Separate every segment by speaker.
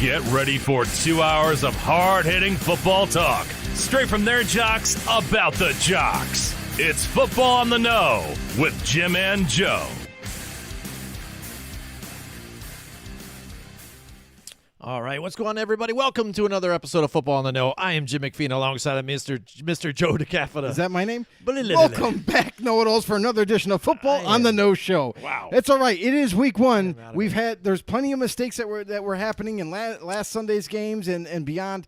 Speaker 1: Get ready for 2 hours of hard-hitting football talk, straight from their jocks about the jocks. It's Football on the Know with Jim and Joe.
Speaker 2: All right, what's going on, everybody? Welcome to another episode of Football on the Know. I am Jim McPhee alongside of Mr. Joe DeCafeta.
Speaker 3: Is that my name? Welcome back, know-it-alls, for another edition of Football on the Know Show.
Speaker 2: Wow.
Speaker 3: It's all right. It is week one. There's plenty of mistakes that were happening in last Sunday's games and beyond.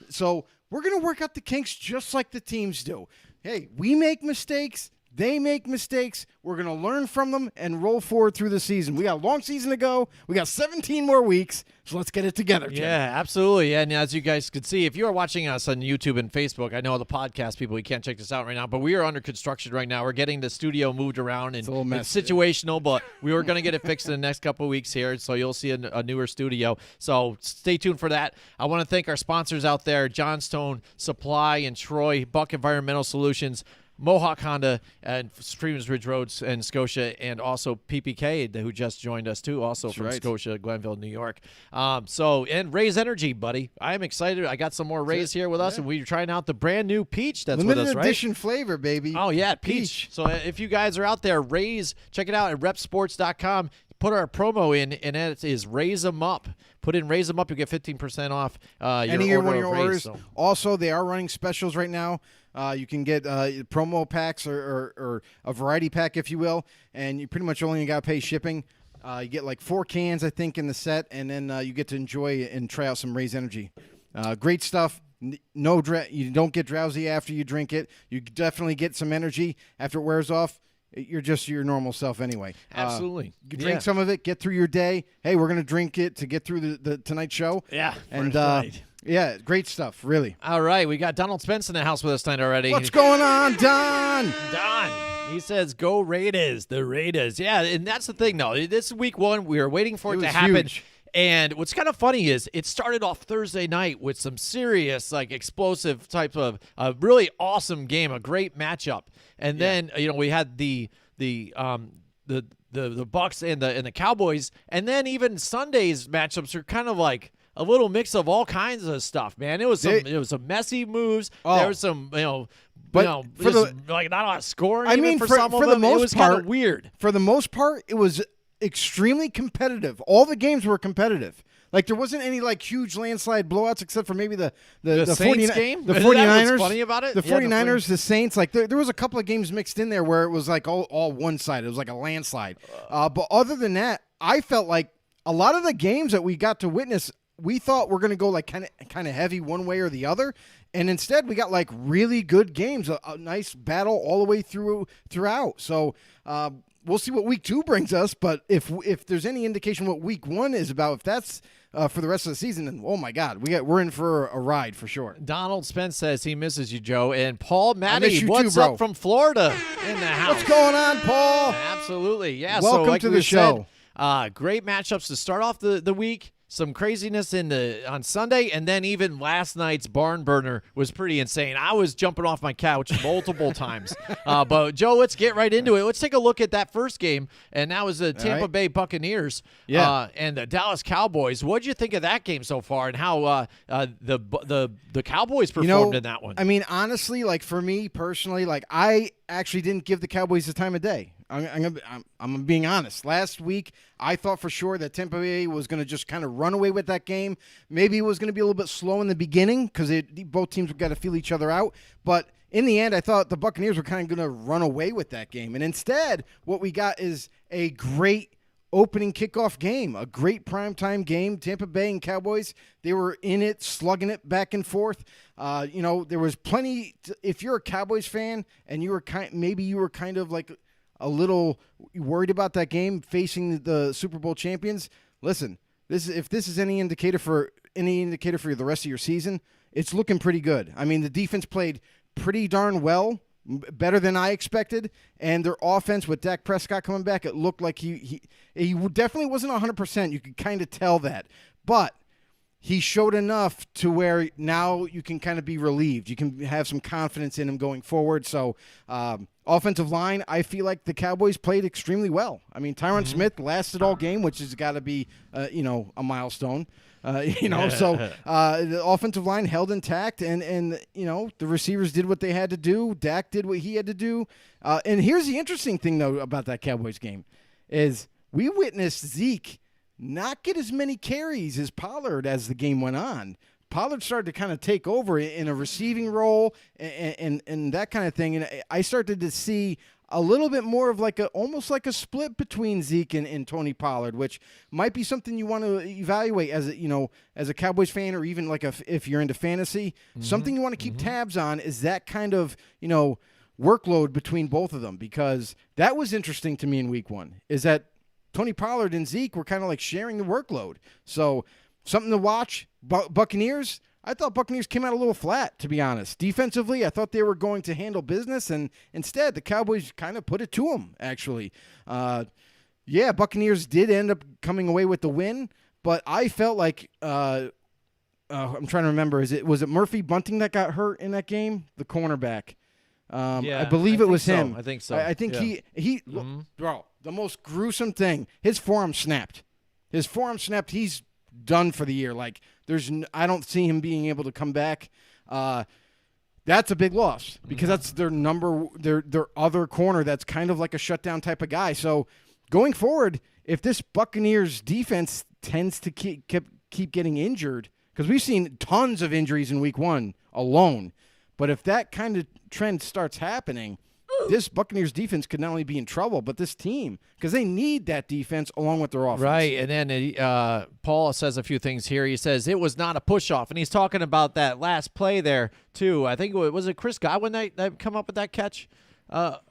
Speaker 3: So we're going to work out the kinks just like the teams do. Hey, we make mistakes. They make mistakes. We're going to learn from them and roll forward through the season. We got a long season to go. We got 17 more weeks, so let's get it together, Jim.
Speaker 2: Yeah, absolutely. And as you guys could see, if you are watching us on YouTube and Facebook, I know the podcast people, you can't check this out right now, but we are under construction right now. We're getting the studio moved around, and it's situational, but we are going to get it fixed in the next couple of weeks here, so you'll see a newer studio. So stay tuned for that. I want to thank our sponsors out there, Johnstone Supply and Troy, Buck Environmental Solutions, Mohawk Honda and Freeman's Ridge Roads in Scotia, and also PPK, who just joined us too, also from Scotia, Glenville, New York. And Ray's Energy, buddy. I'm excited. I got some more Rays here with us, and we're trying out the brand new peach that's with us, right?
Speaker 3: Limited edition flavor, baby.
Speaker 2: Oh, yeah, peach. So if you guys are out there, Rays, check it out at repsports.com. Put our promo in, and it is Raise 'em Up. Put in Raise 'em Up, you get 15% off your orders. So.
Speaker 3: Also, they are running specials right now. You can get promo packs or a variety pack, if you will, and you pretty much only got to pay shipping. You get like 4 cans, I think, in the set, and then you get to enjoy and try out some Raise Energy. Great stuff. You don't get drowsy after you drink it. You definitely get some energy after it wears off. You're just your normal self anyway.
Speaker 2: Absolutely.
Speaker 3: You drink some of it, get through your day. Hey, we're going to drink it to get through the tonight's show.
Speaker 2: Yeah.
Speaker 3: And yeah, great stuff, really.
Speaker 2: All right, we got Donald Spence in the house with us tonight already.
Speaker 3: What's going on, Don?
Speaker 2: He says, go Raiders, the Raiders. Yeah, and that's the thing, though. This is week one. We were waiting for it to happen.
Speaker 3: Huge.
Speaker 2: And what's kind of funny is it started off Thursday night with some serious, like, explosive type of a really awesome game, a great matchup. And then, we had the Bucs and the Cowboys, and then even Sunday's matchups are kind of like a little mix of all kinds of stuff, man. It was some messy moves. There was some, not a lot of scoring.
Speaker 3: I mean,
Speaker 2: for some of them,
Speaker 3: the most
Speaker 2: it was
Speaker 3: part,
Speaker 2: kind of weird.
Speaker 3: For the most part, it was extremely competitive. All the games were competitive. Like, there wasn't any, like, huge landslide blowouts except for maybe the
Speaker 2: Saints game?
Speaker 3: The 49ers.
Speaker 2: What's funny about it?
Speaker 3: The 49ers, the Saints. Like, there was a couple of games mixed in there where it was, like, all one side. It was like a landslide. But other than that, I felt like a lot of the games that we got to witness, we thought were going to go, like, kind of heavy one way or the other. And instead, we got, like, really good games, a nice battle all the way throughout. So, we'll see what week 2 brings us, but if there's any indication what week 1 is about, if that's for the rest of the season, then oh my God, we're in for a ride for sure.
Speaker 2: Donald Spence says he misses you, Joe, and Paul Matty, what's
Speaker 3: too,
Speaker 2: up from Florida in the house?
Speaker 3: What's going on, Paul?
Speaker 2: Absolutely, yeah.
Speaker 3: Welcome to the show.
Speaker 2: Great matchups to start off the week. Some craziness on Sunday, and then even last night's barn burner was pretty insane. I was jumping off my couch multiple times. But, Joe, let's get right into it. Let's take a look at that first game, and that was the Tampa Bay Buccaneers and the Dallas Cowboys. What did you think of that game so far, and how the Cowboys performed in that one?
Speaker 3: I mean, honestly, like, for me personally, like, I actually didn't give the Cowboys the time of day. I'm being honest. Last week, I thought for sure that Tampa Bay was going to just kind of run away with that game. Maybe it was going to be a little bit slow in the beginning because both teams got to feel each other out. But in the end, I thought the Buccaneers were kind of going to run away with that game. And instead, what we got is a great opening kickoff game, a great primetime game. Tampa Bay and Cowboys, they were in it, slugging it back and forth. There was plenty. If you're a Cowboys fan and you were kind of like a little worried about that game facing the Super Bowl champions, listen, if this is any indicator for the rest of your season, it's looking pretty good. I mean, the defense played pretty darn well, better than I expected, and their offense with Dak Prescott coming back, it looked like he definitely wasn't 100%. You could kind of tell that, but he showed enough to where now you can kind of be relieved. You can have some confidence in him going forward. So offensive line, I feel like the Cowboys played extremely well. I mean, Tyron Smith lasted all game, which has got to be, a milestone. So the offensive line held intact, and the receivers did what they had to do. Dak did what he had to do. And here's the interesting thing, though, about that Cowboys game is we witnessed Zeke not get as many carries as Pollard as the game went on. Pollard started to kind of take over in a receiving role and that kind of thing. And I started to see a little bit more of almost like a split between Zeke and Tony Pollard, which might be something you want to evaluate as a Cowboys fan, or even if you're into fantasy. Something you want to keep tabs on is that kind of, workload between both of them, because that was interesting to me in week one, is that Tony Pollard and Zeke were kind of like sharing the workload. So something to watch. Buccaneers, I thought Buccaneers came out a little flat, to be honest. Defensively, I thought they were going to handle business, and instead the Cowboys kind of put it to them, actually. Buccaneers did end up coming away with the win, but I felt like I'm trying to remember. Was it Murphy Bunting that got hurt in that game? The cornerback. I believe it was him.
Speaker 2: I think so.
Speaker 3: I think he bro, the most gruesome thing, his forearm snapped. He's done for the year. I don't see him being able to come back. That's a big loss, because that's their other corner that's kind of like a shutdown type of guy. So going forward, if this Buccaneers defense tends to keep getting injured, because we've seen tons of injuries in week one alone, but if that kind of trend starts happening, this Buccaneers defense could not only be in trouble, but this team, because they need that defense along with their offense.
Speaker 2: Right, and then Paul says a few things here. He says it was not a push-off, and he's talking about that last play there, too. I think was it Chris Godwin that come up with that catch? Or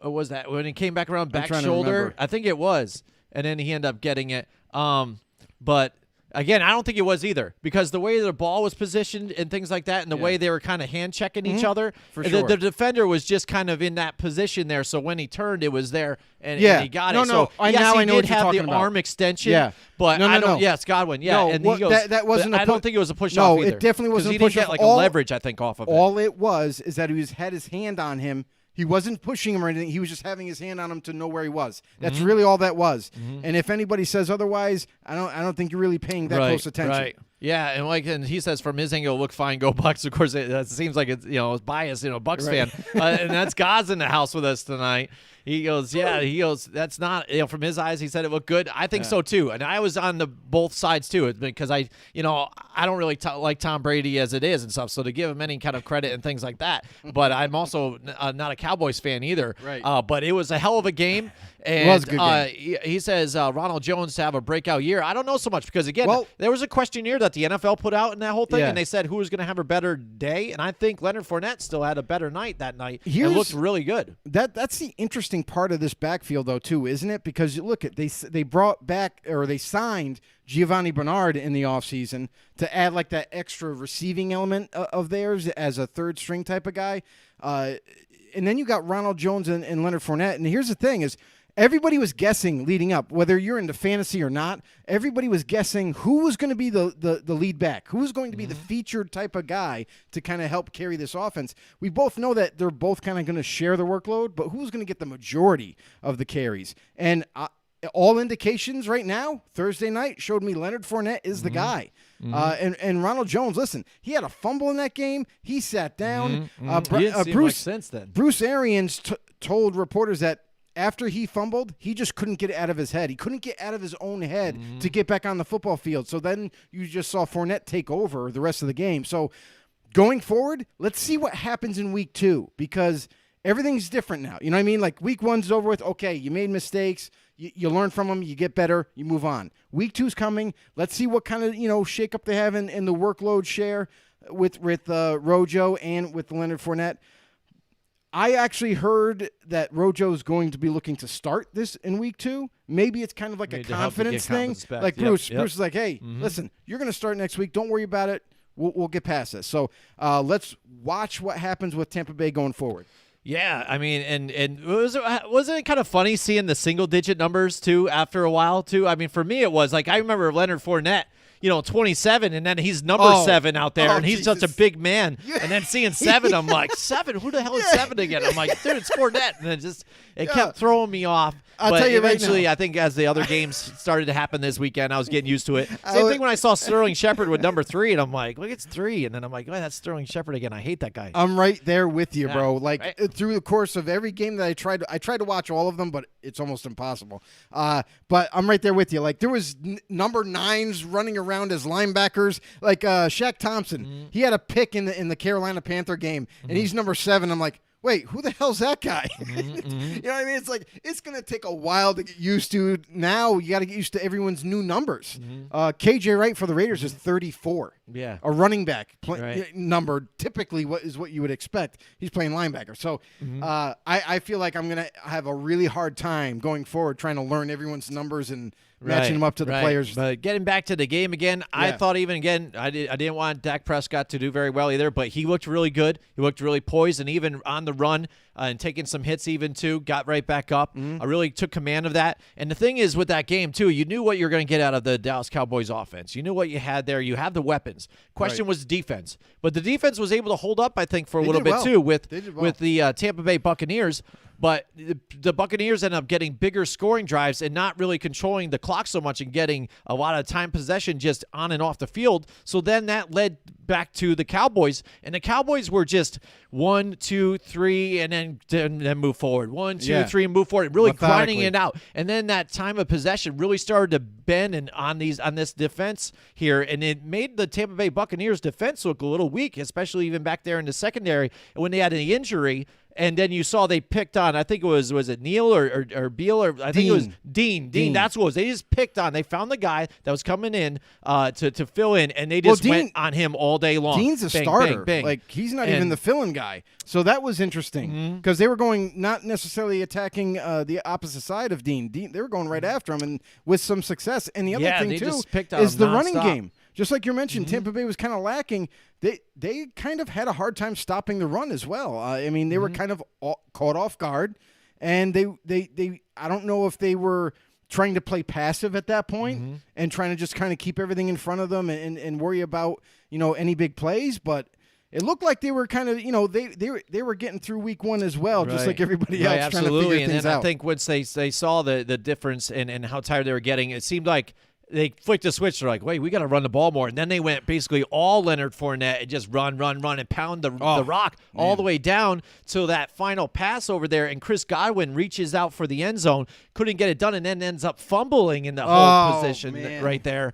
Speaker 2: was that when he came back around back shoulder? I think it was, and then he ended up getting it. But again, I don't think it was either, because the way the ball was positioned and things like that, and the way they were kind of hand-checking each other, the defender was just kind of in that position there, so when he turned, it was there, and he got it.
Speaker 3: So,
Speaker 2: I
Speaker 3: know
Speaker 2: he did
Speaker 3: what you're
Speaker 2: have
Speaker 3: talking
Speaker 2: the
Speaker 3: about.
Speaker 2: Arm extension,
Speaker 3: but
Speaker 2: I don't. Yes, Godwin. Yeah,
Speaker 3: no,
Speaker 2: and he goes,
Speaker 3: that wasn't.
Speaker 2: I don't think it was a push-off either.
Speaker 3: No, it definitely wasn't a
Speaker 2: push-off.
Speaker 3: He
Speaker 2: didn't get a leverage, I think, off of it.
Speaker 3: All it was is that he had his hand on him. He wasn't pushing him or anything. He was just having his hand on him to know where he was. That's really all that was. And if anybody says otherwise, I don't think you're really paying that close attention.
Speaker 2: Right. Yeah, and he says from his angle, look fine, go Bucks. Of course, it seems like it's it's biased, Bucks fan, and that's God's in the house with us tonight. He goes, that's not, from his eyes, he said it looked good. I think so too, and I was on the both sides too, because I don't really like Tom Brady as it is and stuff. So to give him any kind of credit and things like that, but I'm also not a Cowboys fan either.
Speaker 3: Right.
Speaker 2: But it was a hell of a game. And
Speaker 3: it was a good game.
Speaker 2: He says Ronald Jones to have a breakout year. I don't know so much, because again, there was a questionnaire that the NFL put out in that whole thing, and they said who was going to have a better day, and I think Leonard Fournette still had a better night that night. It looked really good.
Speaker 3: That's the interesting part of this backfield, though, too, isn't it? Because you look at they brought back, or they signed Giovanni Bernard in the offseason to add like that extra receiving element of theirs as a third string type of guy, and then you got Ronald Jones and Leonard Fournette. And here's the thing: is everybody was guessing leading up, whether you're into fantasy or not, everybody was guessing who was going to be the lead back, who was going to be the featured type of guy to kind of help carry this offense. We both know that they're both kind of going to share the workload, but who's going to get the majority of the carries? And all indications right now, Thursday night, showed me Leonard Fournette is the guy. And Ronald Jones, listen, he had a fumble in that game. He sat down. Bruce Arians told reporters that after he fumbled, he just couldn't get it out of his head. He couldn't get out of his own head to get back on the football field. So then you just saw Fournette take over the rest of the game. So going forward, let's see what happens in week 2, because everything's different now. You know what I mean? Like week 1's over with. Okay, you made mistakes. You learn from them. You get better. You move on. Week 2's coming. Let's see what kind of shakeup they have in the workload share with Rojo and with Leonard Fournette. I actually heard that Rojo is going to be looking to start this in week 2. Maybe it's kind of like a confidence thing. Like Bruce is like, hey, listen, you're going to start next week. Don't worry about it. We'll get past this. So let's watch what happens with Tampa Bay going forward.
Speaker 2: Yeah, I mean, and wasn't it kind of funny seeing the single-digit numbers, too, after a while, too? I mean, for me, it was. Like, I remember Leonard Fournette, 27, and then he's number 7 out there, and he's
Speaker 3: Jesus.
Speaker 2: such a big man. And then seeing 7, I'm like, 7? Who the hell is 7 again? I'm like, dude, it's Fournette. And it kept throwing me off.
Speaker 3: I'll
Speaker 2: but
Speaker 3: tell you right
Speaker 2: eventually,
Speaker 3: now.
Speaker 2: I think as the other games started to happen this weekend, I was getting used to it. Same thing when I saw Sterling Shepard with number 3, and I'm like, look, it's 3. And then I'm like, oh, that's Sterling Shepard again. I hate that guy.
Speaker 3: I'm right there with you, bro. Like
Speaker 2: right.
Speaker 3: through the course of every game that I tried to watch all of them, but it's almost impossible. But I'm right there with you. Like there was number 9s running around as linebackers, like Shaq Thompson. He had a pick in the Carolina Panther game, and he's number 7. I'm like, wait, who the hell's that guy? You know what I mean? It's like it's going to take a while to get used to. Now you got to get used to everyone's new numbers. KJ Wright for the Raiders is 34.
Speaker 2: Yeah.
Speaker 3: A running back
Speaker 2: Right.
Speaker 3: number, typically what you would expect. He's playing linebacker. So I feel like I'm going to have a really hard time going forward trying to learn everyone's numbers and matching them up to the players.
Speaker 2: But getting back to the game again, I thought even again, I didn't want Dak Prescott to do very well either, but he looked really good. He looked really poised, and even on the run and taking some hits even too, got right back up. I really took command of that. And the thing is with that game too, you knew what you were going to get out of the Dallas Cowboys offense. You knew what you had there. You have the weapons. Question was defense. But the defense was able to hold up, I think, for a little bit too with the Tampa Bay Buccaneers. But the Buccaneers ended up getting bigger scoring drives and not really controlling the clock so much and getting a lot of time possession just on and off the field. So then that led back to the Cowboys, and the Cowboys were just 1, 2, 3, and then move forward. 1, 2, 3, and move forward, really grinding it out. And then that time of possession really started to bend and on this defense here, and it made the Tampa Bay Buccaneers defense look a little weak, especially even back there in the secondary when they had an injury. And then you saw they picked on, I think it was it Neal or Beal, or I think it was Dean. That's what it was. They just picked on. They found the guy that was coming in to fill in, and they just went on him all day long.
Speaker 3: Dean's a starter. Like he's not even the fill-in guy. So that was interesting because they were going not necessarily attacking the opposite side of Dean. They were going right after him and with some success. And the other thing too is the running game. Just like you mentioned, Tampa Bay was kind of lacking. They kind of had a hard time stopping the run as well. I mean, they were kind of caught off guard, and they I don't know if they were trying to play passive at that point and trying to just kind of keep everything in front of them and worry about any big plays, but it looked like they were kind of they were getting through week 1 as well, just like everybody else.
Speaker 2: Absolutely.
Speaker 3: Trying to figure things out.
Speaker 2: I think once they saw the difference and how tired they were getting, it seemed like they flicked a switch. They're like, wait, we got to run the ball more. And then they went basically all Leonard Fournette and just run, and pound the rock all the way down to that final pass over there. And Chris Godwin reaches out for the end zone, couldn't get it done, and then ends up fumbling in the whole position right there.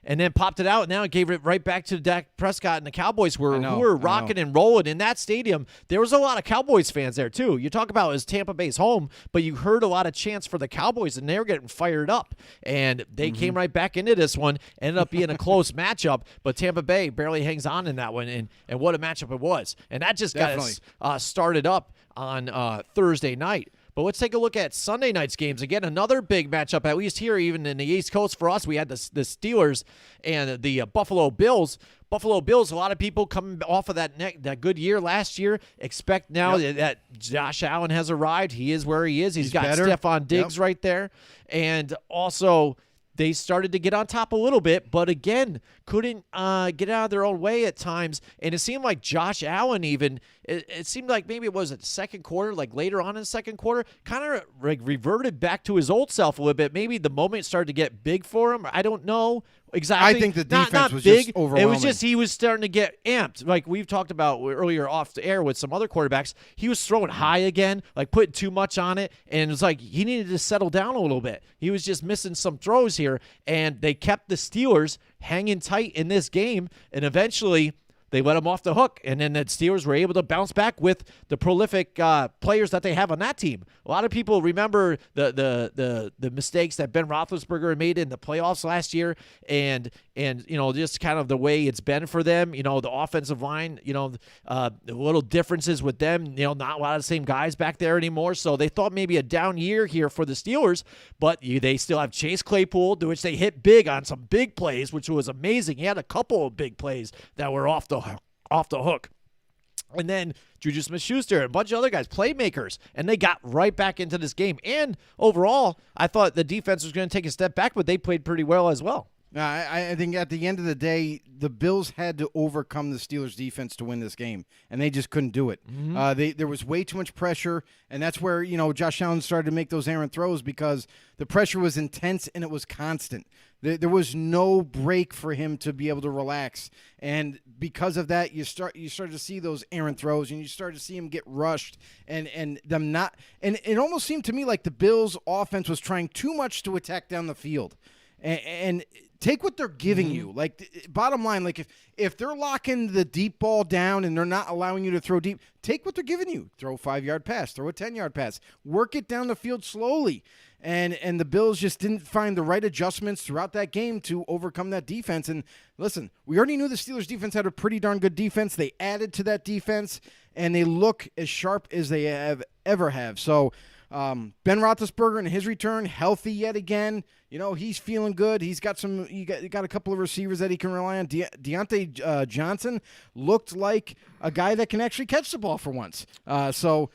Speaker 2: And then popped it out, and now it gave it right back to Dak Prescott and the Cowboys who were rocking and rolling. In that stadium, there was a lot of Cowboys fans there, too. You talk about it was Tampa Bay's home, but you heard a lot of chants for the Cowboys, and they were getting fired up. And they came right back into this one, ended up being a close matchup, but Tampa Bay barely hangs on in that one, and what a matchup it was. And that just got us started up on Thursday night. But let's take a look at Sunday night's games. Again, another big matchup, at least here, even in the East Coast for us. We had the Steelers and the Buffalo Bills. Buffalo Bills, a lot of people coming off of that good year last year expect now that Josh Allen has arrived. He is where he is. He's got better. Stephon Diggs right there. And also they started to get on top a little bit, but again, couldn't get out of their own way at times. And it seemed like Josh Allen even, it seemed like maybe it was at the second quarter, like later on in the second quarter, kind of like reverted back to his old self a little bit. Maybe the moment started to get big for him. I don't know exactly.
Speaker 3: I think the defense
Speaker 2: not
Speaker 3: was
Speaker 2: big.
Speaker 3: Just overwhelming.
Speaker 2: It was just he was starting to get amped. Like we've talked about earlier off the air with some other quarterbacks. He was throwing high again, like putting too much on it. And it was like he needed to settle down a little bit. He was just missing some throws here. And they kept the Steelers hanging tight in this game. And eventually they let him off the hook, and then the Steelers were able to bounce back with the prolific players that they have on that team. A lot of people remember the mistakes that Ben Roethlisberger made in the playoffs last year, and just kind of the way it's been for them. The offensive line, the little differences with them. Not a lot of the same guys back there anymore. So they thought maybe a down year here for the Steelers, but they still have Chase Claypool, to which they hit big on some big plays, which was amazing. He had a couple of big plays that were off the hook. And then Juju Smith-Schuster and a bunch of other guys, playmakers, and they got right back into this game. And overall, I thought the defense was going to take a step back, but they played pretty well as well.
Speaker 3: I think at the end of the day, the Bills had to overcome the Steelers' defense to win this game, and they just couldn't do it. There was way too much pressure, and that's where Josh Allen started to make those errant throws because the pressure was intense and it was constant. There was no break for him to be able to relax, and because of that, you started to see those errant throws, and you started to see him get rushed, and them not. And it almost seemed to me like the Bills' offense was trying too much to attack down the field, and take what they're giving you. Like, bottom line, like if they're locking the deep ball down and they're not allowing you to throw deep, take what they're giving you. Throw a 5-yard pass, throw a 10-yard pass, work it down the field slowly. And the Bills just didn't find the right adjustments throughout that game to overcome that defense. And listen, we already knew the Steelers defense had a pretty darn good defense. They added to that defense, and they look as sharp as they have ever have. So Ben Roethlisberger in his return, healthy yet again. He's feeling good. He's got got a couple of receivers that he can rely on. Deontay Johnson looked like a guy that can actually catch the ball for once. So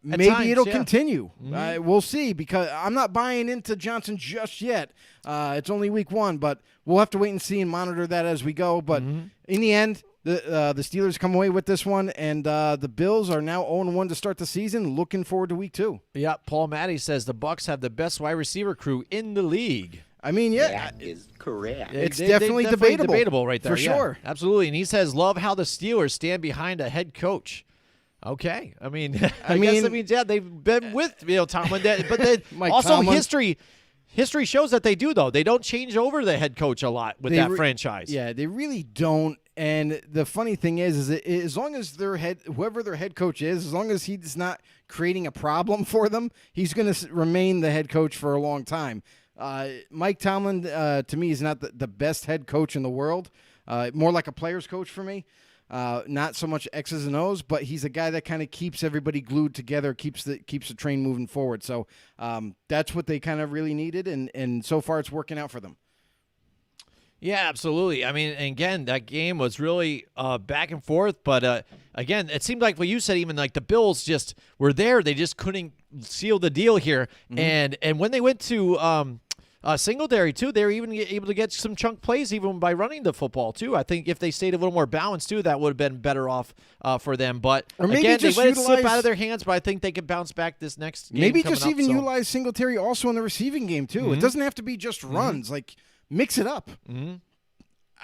Speaker 3: maybe
Speaker 2: times,
Speaker 3: it'll
Speaker 2: yeah.
Speaker 3: continue. We'll see, because I'm not buying into Johnson just yet. It's only week 1, but we'll have to wait and see and monitor that as we go. But in the end, the Steelers come away with this one, and the Bills are now 0-1 to start the season. Looking forward to week 2.
Speaker 2: Yeah, Paul Matty says the Bucs have the best wide receiver crew in the league.
Speaker 3: I mean, yeah.
Speaker 4: That is correct.
Speaker 3: It's definitely debatable.
Speaker 2: Debatable right there.
Speaker 3: For
Speaker 2: yeah,
Speaker 3: sure.
Speaker 2: Absolutely. And he says, love how the Steelers stand behind a head coach. Okay. I mean, I guess that means, yeah, they've been with Tomlin. But then also
Speaker 3: Tomlin.
Speaker 2: history shows that they do, though. They don't change over the head coach a lot with that franchise.
Speaker 3: Yeah, they really don't. And the funny thing is that as long as whoever their head coach is, as long as he's not creating a problem for them, he's going to remain the head coach for a long time. Mike Tomlin, to me, is not the best head coach in the world. More like a player's coach for me. Not so much X's and O's, but he's a guy that kind of keeps everybody glued together, keeps the train moving forward. So that's what they kind of really needed, and so far it's working out for them.
Speaker 2: Yeah, absolutely. I mean, again, that game was really back and forth. But, again, it seemed like what you said, even like the Bills just were there. They just couldn't seal the deal here. And when they went to Singletary, too, they were even able to get some chunk plays even by running the football, too. I think if they stayed a little more balanced, too, that would have been better off for them. But,
Speaker 3: or maybe
Speaker 2: again,
Speaker 3: just
Speaker 2: they let it slip out of their hands, but I think they can bounce back this next game.
Speaker 3: Maybe just even
Speaker 2: up,
Speaker 3: utilize Singletary also in the receiving game, too. It doesn't have to be just runs. Like, mix it up.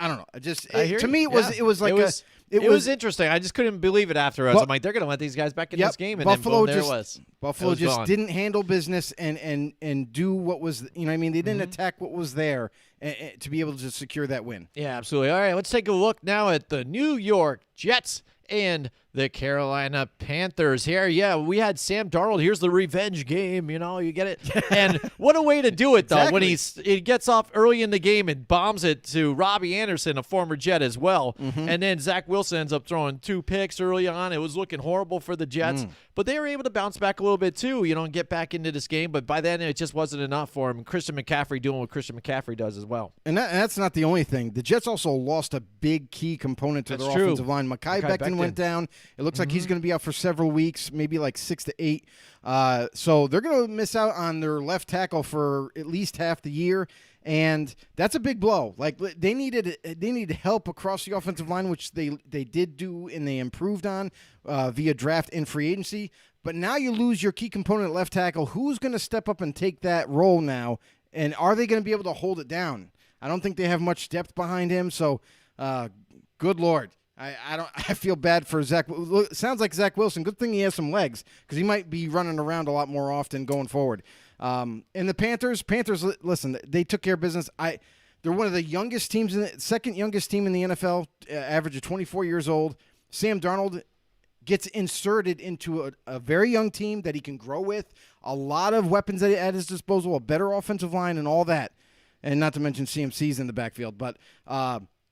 Speaker 3: I don't know. To me, it was
Speaker 2: interesting. I just couldn't believe it afterwards. I'm like, they're going to let these guys back in this game, and
Speaker 3: Buffalo
Speaker 2: then boom, there it was.
Speaker 3: Buffalo just
Speaker 2: gone.
Speaker 3: didn't handle business and do what was, what I mean? They didn't attack what was there to be able to secure that win.
Speaker 2: Yeah, absolutely. All right, let's take a look now at the New York Jets and the Carolina Panthers here. Yeah, we had Sam Darnold. Here's the revenge game. You get it? And what a way to do it, though, when he gets off early in the game and bombs it to Robbie Anderson, a former Jet as well. And then Zach Wilson ends up throwing 2 picks early on. It was looking horrible for the Jets. But they were able to bounce back a little bit, too, and get back into this game. But by then, it just wasn't enough for him. Christian McCaffrey doing what Christian McCaffrey does as well.
Speaker 3: And that's not the only thing. The Jets also lost a big key component to their offensive line. Mekhi Becton went down. It looks like he's going to be out for several weeks, maybe like 6 to 8. So they're going to miss out on their left tackle for at least half the year. And that's a big blow. Like they needed help across the offensive line, which they did do and they improved on via draft and free agency. But now you lose your key component at left tackle. Who's going to step up and take that role now? And are they going to be able to hold it down? I don't think they have much depth behind him. So, good Lord. I feel bad for Zach. Sounds like Zach Wilson. Good thing he has some legs because he might be running around a lot more often going forward. And the Panthers, listen, they took care of business. They're one of the youngest teams, second youngest team in the NFL, average of 24 years old. Sam Darnold gets inserted into a very young team that he can grow with, a lot of weapons at his disposal, a better offensive line and all that, and not to mention CMC's in the backfield. But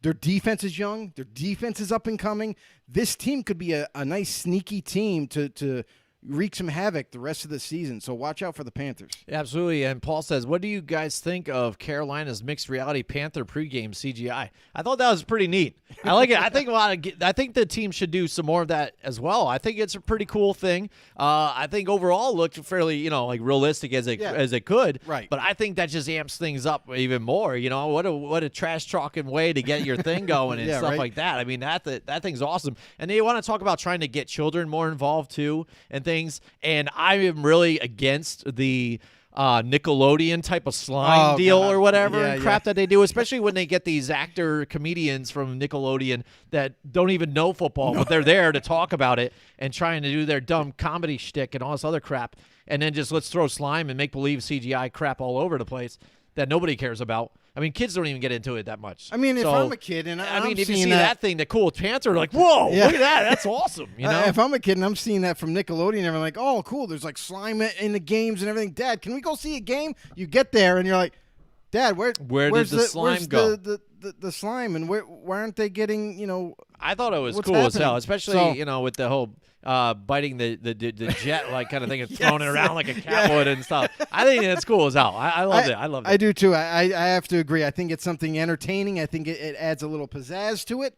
Speaker 3: their defense is young. Their defense is up and coming. This team could be a nice, sneaky team to wreak some havoc the rest of the season. So watch out for the Panthers.
Speaker 2: Absolutely. And Paul says, what do you guys think of Carolina's mixed reality Panther pregame CGI? I thought that was pretty neat. I like it. I think the team should do some more of that as well. I think it's a pretty cool thing. I think overall it looked fairly, like realistic as it could.
Speaker 3: Right.
Speaker 2: But I think that just amps things up even more. What a trash talking way to get your thing going and stuff like that. I mean, that thing's awesome. And they want to talk about trying to get children more involved too and things. And I am really against the Nickelodeon type of slime deal or whatever and crap that they do, especially when they get these actor comedians from Nickelodeon that don't even know football, but they're there to talk about it and trying to do their dumb comedy shtick and all this other crap. And then just let's throw slime and make believe CGI crap all over the place that nobody cares about. I mean, kids don't even get into it that much.
Speaker 3: I mean, if I'm a kid and I'm
Speaker 2: if you
Speaker 3: seeing
Speaker 2: see that thing, the cool Panther, like, whoa, look at that. That's awesome.
Speaker 3: If I'm a kid and I'm seeing that from Nickelodeon, I'm like, oh, cool. There's like slime in the games and everything. Dad, can we go see a game? You get there and you're like, Dad, where's
Speaker 2: did the slime go?
Speaker 3: The slime, and why aren't they getting,
Speaker 2: I thought it was cool
Speaker 3: happening?
Speaker 2: as hell, especially, with the whole biting the jet like kind of thing and throwing it around like a cat would and stuff. I think it's cool as hell. I loved it. I loved it.
Speaker 3: I do too. I have to agree. I think it's something entertaining. I think it adds a little pizzazz to it.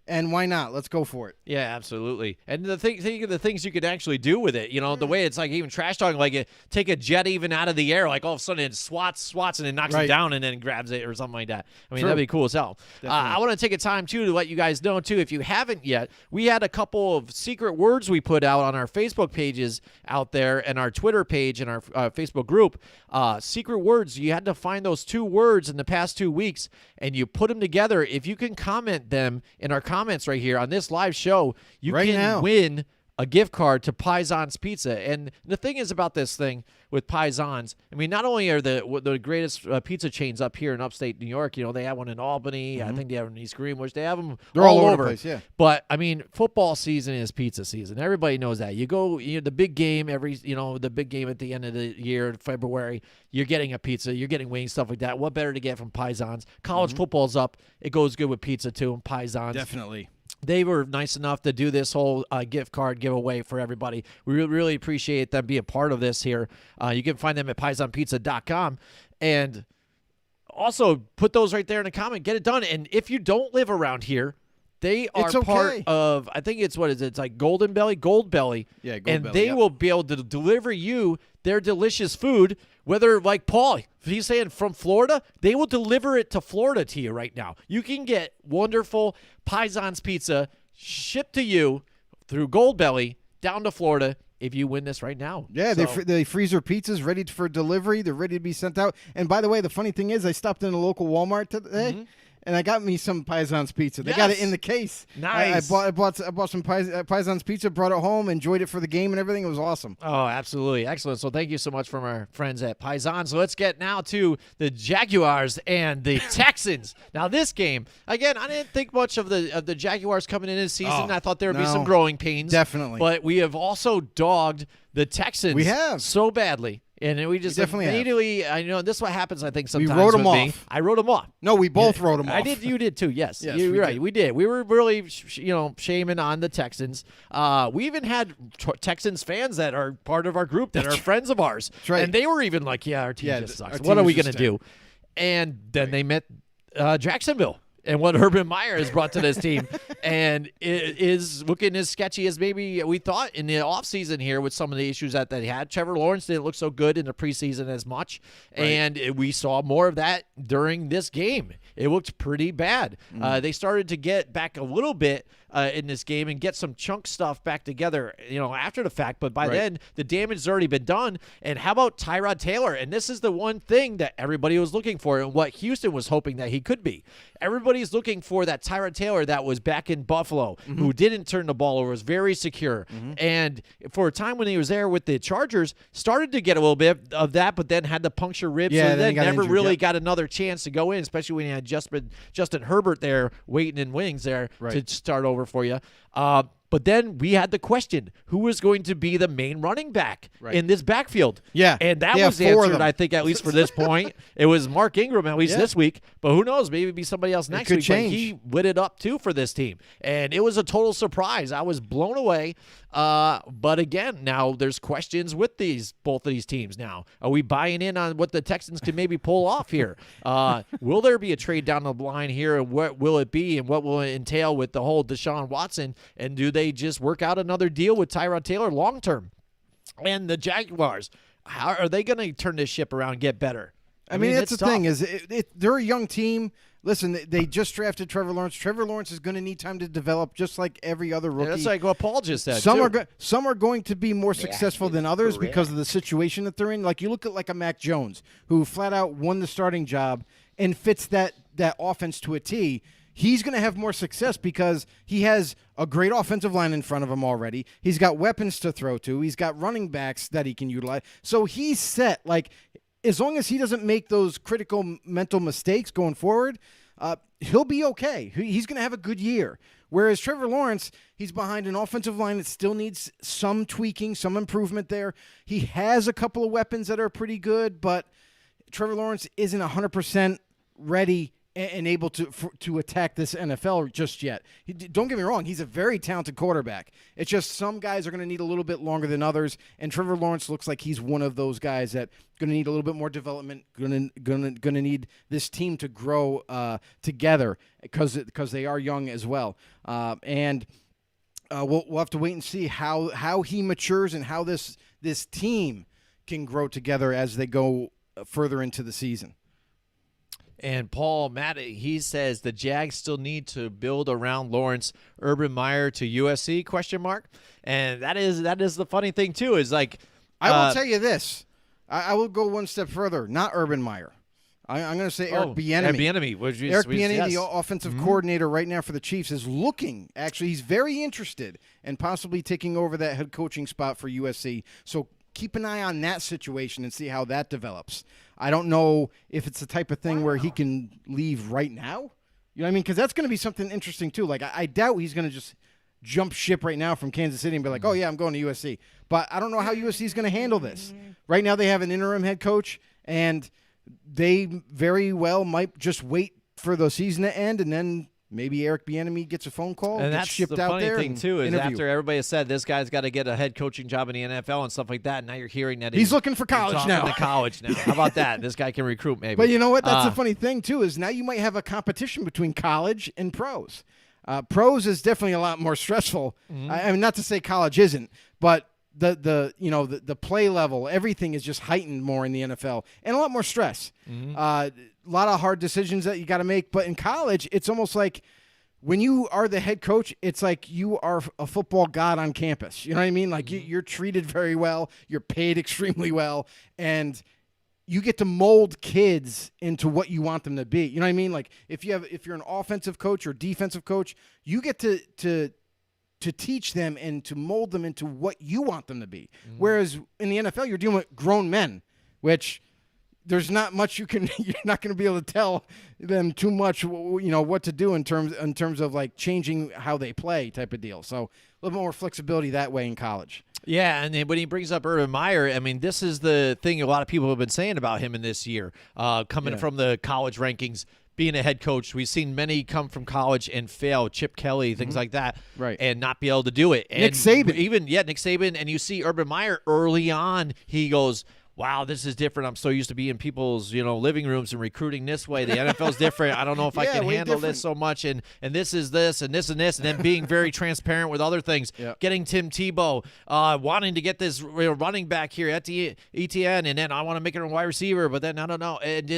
Speaker 3: And why not? Let's go for it.
Speaker 2: Yeah, absolutely. And think of the things you could actually do with it. The way it's like even trash talking, like take a jet even out of the air, like all of a sudden it swats, and it knocks it down and then grabs it or something like that. I mean, that'd be cool as hell. I want to take a time, too, to let you guys know, too, if you haven't yet, we had a couple of secret words we put out on our Facebook pages out there and our Twitter page and our Facebook group. Secret words, you had to find those 2 words in the past 2 weeks, and you put them together. If you can comment them in our comments right here on this live show, you can win a gift card to Paisans Pizza. And the thing is about this thing with Paisans, I mean, not only are the greatest pizza chains up here in upstate New York, they have one in Albany, I think they have one in East Greenwich, they have them all over
Speaker 3: the place, yeah.
Speaker 2: But I mean, football season is pizza season. Everybody knows that. You go, the big game the big game at the end of the year in February, you're getting a pizza, you're getting wings, stuff like that. What better to get from Paisans? College football's up. It goes good with pizza too, and Paisans.
Speaker 3: Definitely.
Speaker 2: They were nice enough to do this whole gift card giveaway for everybody. We really appreciate them being part of this here. You can find them at paisanpizza.com. And also put those right there in the comment. Get it done. And if you don't live around here, they are part of, I think it's it's like Gold Belly.
Speaker 3: Yeah,
Speaker 2: and they will be able to deliver you their delicious food, whether like Paul, if he's saying from Florida, they will deliver it to Florida to you right now. You can get wonderful Paisans Pizza shipped to you through Gold Belly down to Florida if you win this right now.
Speaker 3: Yeah, they freeze their pizzas ready for delivery. They're ready to be sent out. And by the way, the funny thing is I stopped in a local Walmart today. And I got me some Paisans Pizza. They got it in the case.
Speaker 2: Nice.
Speaker 3: I bought some Paisans Pizza, brought it home, enjoyed it for the game and everything. It was awesome.
Speaker 2: Oh, absolutely. Excellent. So thank you so much from our friends at Paisans. So let's get now to the Jaguars and the Texans. Now this game, again, I didn't think much of the Jaguars coming in this season. I thought there would be some growing pains.
Speaker 3: Definitely.
Speaker 2: But we have also dogged the Texans so badly. And we just immediately, I know this is what happens, I think, sometimes.
Speaker 3: We wrote them
Speaker 2: with me.
Speaker 3: off.
Speaker 2: I wrote them off.
Speaker 3: No, we both wrote them off.
Speaker 2: I did. You did too. Yes.
Speaker 3: You're
Speaker 2: right. We did. We were really, shaming on the Texans. We even had Texans fans that are part of our group that are friends of ours.
Speaker 3: That's right.
Speaker 2: And they were even like, our team just sucks. What are we going to do? And then they met Jacksonville. And what Urban Meyer has brought to this team. And it is looking as sketchy as maybe we thought in the offseason here with some of the issues that they had. Trevor Lawrence didn't look so good in the preseason as much. Right. And we saw more of that during this game. It looked pretty bad. They started to get back a little bit in this game and get some chunk stuff back together, after the fact. But by then, the damage has already been done. And how about Tyrod Taylor? And this is the one thing that everybody was looking for and what Houston was hoping that he could be. Everybody's looking for that Tyrod Taylor that was back in Buffalo, who didn't turn the ball over, was very secure. And for a time when he was there with the Chargers, started to get a little bit of that, but then had to puncture ribs.
Speaker 3: Yeah,
Speaker 2: so then never
Speaker 3: injured,
Speaker 2: really got another chance to go in, especially when you had Justin Herbert there waiting in wings there to start over for you. But But then we had the question, who was going to be the main running back in this backfield?
Speaker 3: Yeah.
Speaker 2: And that
Speaker 3: Yeah,
Speaker 2: was
Speaker 3: 4 of
Speaker 2: answered,
Speaker 3: them.
Speaker 2: I think, at least for this point. It was Mark Ingram, at least this week. But who knows? Maybe it'd be somebody else next
Speaker 3: could
Speaker 2: week.
Speaker 3: change.
Speaker 2: But he lit it up, too, for this team. And it was a total surprise. I was blown away. But again, now there's questions with both of these teams now. Are we buying in on what the Texans can maybe pull off here? Will there be a trade down the line here, and what will it be, and what will it entail with the whole Deshaun Watson? And do they just work out another deal with Tyrod Taylor long term? And the Jaguars, how are they going to turn this ship around and get better?
Speaker 3: I mean, that's the
Speaker 2: tough.
Speaker 3: thing is they're a young team. Listen, they just drafted Trevor Lawrence. Trevor Lawrence is going to need time to develop, just like every other rookie.
Speaker 2: That's like what Paul just said.
Speaker 3: Some are going to be more successful than others because of the situation that they're in. Like you look at like a Mac Jones, who flat out won the starting job and fits that offense to a T. He's going to have more success because he has a great offensive line in front of him already. He's got weapons to throw to. He's got running backs that he can utilize. So he's set. Like, as long as he doesn't make those critical mental mistakes going forward, he'll be okay. He's going to have a good year. Whereas Trevor Lawrence, he's behind an offensive line that still needs some tweaking, some improvement there. He has a couple of weapons that are pretty good, but Trevor Lawrence isn't 100% ready and able to attack this NFL just yet. Don't get me wrong, he's a very talented quarterback. It's just some guys are going to need a little bit longer than others, and Trevor Lawrence looks like he's one of those guys that going to need a little bit more development, going to need this team to grow together because they are young as well. And we'll have to wait and see how he matures and how this team can grow together as they go further into the season.
Speaker 2: And Paul Matt, he says the Jags still need to build around Lawrence. Urban Meyer to USC ? And that is the funny thing too. Is like
Speaker 3: I will tell you this. I will go one step further. Not Urban Meyer. I'm going to say Eric Bieniemy. Eric Bieniemy, the offensive coordinator right now for the Chiefs, is looking. Actually, he's very interested in possibly taking over that head coaching spot for USC. So keep an eye on that situation and see how that develops. I don't know if it's the type of thing where he can leave right now. You know what I mean? Because that's going to be something interesting, too. Like, I doubt he's going to just jump ship right now from Kansas City and be like, oh, yeah, I'm going to USC. But I don't know how USC is going to handle this. Right now they have an interim head coach, and they very well might just wait for the season to end, and then maybe Eric Bieniemy gets a phone call
Speaker 2: and
Speaker 3: gets
Speaker 2: that's
Speaker 3: shipped
Speaker 2: the
Speaker 3: out
Speaker 2: funny
Speaker 3: there
Speaker 2: thing too is
Speaker 3: interview.
Speaker 2: After everybody has said this guy's got to get a head coaching job in the NFL and stuff like that, and now you're hearing that
Speaker 3: he's looking for college now.
Speaker 2: How about that? This guy can recruit maybe.
Speaker 3: But you know what? That's the funny thing too is now you might have a competition between college and pros. Pros is definitely a lot more stressful. I mean, not to say college isn't, but the play level, everything is just heightened more in the NFL and a lot more stress. A lot of hard decisions that you got to make. But in college, it's almost like when you are the head coach, it's like you are a football god on campus. You know what I mean? Like you're treated very well, you're paid extremely well, and you get to mold kids into what you want them to be. You know what I mean? Like if you're an offensive coach or defensive coach, you get to teach them and to mold them into what you want them to be. Whereas in the NFL, you're dealing with grown men, which there's not much you're not going to be able to tell them too much, what to do in terms of like changing how they play type of deal. So a little more flexibility that way in college.
Speaker 2: Yeah, and then when he brings up Urban Meyer, I mean, this is the thing a lot of people have been saying about him in this year, coming from the college rankings, being a head coach. We've seen many come from college and fail, Chip Kelly, things like that,
Speaker 3: right,
Speaker 2: and not be able to do it. And
Speaker 3: Nick Saban.
Speaker 2: Nick Saban, and you see Urban Meyer early on, he goes, wow, this is different. I'm so used to being in people's, living rooms and recruiting this way. The NFL's different. I don't know if I can handle this so much. And this is this and this and this. And then being very transparent with other things. Yep. Getting Tim Tebow, wanting to get this running back here at the ETN. And then I want to make it a wide receiver. But then I don't know. And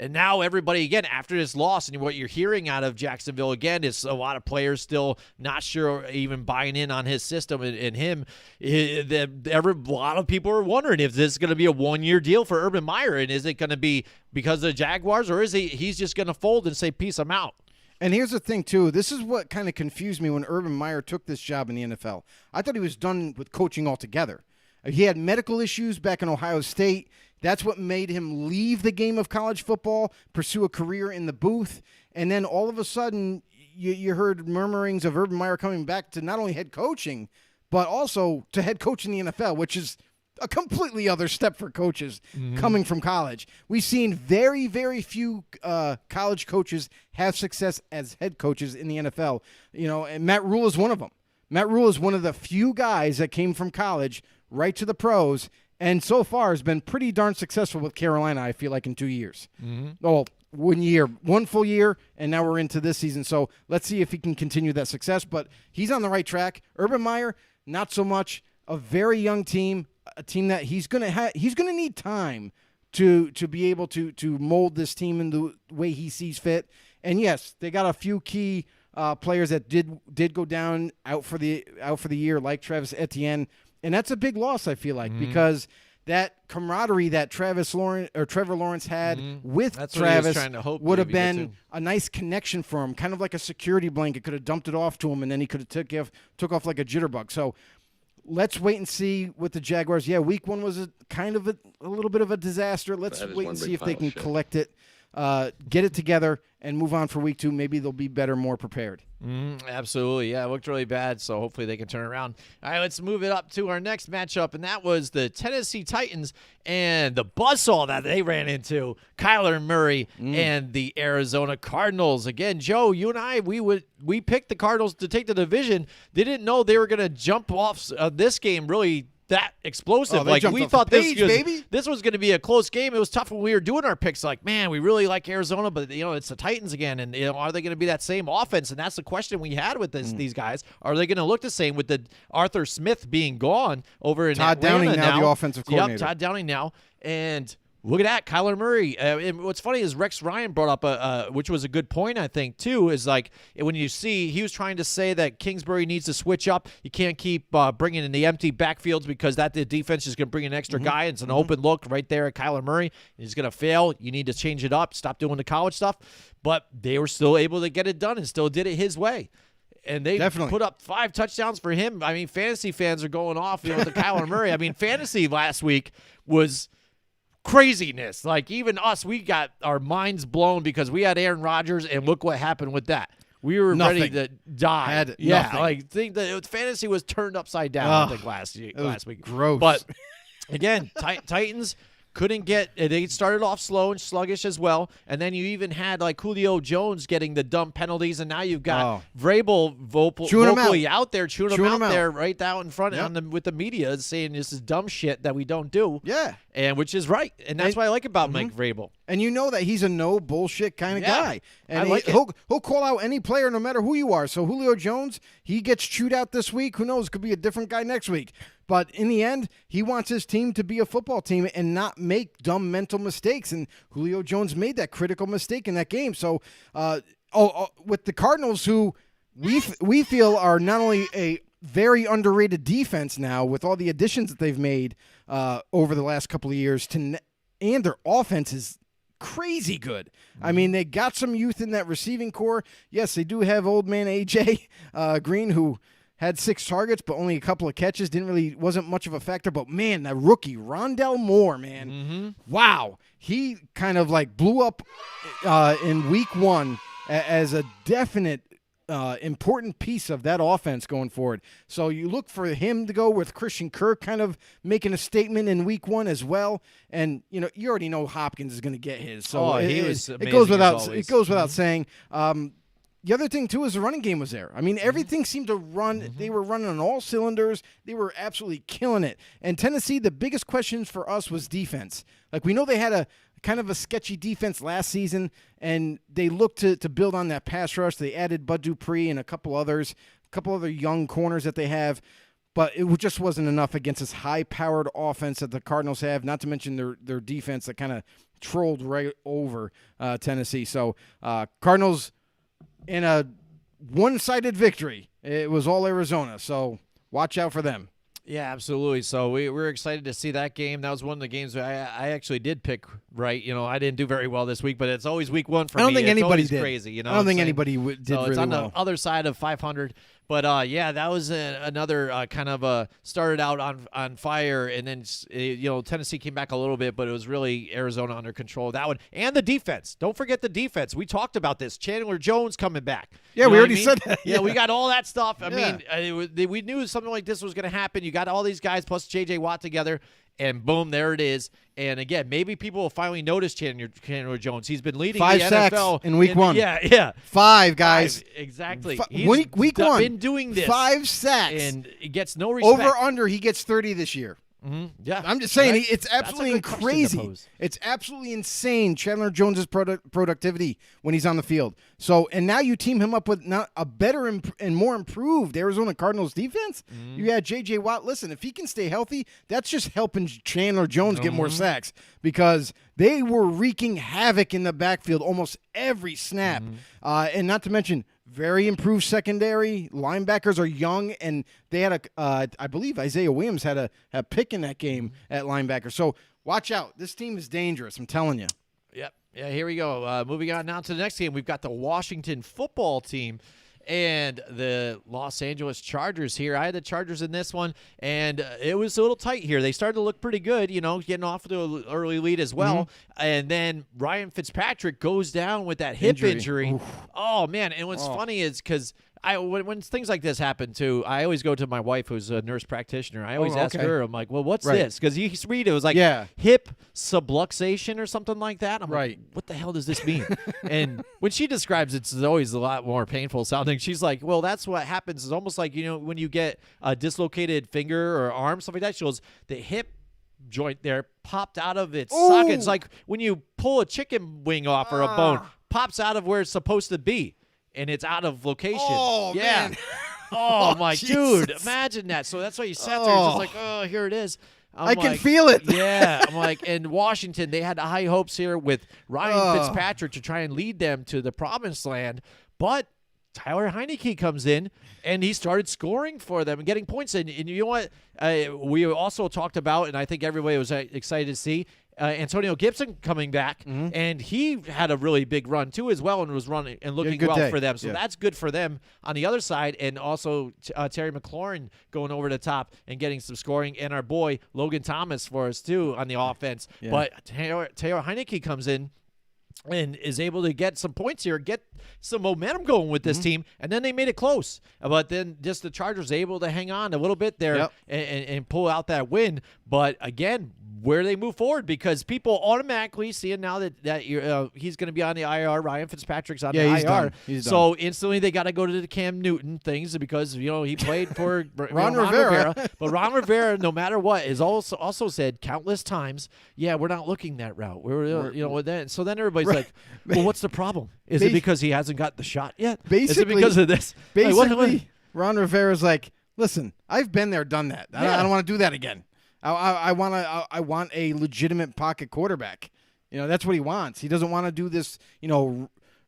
Speaker 2: now everybody, again, after this loss, and what you're hearing out of Jacksonville, again, is a lot of players still not sure, even buying in on his system and him. A lot of people are wondering if this is going to be a one-year deal for Urban Meyer, and is it going to be because of the Jaguars, or is he's just going to fold and say, peace, I'm out?
Speaker 3: And here's the thing, too. This is what kind of confused me when Urban Meyer took this job in the NFL. I thought he was done with coaching altogether. He had medical issues back in Ohio State. That's what made him leave the game of college football, pursue a career in the booth, and then all of a sudden you heard murmurings of Urban Meyer coming back to not only head coaching, but also to head coach in the NFL, which is a completely other step for coaches coming from college. We've seen very, very few college coaches have success as head coaches in the NFL. And Matt Rule is one of them. Matt Rule is one of the few guys that came from college right to the pros, and so far has been pretty darn successful with Carolina, I feel like, in 2 years. Well, 1 year, 1 full year, and now we're into this season. So let's see if he can continue that success. But he's on the right track. Urban Meyer, not so much. A very young team, a team that he's gonna need time to be able to mold this team in the way he sees fit. And yes, they got a few key players that did go down out for the year, like Travis Etienne, and that's a big loss, I feel like, because that camaraderie that Trevor Lawrence had with Travis would have been a nice connection for him, kind of like a security blanket. Could have dumped it off to him, and then he could have took off like a jitterbug. So let's wait and see with the Jaguars. Yeah, week 1 was a little bit of a disaster. Let's wait and see if they can collect it, get it together, and move on for week 2. Maybe they'll be better, more prepared.
Speaker 2: Absolutely. Yeah, it looked really bad, so hopefully they can turn around. All right, let's move it up to our next matchup, and that was the Tennessee Titans and the buzzsaw that they ran into, Kyler Murray and the Arizona Cardinals. Again, Joe, you and I, we picked the Cardinals to take the division. They didn't know they were going to jump off this game really that explosive. We thought this was going to be a close game. It was tough when we were doing our picks. Like, man, we really like Arizona, but it's the Titans again, and are they going to be that same offense? And that's the question we had with these guys. Are they going to look the same with the Arthur Smith being gone over in
Speaker 3: Todd
Speaker 2: Atlanta
Speaker 3: Downing now, the offensive coordinator?
Speaker 2: Yep, Todd Downing now, and look at that, Kyler Murray. And what's funny is Rex Ryan brought up, which was a good point, I think, too, is like when you see he was trying to say that Kingsbury needs to switch up. You can't keep bringing in the empty backfields because the defense is going to bring an extra guy. It's an open look right there at Kyler Murray. He's going to fail. You need to change it up. Stop doing the college stuff. But they were still able to get it done and still did it his way. And they put up 5 touchdowns for him. I mean, fantasy fans are going off with the Kyler Murray. I mean, fantasy last week was craziness. Like, even us, we got our minds blown because we had Aaron Rodgers, and look what happened with that. We were ready to die. Think that fantasy was turned upside down. I think last week.
Speaker 3: Gross.
Speaker 2: But again, Titans couldn't get. They started off slow and sluggish as well, and then you even had like Julio Jones getting the dumb penalties, and now you've got Vrabel vocally out there chewing them out there right out in front with the media saying this is dumb shit that we don't do.
Speaker 3: Yeah,
Speaker 2: and which is right, and that's what I like about Mike Vrabel.
Speaker 3: And you know that he's a no bullshit kind of guy, and he'll call out any player no matter who you are. So Julio Jones, he gets chewed out this week. Who knows? Could be a different guy next week. But in the end, he wants his team to be a football team and not make dumb mental mistakes. And Julio Jones made that critical mistake in that game. So with the Cardinals, who we feel are not only a very underrated defense now with all the additions that they've made over the last couple of years, and their offense is crazy good. I mean, they got some youth in that receiving core. Yes, they do have old man A.J. Green, who had 6 targets, but only a couple of catches. Wasn't much of a factor. But, man, that rookie, Rondell Moore, man. Wow. He kind of, like, blew up in week 1 as a definite important piece of that offense going forward. So you look for him to go with Christian Kirk kind of making a statement in week 1 as well. And, you already know Hopkins is going to get his. So it goes without saying. The other thing, too, is the running game was there. I mean, everything seemed to run. They were running on all cylinders. They were absolutely killing it. And Tennessee, the biggest questions for us was defense. Like, we know they had a kind of a sketchy defense last season, and they looked to build on that pass rush. They added Bud Dupree and a couple other young corners that they have. But it just wasn't enough against this high-powered offense that the Cardinals have, not to mention their defense that kind of trolled right over Tennessee. So Cardinals in a one-sided victory. It was all Arizona, so watch out for them.
Speaker 2: Yeah, absolutely. So we're excited to see that game. That was one of the games I actually did pick right. I didn't do very well this week, but it's always week 1 for me.
Speaker 3: I don't think anybody did.
Speaker 2: Crazy,
Speaker 3: I don't think anybody did really well.
Speaker 2: It's on the other side of 500 But yeah, that was another kind of started out on fire, and then Tennessee came back a little bit, but it was really Arizona under control of that one. And the defense. Don't forget the defense. We talked about this. Chandler Jones coming back.
Speaker 3: Yeah, we already said that.
Speaker 2: Yeah, we got all that stuff. I mean, we knew something like this was going to happen. You got all these guys plus J.J. Watt together. And boom, there it is. And again, maybe people will finally notice Chandler Jones. He's been leading
Speaker 3: 5
Speaker 2: the
Speaker 3: sacks
Speaker 2: NFL
Speaker 3: in week 1.
Speaker 2: Yeah.
Speaker 3: 5, guys.
Speaker 2: 5, exactly.
Speaker 3: Week 1.
Speaker 2: Been doing this.
Speaker 3: 5 sacks.
Speaker 2: And he gets no respect.
Speaker 3: Over under, he gets 30 this year.
Speaker 2: Mm-hmm. Yeah,
Speaker 3: I'm just saying,
Speaker 2: right?
Speaker 3: It's absolutely crazy. It's absolutely insane, Chandler Jones' productivity when he's on the field. So, and now you team him up with not a better and more improved Arizona Cardinals defense. Mm-hmm. You had J.J. Watt. Listen, if he can stay healthy, that's just helping Chandler Jones get more sacks because they were wreaking havoc in the backfield almost every snap. And not to mention, very improved secondary. Linebackers are young, and they had I believe Isaiah Williams had a pick in that game at linebacker. So watch out. This team is dangerous. I'm telling you.
Speaker 2: Yep. Yeah, here we go. Moving on now to the next game. We've got the Washington football team and the Los Angeles Chargers here. I had the Chargers in this one, and it was a little tight here. They started to look pretty good, getting off to an early lead as well. And then Ryan Fitzpatrick goes down with that hip injury. Oh, man. And what's funny is because when things like this happen, too, I always go to my wife, who's a nurse practitioner. I always ask her, I'm like, well, what's this? Because you read it was like hip subluxation or something like that. I'm like, what the hell does this mean? And when she describes it, it's always a lot more painful sounding. She's like, well, that's what happens. It's almost like, when you get a dislocated finger or arm, stuff like that. She goes, the hip joint there popped out of its socket. It's like when you pull a chicken wing off or a bone, pops out of where it's supposed to be. And it's out of location.
Speaker 3: Oh, man.
Speaker 2: Oh, my dude. Imagine that. So that's why you sat there just like, oh, here it is.
Speaker 3: I can feel it.
Speaker 2: Yeah. I'm like, and Washington, they had high hopes here with Ryan Fitzpatrick to try and lead them to the promised land. But Tyler Heineke comes in, and he started scoring for them and getting points. And you know what? We also talked about, and I think everybody was excited to see, Antonio Gibson coming back, and he had a really big run too as well, and was running and looking well for them. So that's good for them on the other side, and also Terry McLaurin going over the top and getting some scoring, and our boy Logan Thomas for us too on the offense. But Taylor Heineke comes in and is able to get some points here, get some momentum going with this team, and then they made it close. But then just the Chargers able to hang on a little bit there and pull out that win. But again, where they move forward, because people automatically seeing now that he's going to be on the IR. Ryan Fitzpatrick's on the IR. He's done. Instantly they got to go to the Cam Newton things because he played for
Speaker 3: Ron Rivera.
Speaker 2: But Ron Rivera, no matter what, is also said countless times, we're not looking that route. So then everybody's like, well, what's the problem? Is it because he hasn't got the shot yet? Is it because of this?
Speaker 3: Basically, Ron Rivera's like, listen, I've been there, done that. I don't want to do that again. I want a legitimate pocket quarterback. That's what he wants. He doesn't want to do this,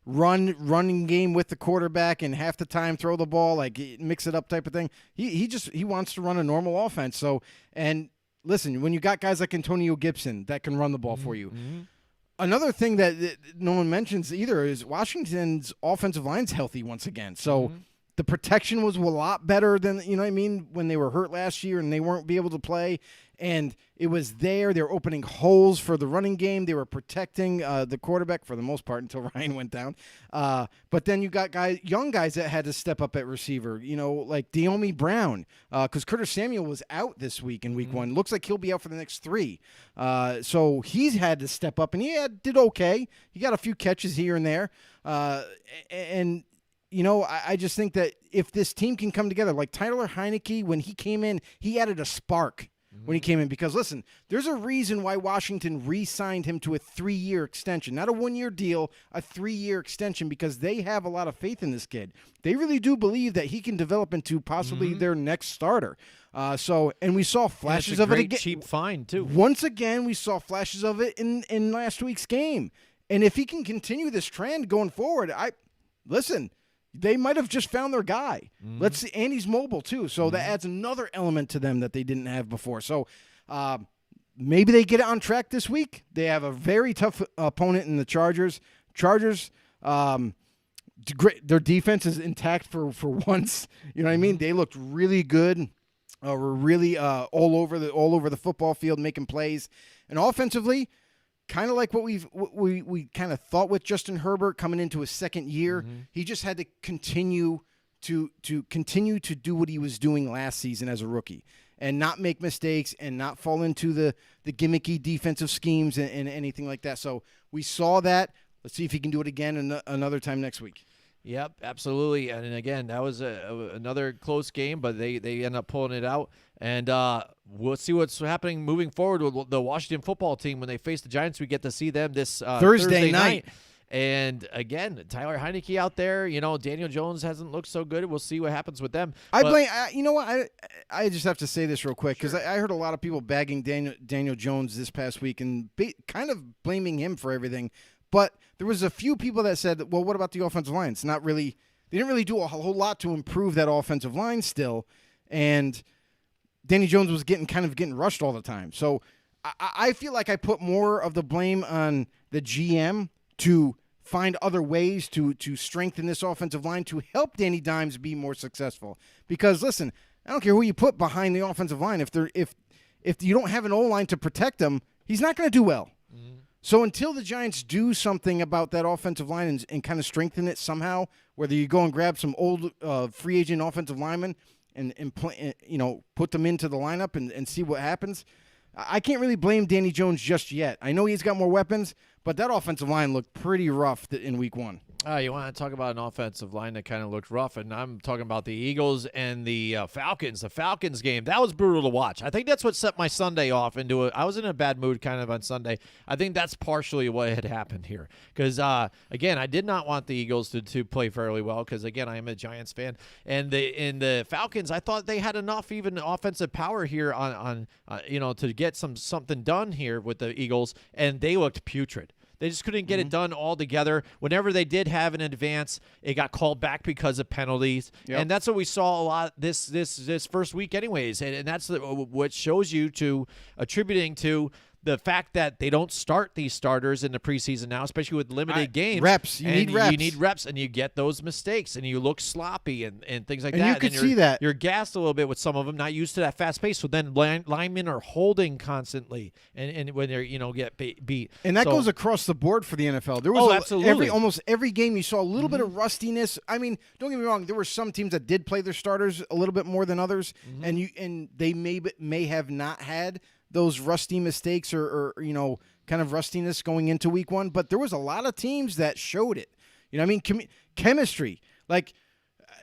Speaker 3: running game with the quarterback and half the time throw the ball, like mix it up type of thing. He wants to run a normal offense. So, and listen, when you got guys like Antonio Gibson that can run the ball for you. Another thing that no one mentions either is Washington's offensive line's healthy once again. So the protection was a lot better than, when they were hurt last year and they weren't be able to play. And it was there. They were opening holes for the running game. They were protecting the quarterback for the most part until Ryan went down. But then you got young guys that had to step up at receiver, like Deomi Brown, because Curtis Samuel was out this week in week 1. Looks like he'll be out for the next 3. So he's had to step up, and he did okay. He got a few catches here and there. I just think that if this team can come together, like Tyler Heineke, when he came in, he added a spark when he came in. Because, listen, there's a reason why Washington re-signed him to a 3-year extension. Not a 1-year deal, a 3-year extension, because they have a lot of faith in this kid. They really do believe that he can develop into possibly their next starter. And we saw flashes of it again.
Speaker 2: Cheap find, too.
Speaker 3: Once again, we saw flashes of it in last week's game. And if he can continue this trend going forward, listen, they might have just found their guy. Let's see, and he's mobile too, so that adds another element to them that they didn't have before. So maybe they get it on track this week. They have a very tough opponent in the Chargers. great. Their defense is intact for once. You know what I mean? They looked really good. Were really all over the football field making plays, and offensively, kind of like what we kind of thought with Justin Herbert coming into his second year. He just had to continue to do what he was doing last season as a rookie, and not make mistakes and not fall into the gimmicky defensive schemes and anything like that. So we saw that. Let's see if he can do it again another time next week.
Speaker 2: Yep, absolutely. And again, that was another close game, but they end up pulling it out. And we'll see what's happening moving forward with the Washington football team. When they face the Giants, we get to see them this Thursday night. And again, Tyler Heineke out there. Daniel Jones hasn't looked so good. We'll see what happens with them.
Speaker 3: You know what? I just have to say this real quick because I heard a lot of people bagging Daniel Jones this past week and kind of blaming him for everything. But there was a few people that said, well, what about the offensive line? It's not really – they didn't really do a whole lot to improve that offensive line still. And Danny Jones was getting rushed all the time. So I feel like I put more of the blame on the GM to find other ways to strengthen this offensive line to help Danny Dimes be more successful. Because, listen, I don't care who you put behind the offensive line. If you don't have an O-line to protect him, he's not going to do well. So until the Giants do something about that offensive line and kind of strengthen it somehow, whether you go and grab some old free agent offensive linemen and put them into the lineup and see what happens, I can't really blame Danny Jones just yet. I know he's got more weapons, but that offensive line looked pretty rough in week one.
Speaker 2: You want to talk about an offensive line that kind of looked rough, and I'm talking about the Eagles and the Falcons. The Falcons game, that was brutal to watch. I think that's what set my Sunday off into it. I was in a bad mood kind of on Sunday. I think that's partially what had happened here. Because, again, I did not want the Eagles to play fairly well because, again, I am a Giants fan. And in the Falcons, I thought they had enough even offensive power here on to get something done here with the Eagles, and they looked putrid. They just couldn't get it done all together. Whenever they did have an advance, it got called back because of penalties. Yep. And that's what we saw a lot this first week anyways. And that's what shows you attributing to the fact that they don't start these starters in the preseason now, especially with limited games.
Speaker 3: Reps. You need reps.
Speaker 2: You need reps, and you get those mistakes, and you look sloppy and things like that.
Speaker 3: And you could see that.
Speaker 2: You're gassed a little bit with some of them, not used to that fast pace. So then linemen are holding constantly, and when they're get beat.
Speaker 3: And that goes across the board for the NFL. There was
Speaker 2: absolutely.
Speaker 3: Almost every game you saw a little bit of rustiness. I mean, don't get me wrong. There were some teams that did play their starters a little bit more than others, and they may have not had those rusty mistakes or kind of rustiness going into week one. But there was a lot of teams that showed it. You know what I mean? Chemistry. Like,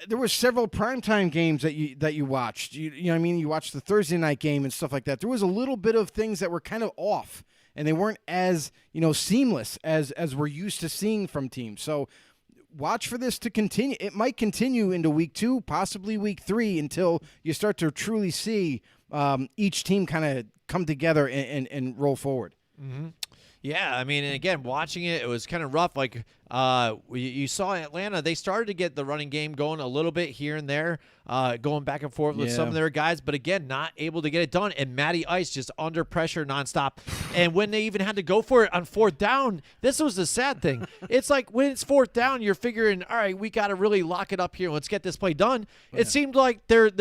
Speaker 3: there were several primetime games that you watched. You know what I mean? You watched the Thursday night game and stuff like that. There was a little bit of things that were kind of off, and they weren't as, seamless as we're used to seeing from teams. So watch for this to continue. It might continue into week 2, possibly week 3, until you start to truly see each team kind of come together and roll forward.
Speaker 2: Mm-hmm. Yeah, I mean, and again, watching it was kind of rough. Like you saw Atlanta, they started to get the running game going a little bit here and there, going back and forth with some of their guys, but again, not able to get it done. And Matty Ice just under pressure nonstop. And when they even had to go for it on 4th down, this was the sad thing. It's like when it's 4th down, you're figuring, all right, we got to really lock it up here. Let's get this play done. Yeah. It seemed like there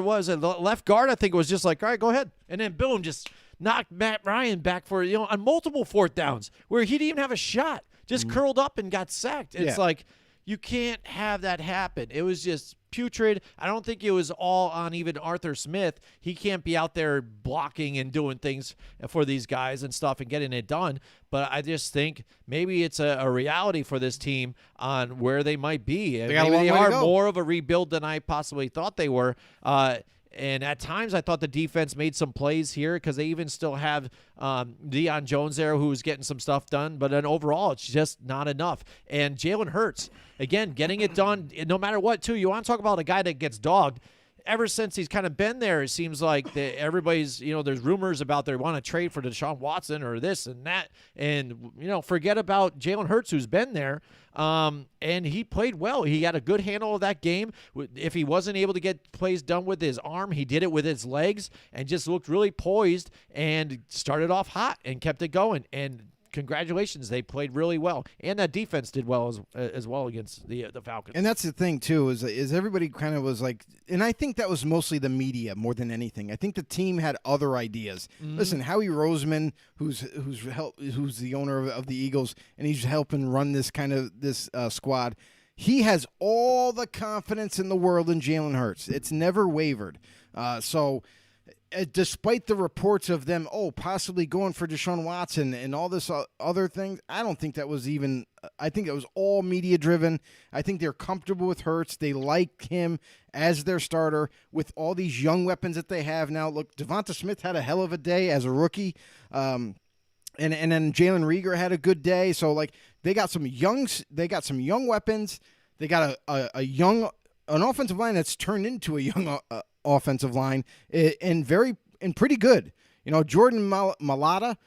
Speaker 2: was a left guard. I think it was just like, all right, go ahead, and then boom, just knocked Matt Ryan back for on multiple 4th downs where he didn't even have a shot, just curled up and got sacked. It's like, you can't have that happen. It was just putrid. I don't think it was all on even Arthur Smith. He can't be out there blocking and doing things for these guys and stuff and getting it done. But I just think maybe it's a reality for this team on where they might be. Maybe they are more of a rebuild than I possibly thought they were. And at times, I thought the defense made some plays here because they even still have Deion Jones there who's getting some stuff done. But then overall, it's just not enough. And Jalen Hurts, again, getting it done no matter what, too. You want to talk about a guy that gets dogged. Ever since he's kind of been there, it seems like everybody's, there's rumors about they want to trade for Deshaun Watson or this and that. And, forget about Jalen Hurts, who's been there. And he played well. He had a good handle of that game. If he wasn't able to get plays done with his arm, he did it with his legs and just looked really poised and started off hot and kept it going. And congratulations, they played really well, and that defense did well as well against the Falcons.
Speaker 3: And that's the thing too is everybody kind of was like, and I think that was mostly the media more than anything. I think the team had other ideas. Listen, Howie Roseman, who's the owner of the Eagles, and he's helping run this squad. He has all the confidence in the world in Jalen Hurts. It's never wavered. Despite the reports of them, possibly going for Deshaun Watson and all this other things, I don't think that was even – I think it was all media-driven. I think they're comfortable with Hurts. They like him as their starter with all these young weapons that they have now. Look, Devonta Smith had a hell of a day as a rookie, and then Jalen Reagor had a good day. So, like, they got some young weapons. They got an offensive line that's turned into a young offensive line and pretty good. You know, Jordan Mailata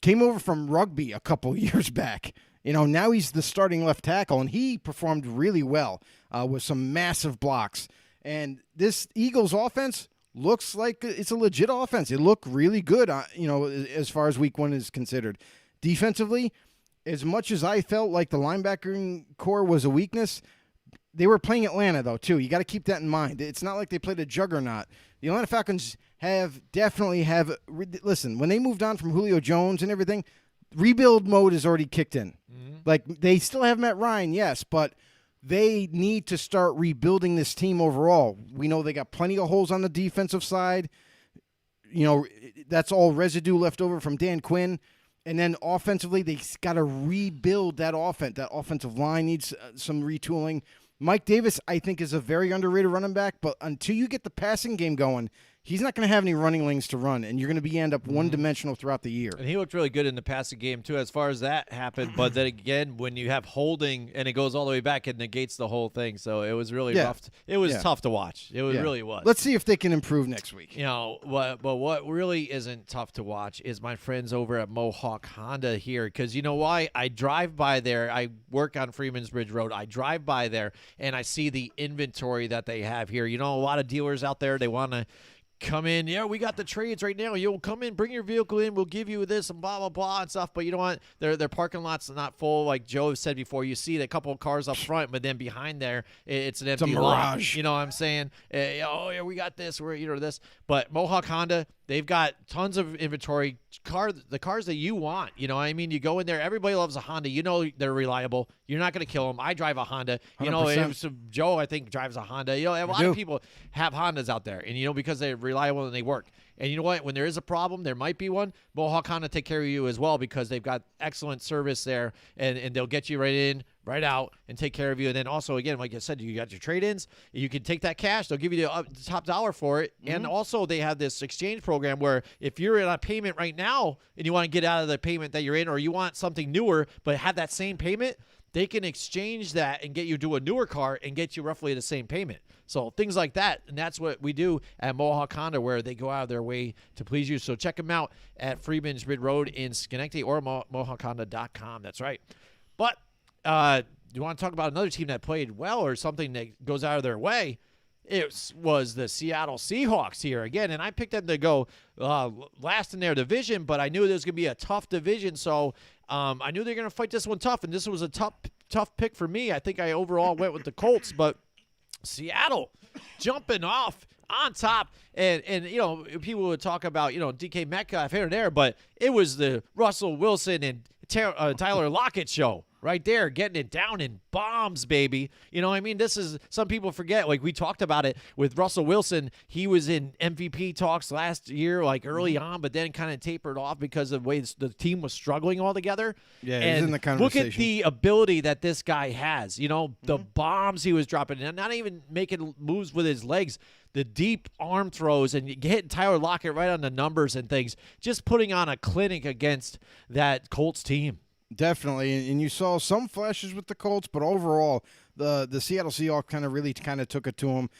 Speaker 3: came over from rugby a couple years back. You know, now he's the starting left tackle, and he performed really well with some massive blocks. And this Eagles offense looks like it's a legit offense. It looked really good, as far as week one is considered. Defensively, as much as I felt like the linebacking core was a weakness, they were playing Atlanta, though, too. You got to keep that in mind. It's not like they played a juggernaut. The Atlanta Falcons definitely have – listen, when they moved on from Julio Jones and everything, rebuild mode is already kicked in. Mm-hmm. Like, they still have Matt Ryan, yes, but they need to start rebuilding this team overall. We know they got plenty of holes on the defensive side. You know, that's all residue left over from Dan Quinn. And then offensively, they got to rebuild that offense. That offensive line needs some retooling. Mike Davis, I think, is a very underrated running back, but until you get the passing game going, he's not going to have any running lanes to run, and you're going to end up one-dimensional throughout the year.
Speaker 2: And he looked really good in the passing game, too, as far as that happened. But then again, when you have holding and it goes all the way back, it negates the whole thing. So it was really rough. It was tough to watch. It really was.
Speaker 3: Let's see if they can improve next week.
Speaker 2: You know, but what really isn't tough to watch is my friends over at Mohawk Honda here. Because you know why? I drive by there. I work on Freeman's Bridge Road. I drive by there, and I see the inventory that they have here. You know, a lot of dealers out there, they want to come in, we got the trades right now. You'll come in, bring your vehicle in, we'll give you this and blah, blah, blah and stuff. But you know what? Their parking lot's not full. Like Joe said before, you see a couple of cars up front, but then behind there, it's an empty lot. You know what I'm saying? We got this, we're this. But Mohawk Honda, they've got tons of inventory, the cars that you want. You know what I mean? You go in there, everybody loves a Honda. You know they're reliable. You're not going to kill them. I drive a Honda. You
Speaker 3: 100%.
Speaker 2: know, Joe, I think, drives a Honda. You know, a lot of people have Hondas out there, and, you know, because they're reliable and they work. And you know what? When there is a problem, there might be one, Mohawk Honda take care of you as well because they've got excellent service there, and they'll get you right in, right out, and take care of you. And then also, again, like I said, you got your trade-ins. You can take that cash. They'll give you the top dollar for it. Mm-hmm. And also, they have this exchange program where if you're in a payment right now and you want to get out of the payment that you're in, or you want something newer but have that same payment, they can exchange that and get you to a newer car and get you roughly the same payment. So things like that, and that's what we do at Mohawk Honda, where they go out of their way to please you. So check them out at Freeman's Bridge Road in Schenectady or MohawkHonda.com. That's right. But you want to talk about another team that played well or something that goes out of their way? It was the Seattle Seahawks here again, and I picked them to go last in their division, but I knew there was going to be a tough division, so I knew they were going to fight this one tough, and this was a tough pick for me. I think I overall went with the Colts, but Seattle jumping off on top, and you know, people would talk about, you know, DK Metcalf here and there, but it was the Russell Wilson and Tyler Lockett show right there, getting it down in bombs, baby. You know what I mean? This is, some people forget, like we talked about it with Russell Wilson. He was in MVP talks last year, like early on, but then kind of tapered off because of the way the team was struggling altogether.
Speaker 3: Yeah,
Speaker 2: and
Speaker 3: he's in the conversation.
Speaker 2: Look at the ability that this guy has. You know, the bombs he was dropping, and not even making moves with his legs, the deep arm throws, and hitting Tyler Lockett right on the numbers and things, just putting on a clinic against that Colts team.
Speaker 3: Definitely, and you saw some flashes with the Colts, but overall, the Seattle Seahawks really took it to them.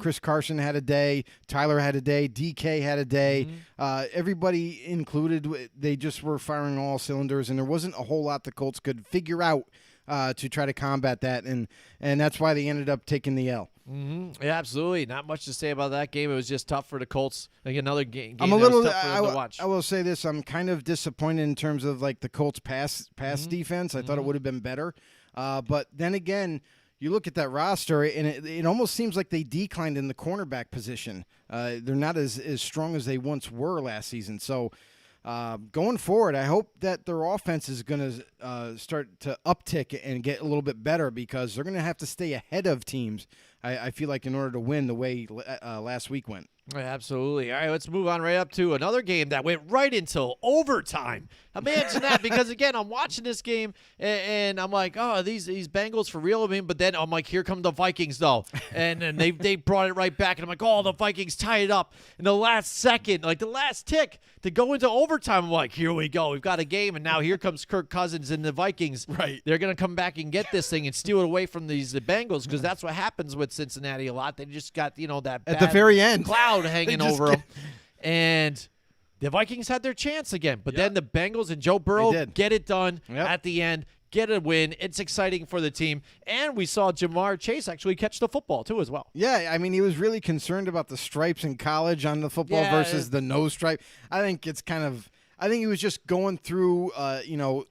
Speaker 3: Chris Carson had a day, Tyler had a day, DK had a day. Everybody included, they just were firing all cylinders, and there wasn't a whole lot the Colts could figure out to try to combat that, and that's why they ended up taking the L.
Speaker 2: Mm-hmm. Yeah, absolutely. Not much to say about that game. It was just tough for the Colts. Like another game
Speaker 3: I'm a little.
Speaker 2: that was tough for them to watch.
Speaker 3: I will say this: I'm kind of disappointed in terms of like the Colts' pass defense. I thought it would have been better, but then again, you look at that roster, and it almost seems like they declined in the cornerback position. They're not as strong as they once were last season. So going forward, I hope that their offense is going to start to uptick and get a little bit better, because they're going to have to stay ahead of teams, I feel like, in order to win the way last week went.
Speaker 2: Absolutely. All right, let's move on right up to another game that went right until overtime. Imagine that, because, again, I'm watching this game, and I'm like, oh, these Bengals for real? I mean, but then I'm like, here come the Vikings, though. And they brought it right back, and I'm like, oh, the Vikings tie it up in the last second, like the last tick to go into overtime. I'm like, here we go. We've got a game, and now here comes Kirk Cousins and the Vikings.
Speaker 3: Right.
Speaker 2: They're going to come back and get this thing and steal it away from the Bengals, because that's what happens with Cincinnati a lot. They just got, that
Speaker 3: at the very end
Speaker 2: cloud hanging over them. And the Vikings had their chance again. But then the Bengals and Joe Burrow get it done at the end, get a win. It's exciting for the team. And we saw Jamar Chase actually catch the football, too, as well.
Speaker 3: Yeah, I mean, he was really concerned about the stripes in college on the football versus the nose stripe. I think it's kind of – I think he was just going through,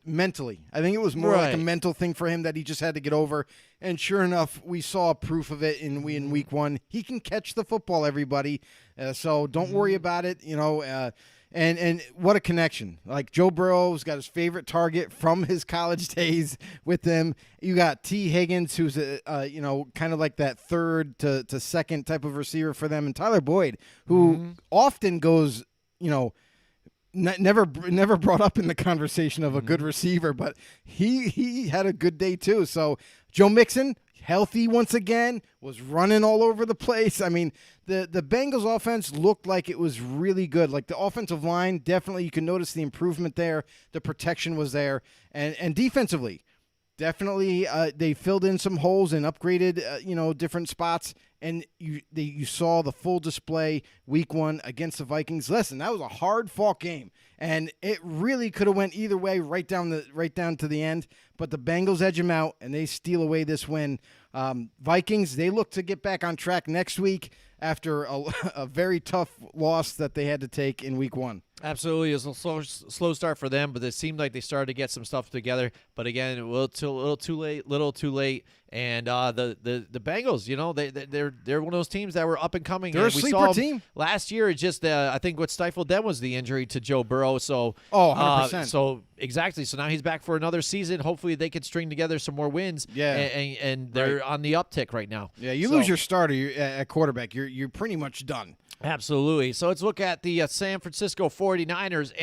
Speaker 3: mentally. I think it was more like a mental thing for him that he just had to get over. And sure enough, we saw proof of it in week one. He can catch the football, everybody. So don't worry about it, And what a connection. Like, Joe Burrow's got his favorite target from his college days with them. You got T. Higgins, who's, kind of like that third to second type of receiver for them. And Tyler Boyd, who often goes, never brought up in the conversation of a good receiver, but he had a good day too. So Joe Mixon, healthy once again, was running all over the place. I mean, the Bengals offense looked like it was really good. Like, the offensive line, definitely you can notice the improvement there. The protection was there. And defensively, definitely they filled in some holes and upgraded, different spots. And you saw the full display week one against the Vikings. Listen, that was a hard-fought game, and it really could have went either way, right down to the end. But the Bengals edge them out, and they steal away this win. Vikings, they look to get back on track next week after a very tough loss that they had to take in week one.
Speaker 2: Absolutely. It was a slow start for them, but it seemed like they started to get some stuff together. But again, a little too late. And the Bengals, they're one of those teams that were up and coming.
Speaker 3: They're a sleeper team.
Speaker 2: Last year, it just I think what stifled them was the injury to Joe Burrow. So
Speaker 3: 100%.
Speaker 2: So exactly. So now he's back for another season. Hopefully, they can string together some more wins.
Speaker 3: Yeah.
Speaker 2: And they're on the uptick right now.
Speaker 3: Yeah. You lose your starter at quarterback, you're pretty much done.
Speaker 2: Absolutely. So let's look at the San Francisco 49ers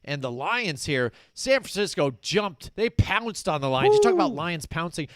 Speaker 2: and the Lions here. San Francisco jumped. They pounced on the Lions. You talk about Lions pouncing.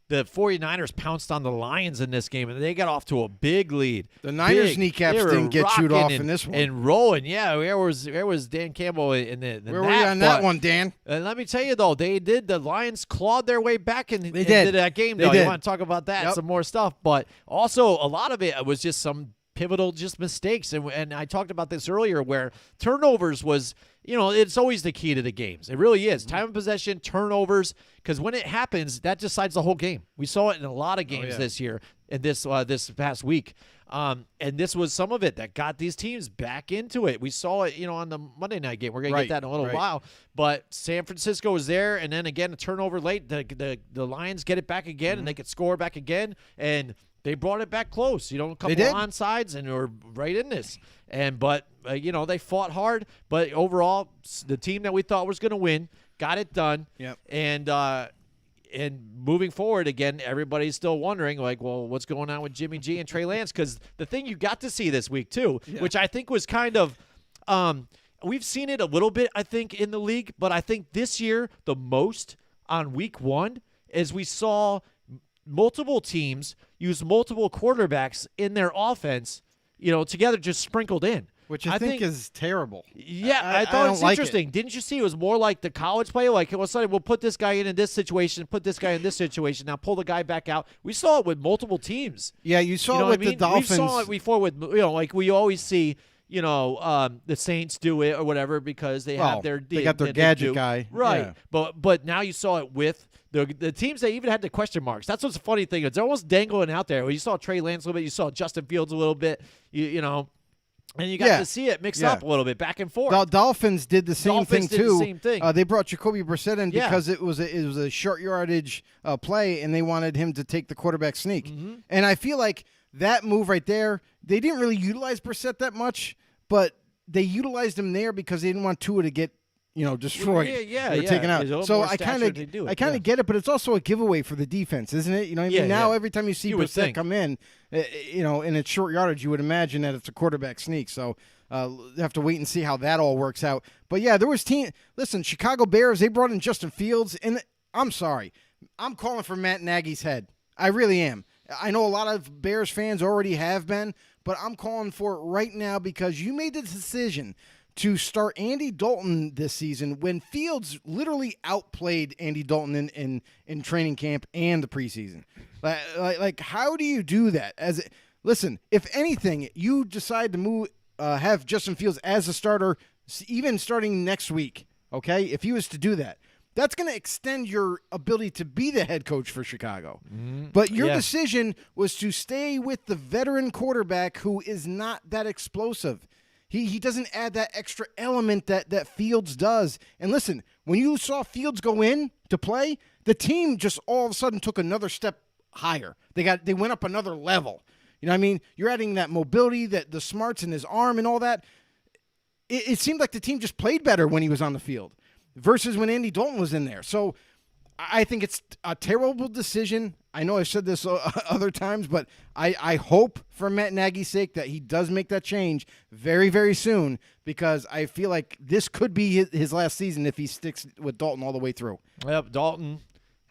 Speaker 2: The 49ers pounced on the Lions in this game, and they got off to a big lead.
Speaker 3: The Niners' kneecaps didn't get chewed off in this one.
Speaker 2: And rolling. Yeah, where was Dan Campbell in the
Speaker 3: Where were you on that one, Dan?
Speaker 2: And let me tell you, though, the Lions clawed their way back into that game, though.
Speaker 3: You
Speaker 2: want to talk about that, some more stuff. But also, a lot of it was just some pivotal mistakes. And I talked about this earlier, where turnovers was, it's always the key to the games. It really is. Time of possession, turnovers, because when it happens, that decides the whole game. We saw it in a lot of games this year and this past week. And this was some of it that got these teams back into it. We saw it, on the Monday night game. We're going to get that in a little while. But San Francisco was there, and then again, a turnover late. The Lions get it back again, and they could score back again. And they brought it back close, a couple of onsides, and we're right in this. But they fought hard. But overall, the team that we thought was going to win got it done.
Speaker 3: Yep.
Speaker 2: And moving forward, again, everybody's still wondering, like, well, what's going on with Jimmy G and Trey Lance? Because the thing you got to see this week, too, which I think was kind of we've seen it a little bit, I think, in the league. But I think this year, the most on week one is we saw multiple teams use multiple quarterbacks in their offense, together, just sprinkled in.
Speaker 3: Which I think is terrible.
Speaker 2: Yeah, I thought it was interesting. Didn't you see it was more like the college play? Like, we'll put this guy in this situation, put this guy in this situation, now pull the guy back out. We saw it with multiple teams.
Speaker 3: Yeah, you saw it with the Dolphins.
Speaker 2: We saw it before with, like we always see, the Saints do it or whatever because they have
Speaker 3: they got their gadget guy.
Speaker 2: Right.
Speaker 3: Yeah.
Speaker 2: But now you saw it with the teams that even had the question marks. That's what's the funny thing. It's almost dangling out there. You saw Trey Lance a little bit. You saw Justin Fields a little bit. And you got to see it mix up a little bit, back and forth.
Speaker 3: The Dolphins did the same thing too.
Speaker 2: The same thing.
Speaker 3: They brought Jacoby Brissett in because it was a short yardage play, and they wanted him to take the quarterback sneak.
Speaker 2: Mm-hmm.
Speaker 3: And I feel like that move right there, they didn't really utilize Brissett that much, but they utilized him there because they didn't want Tua to get destroyed. Taken out. So I kind of get it, but it's also a giveaway for the defense, isn't it? You know what I mean? Now every time you see Brissett come in, and it's short yardage, you would imagine that it's a quarterback sneak. So have to wait and see how that all works out. But yeah, there was listen, Chicago Bears, they brought in Justin Fields, and I'm sorry. I'm calling for Matt Nagy's head. I really am. I know a lot of Bears fans already have been, but I'm calling for it right now because you made the decision to start Andy Dalton this season when Fields literally outplayed Andy Dalton in training camp and the preseason. Like how do you do that? Listen, if anything, you decide to have Justin Fields as a starter, even starting next week, okay? If he was to do that, that's going to extend your ability to be the head coach for Chicago. Mm-hmm. But your decision was to stay with the veteran quarterback who is not that explosive. He doesn't add that extra element that Fields does. And listen, when you saw Fields go in to play, the team just all of a sudden took another step higher. They went up another level. You know what I mean? You're adding that mobility, the smarts in his arm and all that. It seemed like the team just played better when he was on the field versus when Andy Dalton was in there. So I think it's a terrible decision. I know I've said this other times, but I hope for Matt Nagy's sake that he does make that change very, very soon because I feel like this could be his last season if he sticks with Dalton all the way through.
Speaker 2: Yep, Dalton,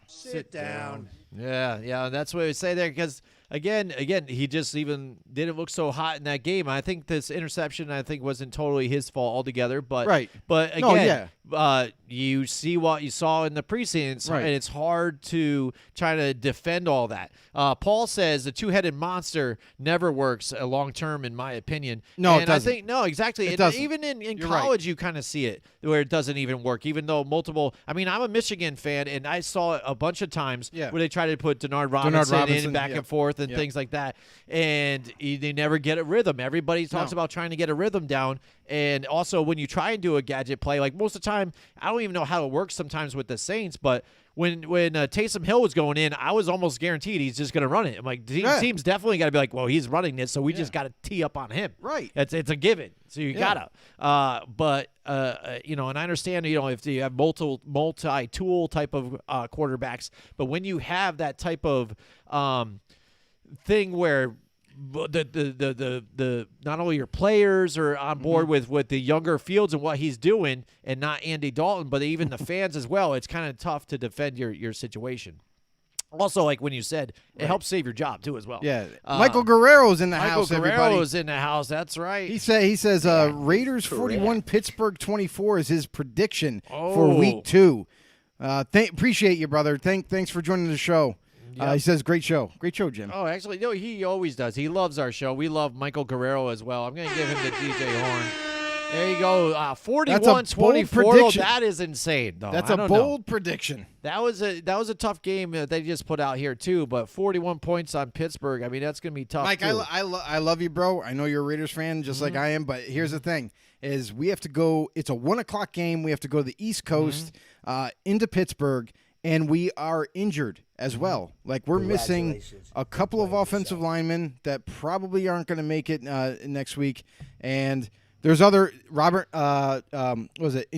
Speaker 2: sit down. Yeah, that's what I would say there because, again, he just even didn't look so hot in that game. I think this interception, wasn't totally his fault altogether. But again, you see what you saw in the preseason, and it's hard to try to defend all that. Paul says the two-headed monster never works long-term, in my opinion.
Speaker 3: No, it doesn't.
Speaker 2: I think, no, exactly.
Speaker 3: It doesn't.
Speaker 2: Even in college, you kind of see it where it doesn't even work, even though I'm a Michigan fan, and I saw it a bunch of times where they try to put Denard Robinson in back and forth and things like that, and they never get a rhythm. Everybody talks about trying to get a rhythm down, and also when you try and do a gadget play, like most of the time, I don't even know how it works sometimes with the Saints, but when Taysom Hill was going in, I was almost guaranteed he's just going to run it. I'm like, the team's definitely got to be like, well, he's running this, so we just got to tee up on him.
Speaker 3: Right.
Speaker 2: It's a given. So you got to. And I understand, if you have multi-tool type of quarterbacks, but when you have that type of thing where the not only your players are on board with the younger Fields and what he's doing and not Andy Dalton, but even the fans as well, it's kind of tough to defend your situation. Also, like when you said, it helps save your job too as well.
Speaker 3: Yeah, Michael Guerrero's in the house.
Speaker 2: Michael Guerrero's in the house. That's right.
Speaker 3: He says Raiders 41, Pittsburgh 24 is his prediction for Week 2. Appreciate you, brother. Thanks for joining the show. Yep. He says, great show, Jim.
Speaker 2: Oh, actually, no, he always does. He loves our show. We love Michael Guerrero as well. I'm going to give him the DJ horn. There you go. 41-24. That is insane, though.
Speaker 3: That's a bold prediction.
Speaker 2: That was a tough game that they just put out here too. But 41 points on Pittsburgh. I mean, that's going to be tough.
Speaker 3: Mike,
Speaker 2: too.
Speaker 3: I love you, bro. I know you're a Raiders fan, just like I am. But here's the thing: is we have to go. It's a 1:00 game. We have to go to the East Coast into Pittsburgh. And we are injured as well. Like, we're missing a couple of offensive linemen that probably aren't going to make it next week. And there's other Robert, Yannick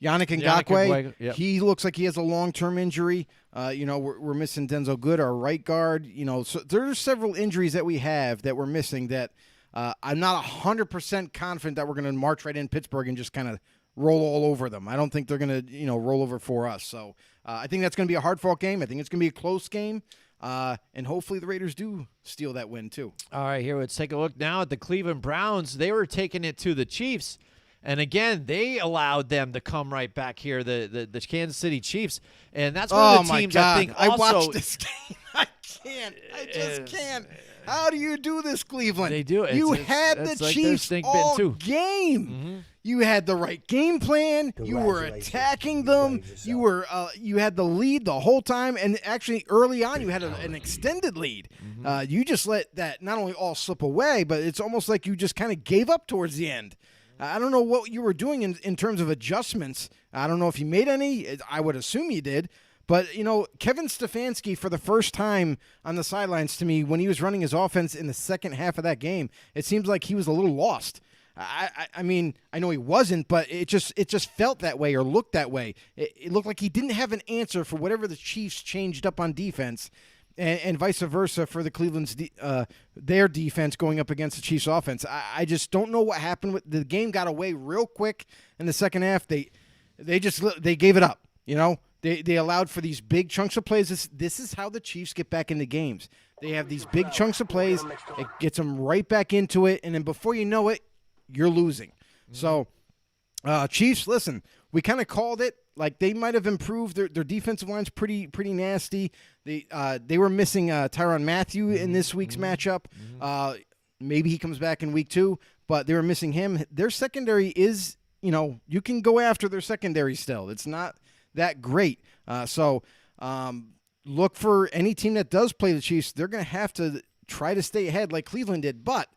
Speaker 3: Ngakoue.
Speaker 2: Yep.
Speaker 3: He looks like he has a long-term injury. We're missing Denzel Good, our right guard. So there's several injuries that we have that we're missing that I'm not 100% confident that we're going to march right in Pittsburgh and just kind of roll all over them. I don't think they're going to, roll over for us. So I think that's going to be a hard-fought game. I think it's going to be a close game. And hopefully the Raiders do steal that win too.
Speaker 2: All right, here, let's take a look now at the Cleveland Browns. They were taking it to the Chiefs. And again, they allowed them to come right back here, the Kansas City Chiefs. And that's one of the teams I think also.
Speaker 3: I watched this game. I can't. I just can't. How do you do this, Cleveland?
Speaker 2: They do.
Speaker 3: You had the
Speaker 2: like
Speaker 3: Chiefs all
Speaker 2: too.
Speaker 3: game.
Speaker 2: Mm-hmm.
Speaker 3: You had the right game plan. You were attacking them. You had the lead the whole time, and actually early on you had an extended lead.
Speaker 2: Mm-hmm.
Speaker 3: You just let that not only all slip away, but it's almost like you just kind of gave up towards the end. I don't know what you were doing in terms of adjustments. I don't know if you made any. I would assume you did. But, Kevin Stefanski, for the first time on the sidelines to me, when he was running his offense in the second half of that game, it seems like he was a little lost. I mean, I know he wasn't, but it just felt that way or looked that way. It looked like he didn't have an answer for whatever the Chiefs changed up on defense, and vice versa for the Cleveland's their defense going up against the Chiefs' offense. I just don't know what happened. The game got away real quick in the second half. They gave it up. They allowed for these big chunks of plays. This is how the Chiefs get back into games. They have these big chunks of plays. It gets them right back into it, and then before you know it, you're losing. So, Chiefs, listen, we kind of called it. Like, they might have improved. Their defensive line's pretty nasty. They were missing Tyrann Mathieu in this week's matchup. Maybe he comes back in week 2, but they were missing him. Their secondary is, you can go after their secondary still. It's not that great. So look for any team that does play the Chiefs. They're going to have to try to stay ahead like Cleveland did, but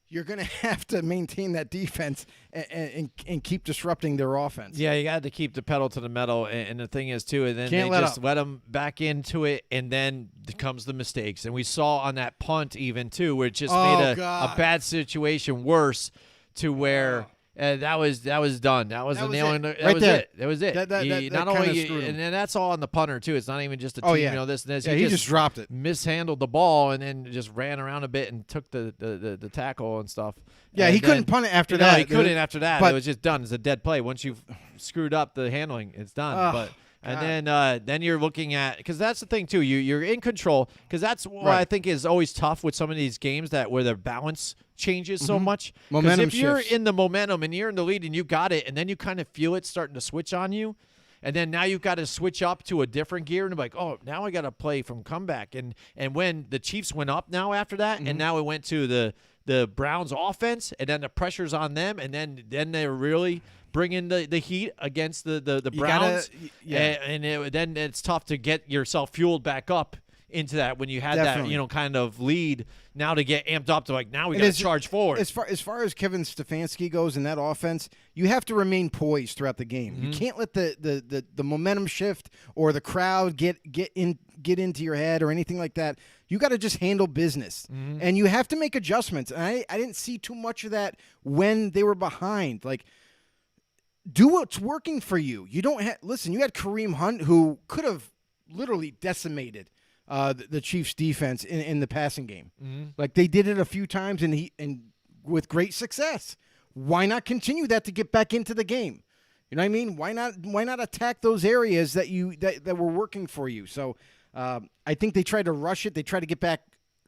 Speaker 3: you're going to have to maintain that defense and keep disrupting their offense.
Speaker 2: Yeah, you got to keep the pedal to the metal. And the thing is, too, and then
Speaker 3: Can't
Speaker 2: they
Speaker 3: let
Speaker 2: just
Speaker 3: up.
Speaker 2: let them back into it, and then comes the mistakes. And we saw on that punt even, too, where it just made a bad situation worse to where that was done. That was the nail in the
Speaker 3: right there.
Speaker 2: it. That was it.
Speaker 3: That
Speaker 2: Not
Speaker 3: kinda
Speaker 2: only
Speaker 3: screwed him.
Speaker 2: and that's all on the punter, too. It's not even just a team, this and this.
Speaker 3: Yeah, he just dropped it.
Speaker 2: Mishandled the ball and then just ran around a bit and took the tackle and stuff.
Speaker 3: Yeah,
Speaker 2: and
Speaker 3: he couldn't punt it after that.
Speaker 2: He couldn't after that.
Speaker 3: But
Speaker 2: it was just done. It's a dead play. Once you've screwed up the handling, it's done.
Speaker 3: Oh,
Speaker 2: And then you're looking at, because that's the thing too. You're in control, because that's what
Speaker 3: Right.
Speaker 2: I think is always tough with some of these games where the balance changes so much. 'Cause
Speaker 3: Momentum
Speaker 2: if you're
Speaker 3: shifts.
Speaker 2: in the momentum and you're in the lead and you got it, and then you kind of feel it starting to switch on you. And then now you've got to switch up to a different gear and be like, oh, now I got to play from comeback. And when the Chiefs went up now after that, and now it went to the Browns offense, and then the pressure's on them, and then they're really bringing the heat against the Browns. Then it's tough to get yourself fueled back up into that when you had
Speaker 3: Definitely.
Speaker 2: that kind of lead. Now to get amped up to now we got to charge forward.
Speaker 3: As far as Kevin Stefanski goes in that offense, you have to remain poised throughout the game. You can't let the momentum shift or the crowd get into your head or anything like that. You got to just handle business, and you have to make adjustments. And I didn't see too much of that when they were behind. Like, do what's working for you. You don't listen. You had Kareem Hunt, who could have literally decimated the Chiefs' defense in the passing game. Like, they did it a few times, and with great success. Why not continue that to get back into the game? You know what I mean? Why not attack those areas that were working for you? So I think they tried to rush it. They tried to get back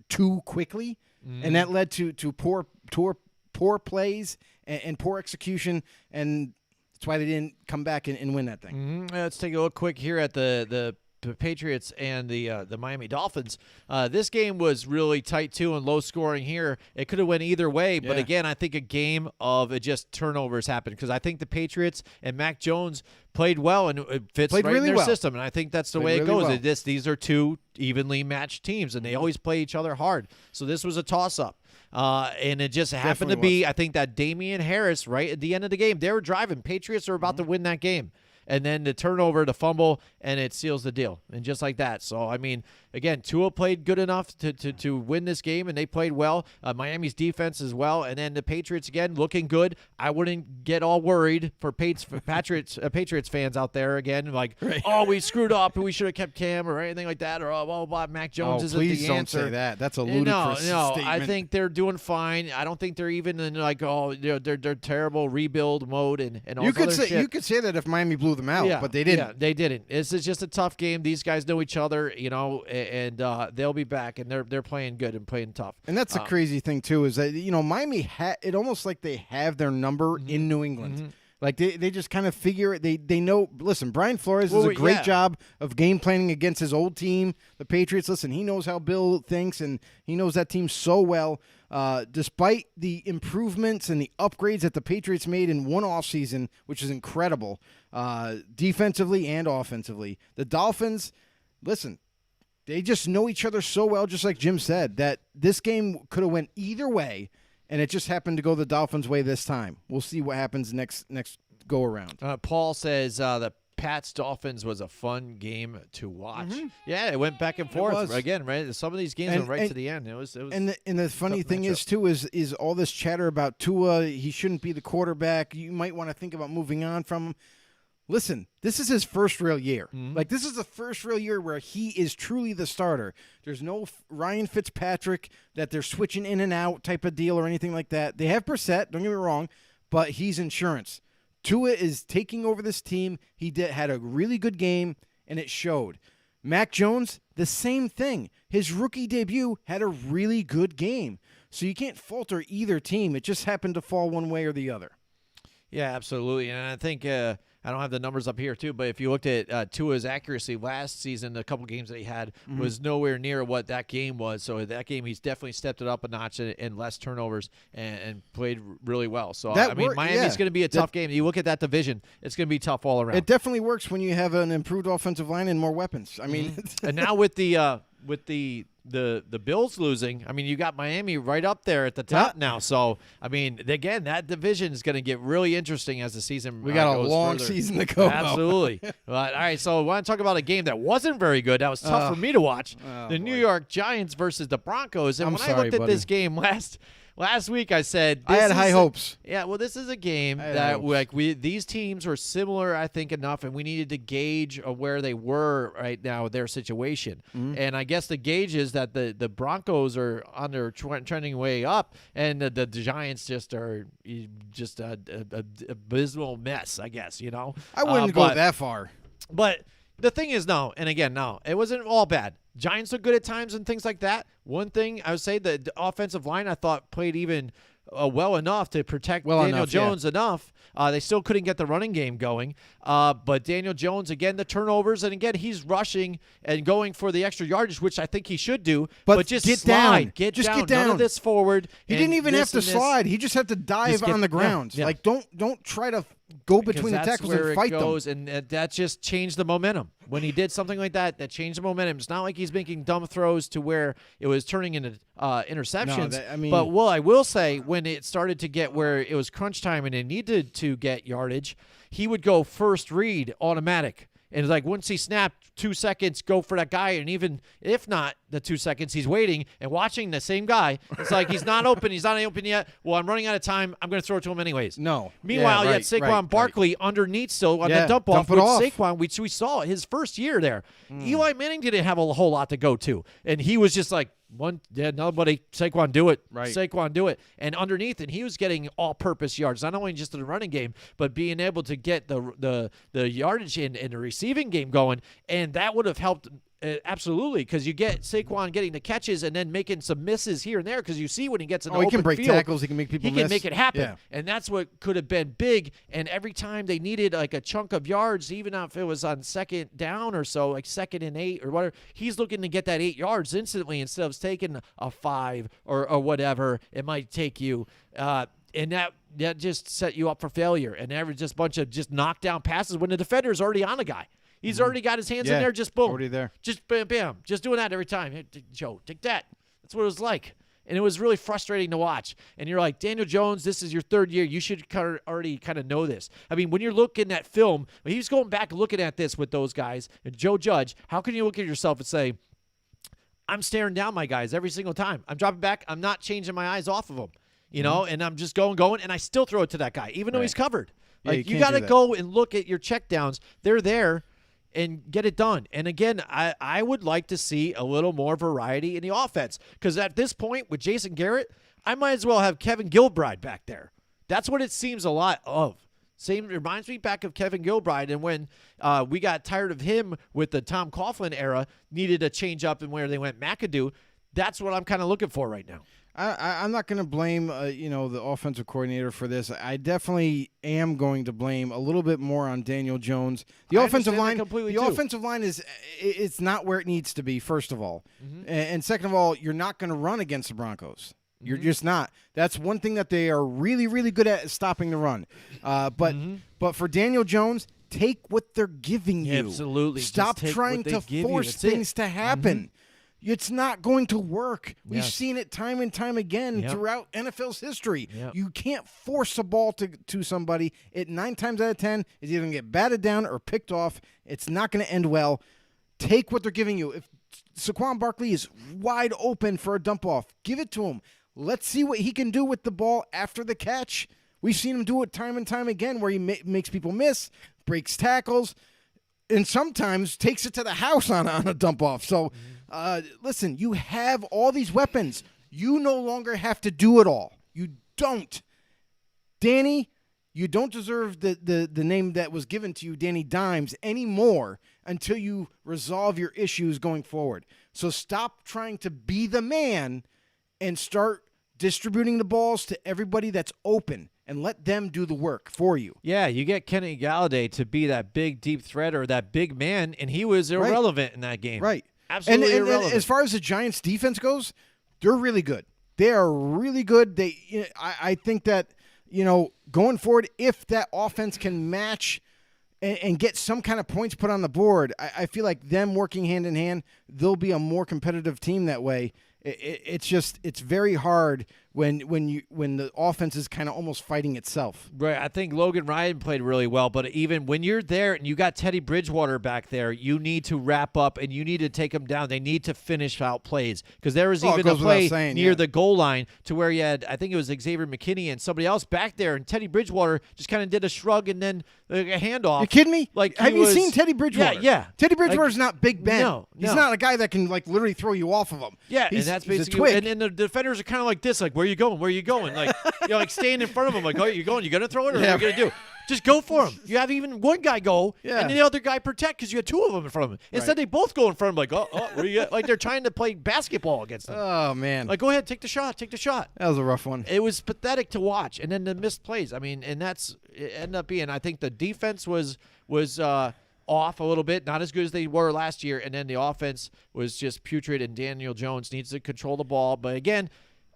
Speaker 3: too quickly, and that led to poor plays and poor execution, and that's why they didn't come back and win that thing.
Speaker 2: Let's take a look quick here at the Patriots and the Miami Dolphins. This game was really tight too and low scoring here. It could have went either way, but again, I think a game of just turnovers happened, because I think the Patriots and Mac Jones played well, and it fits right in their system, and I think that's the way it goes. These are two evenly matched teams, and they always play each other hard. So this was a toss-up. And it just happened to be, I think, that Damian Harris, right at the end of the game, they were driving. Patriots are about to win that game. And then the turnover, the fumble, and it seals the deal. And just like that. So, I mean, again, Tua played good enough to win this game, and they played well. Miami's defense as well. And then the Patriots, again, looking good. I wouldn't get all worried for Patriots fans out there, again, like, oh, we screwed up and we should have kept Cam or anything like that, or, oh, blah, blah, Mac Jones isn't the answer.
Speaker 3: Please don't say that. That's a ludicrous statement.
Speaker 2: I think they're doing fine. I don't think they're even in, like, they're terrible rebuild mode and all that shit.
Speaker 3: You could say that if Miami blew them out, but they didn't.
Speaker 2: Yeah, they didn't. This is just a tough game. These guys know each other, and they'll be back, and they're playing good and playing tough.
Speaker 3: And that's the crazy thing too, is that Miami it almost like they have their number in New England. Like they just kind of figure it. They know. Listen, Brian Flores does a great job of game planning against his old team, the Patriots. Listen, he knows how Bill thinks, and he knows that team so well. Despite the improvements and the upgrades that the Patriots made in one offseason, which is incredible, defensively and offensively, the Dolphins, listen, they just know each other so well, just like Jim said, that this game could have went either way, and it just happened to go the Dolphins' way this time. We'll see what happens next go-around.
Speaker 2: Paul says the Pats-Dolphins was a fun game to watch. Mm-hmm. Yeah, it went back and forth again, right? Some of these games went right to the end. It was and the funny thing is, too, is all this chatter about Tua, he shouldn't be the quarterback. You might want to think about moving on from him. Listen, this is his first real year. Mm-hmm. Like, this is the first real year where he is truly the starter. There's no Ryan Fitzpatrick that they're switching in and out type of deal or anything like that. They have Brissett, don't get me wrong, but he's insurance. Tua is taking over this team. He had a really good game, and it showed. Mac Jones, the same thing. His rookie debut had a really good game. So you can't falter either team. It just happened to fall one way or the other. Yeah, absolutely. And I think I don't have the numbers up here, too, but if you looked at Tua's accuracy last season, the couple games that he had was nowhere near what that game was. So that game, he's definitely stepped it up a notch and less turnovers and played really well. So, Miami's going to be a tough game. You look at that division, it's going to be tough all around.
Speaker 3: It definitely works when you have an improved offensive line and more weapons. I mean,
Speaker 2: and now with the Bills losing, I mean, you got Miami right up there at the top now. So, I mean, again, that division is going to get really interesting as the season
Speaker 3: We got
Speaker 2: goes
Speaker 3: a long
Speaker 2: further.
Speaker 3: season to go.
Speaker 2: Absolutely. But, all right, so I want to talk about a game that wasn't very good. That was tough for me to watch. New York Giants versus the Broncos. And I looked at this game last week, I said
Speaker 3: I had high hopes.
Speaker 2: Yeah, well, this is a game that these teams are similar, I think, enough, and we needed to gauge where they were right now with their situation. Mm-hmm. And I guess the gauge is that the Broncos are on their trending way up, and the Giants just are just a abysmal mess, I guess.
Speaker 3: I wouldn't go that far.
Speaker 2: But the thing is, no, it wasn't all bad. Giants look good at times and things like that. One thing I would say, the offensive line I thought played even well enough to protect Daniel Jones enough. They still couldn't get the running game going. But Daniel Jones, again, the turnovers, and again, he's rushing and going for the extra yardage, which I think he should do. But just
Speaker 3: get
Speaker 2: slide.
Speaker 3: down.
Speaker 2: Get
Speaker 3: just
Speaker 2: down.
Speaker 3: Get down.
Speaker 2: None of this forward.
Speaker 3: He didn't even have to slide. He just had to dive on the ground.
Speaker 2: Yeah.
Speaker 3: Like, don't try to go between the tackles and fight them.
Speaker 2: And that just changed the momentum. When he did something like that, that changed the momentum. It's not like he's making dumb throws to where it was turning into interceptions. But I will say, when it started to get where it was crunch time and it needed to get yardage, he would go first read automatic. And it's like once he snapped, 2 seconds, go for that guy. And even if not the 2 seconds, he's waiting and watching the same guy. It's like he's not open. He's not open yet. Well, I'm running out of time. I'm going to throw it to him anyways.
Speaker 3: No.
Speaker 2: Meanwhile, you had Saquon Barkley underneath still on the dump off. Saquon, we saw his first year there. Eli Manning didn't have a whole lot to go to. And he was just like, nobody, Saquon, do it.
Speaker 3: Right.
Speaker 2: Saquon, do it. And underneath, and he was getting all-purpose yards, not only just in the running game, but being able to get the yardage in the receiving game going, and that would have helped absolutely, because you get Saquon getting the catches and then making some misses here and there, because you see when he gets in the open
Speaker 3: he can break
Speaker 2: field,
Speaker 3: tackles, he can make people miss.
Speaker 2: He can make it happen,
Speaker 3: yeah.
Speaker 2: And that's what could have been big. And every time they needed like a chunk of yards, even if it was on second down or so, like 2nd and 8 or whatever, he's looking to get that 8 yards instantly instead of taking a 5 or whatever it might take you. And that just set you up for failure. And there was just a bunch of just knockdown passes when the defender's already on a guy. He's already got his hands in there, just boom.
Speaker 3: Already there.
Speaker 2: Just bam, bam. Just doing that every time. Hey, Joe, take that. That's what it was like. And it was really frustrating to watch. And you're like, Daniel Jones, this is your 3rd year. You should already kind of know this. I mean, when you're looking at film, when he's going back and looking at this with those guys, and Joe Judge, how can you look at yourself and say, I'm staring down my guys every single time. I'm dropping back. I'm not changing my eyes off of them. And I'm just going, and I still throw it to that guy, even though he's covered. Like, you got to go and look at your checkdowns. They're there. And get it done. And again, I would like to see a little more variety in the offense, because at this point with Jason Garrett, I might as well have Kevin Gilbride back there. That's what it seems a lot of. Same reminds me back of Kevin Gilbride, and when we got tired of him with the Tom Coughlin era, needed a change up in where they went McAdoo. That's what I'm kind of looking for right now.
Speaker 3: I'm not going to blame the offensive coordinator for this. I definitely am going to blame a little bit more on Daniel Jones. The offensive line it's not where it needs to be. First of all, and second of all, you're not going to run against the Broncos. You're just not. That's one thing that they are really, really good at, is stopping the run. But for Daniel Jones, take what they're giving you.
Speaker 2: Absolutely.
Speaker 3: Stop trying to force things to happen. It's not going to work. We've seen it time and time again throughout NFL's history. You can't force a ball to somebody. 9 times out of 10 is either going to get batted down or picked off. It's not going to end well. Take what they're giving you. If Saquon Barkley is wide open for a dump off, give it to him. Let's see what he can do with the ball after the catch. We've seen him do it time and time again, where he makes people miss, breaks tackles, and sometimes takes it to the house on a dump off. So, listen, you have all these weapons. You no longer have to do it all. You don't. Danny, you don't deserve the name that was given to you, Danny Dimes, anymore until you resolve your issues going forward. So stop trying to be the man and start distributing the balls to everybody that's open and let them do the work for you.
Speaker 2: Yeah, you get Kenny Galladay to be that big, deep threat or that big man, and he was irrelevant in that game.
Speaker 3: Right.
Speaker 2: Absolutely irrelevant.
Speaker 3: And as far as the Giants' defense goes, they're really good. They are really good. I think that, going forward, if that offense can match and get some kind of points put on the board, I feel like them working hand in hand, they'll be a more competitive team that way. It's very hard when the offense is kind of almost fighting itself.
Speaker 2: Right. I think Logan Ryan played really well, but even when you're there and you got Teddy Bridgewater back there, you need to wrap up and you need to take them down. They need to finish out plays, because there was even a play near the goal line to where you had, I think it was Xavier McKinney and somebody else back there, and Teddy Bridgewater just kind of did a shrug and then a handoff.
Speaker 3: You kidding me?
Speaker 2: Have
Speaker 3: you seen Teddy Bridgewater?
Speaker 2: Yeah.
Speaker 3: Teddy Bridgewater's not Big Ben.
Speaker 2: No.
Speaker 3: He's not a guy that can literally throw you off of him.
Speaker 2: Yeah,
Speaker 3: he's
Speaker 2: that's basically.
Speaker 3: twig.
Speaker 2: And the defenders are kind of like this, like, where are you going? Where are you going? Like, like staying in front of him, like, oh, you going? You gonna throw it, or what are you gonna do? Just go for him. You have even one guy go, and the other guy protect, because you had two of them in front of him. Instead, they both go in front of him, like, where you at? Like they're trying to play basketball against him.
Speaker 3: Oh man!
Speaker 2: Like, go ahead, take the shot.
Speaker 3: That was a rough one.
Speaker 2: It was pathetic to watch, and then the missed plays. I mean, and it ended up being. I think the defense was off a little bit, not as good as they were last year, and then the offense was just putrid, and Daniel Jones needs to control the ball. But again,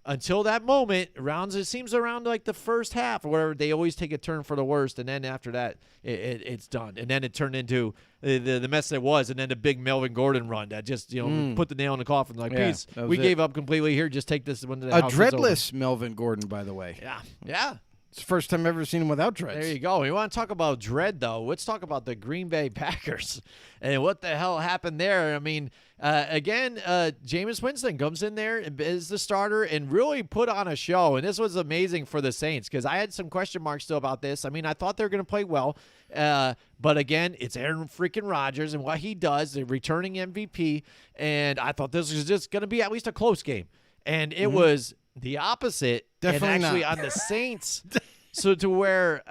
Speaker 2: until that moment, it seems around like the first half or whatever, they always take a turn for the worst, and then after that, it's done. And then it turned into the mess it was, and then the big Melvin Gordon run that just put the nail in the coffin. Like, please, we gave up completely here. Just take this one to the house.
Speaker 3: A dreadless Melvin Gordon, by the way.
Speaker 2: Yeah.
Speaker 3: It's the first time I've ever seen him without dreads.
Speaker 2: There you go. We want to talk about dread, though. Let's talk about the Green Bay Packers and what the hell happened there. I mean, again, Jameis Winston comes in there as the starter and really put on a show. And this was amazing for the Saints, because I had some question marks still about this. I mean, I thought they were going to play well. But again, it's Aaron freaking Rodgers and what he does, the returning MVP. And I thought this was just going to be at least a close game. And it was the opposite.
Speaker 3: Definitely
Speaker 2: and actually
Speaker 3: not.
Speaker 2: On the Saints. So to where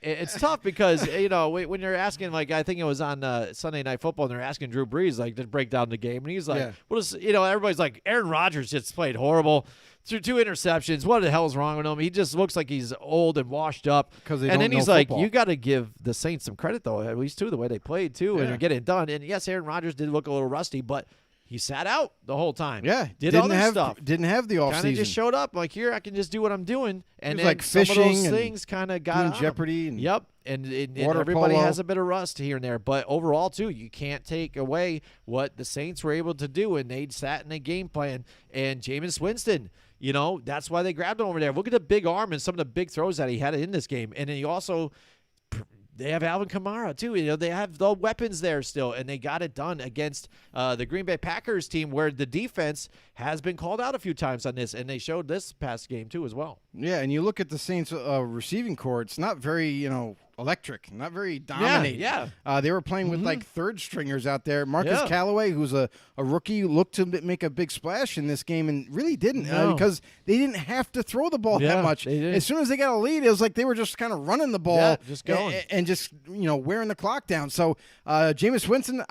Speaker 2: it's tough, because when you're asking, like, I think it was on Sunday Night Football, and they're asking Drew Brees, like, to break down the game, and he's like, "What is?" Everybody's like, Aaron Rodgers just played horrible, threw 2 interceptions. What the hell's wrong with him? He just looks like he's old and washed up.
Speaker 3: And
Speaker 2: then he's like, you got to give the Saints some credit, though, at least too, the way they played too, and they're getting it done. And yes, Aaron Rodgers did look a little rusty, but he sat out the whole time.
Speaker 3: Yeah.
Speaker 2: Did other stuff.
Speaker 3: Didn't have the offseason.
Speaker 2: Kind of just showed up. Like, here, I can just do what I'm doing. And then
Speaker 3: like
Speaker 2: some
Speaker 3: fishing
Speaker 2: of those things kind of got
Speaker 3: doing Jeopardy. And
Speaker 2: yep. And
Speaker 3: water
Speaker 2: everybody
Speaker 3: polo.
Speaker 2: has a bit of rust here and there. But overall, too, you can't take away what the Saints were able to do. And they sat in a game plan. And Jameis Winston, that's why they grabbed him over there. Look at the big arm and some of the big throws that he had in this game. And then he also... They have Alvin Kamara, too. They have the weapons there still, and they got it done against the Green Bay Packers team, where the defense has been called out a few times on this, and they showed this past game, too, as well.
Speaker 3: Yeah, and you look at the Saints' receiving corps, it's not very, electric, not very dominating.
Speaker 2: Yeah.
Speaker 3: They were playing with, like, third stringers out there. Marcus Callaway, who's a rookie, looked to make a big splash in this game and really didn't, because they didn't have to throw the ball that much. As soon as they got a lead, it was like they were just kind of running the ball
Speaker 2: just going.
Speaker 3: and just, wearing the clock down. So, Jameis Winston,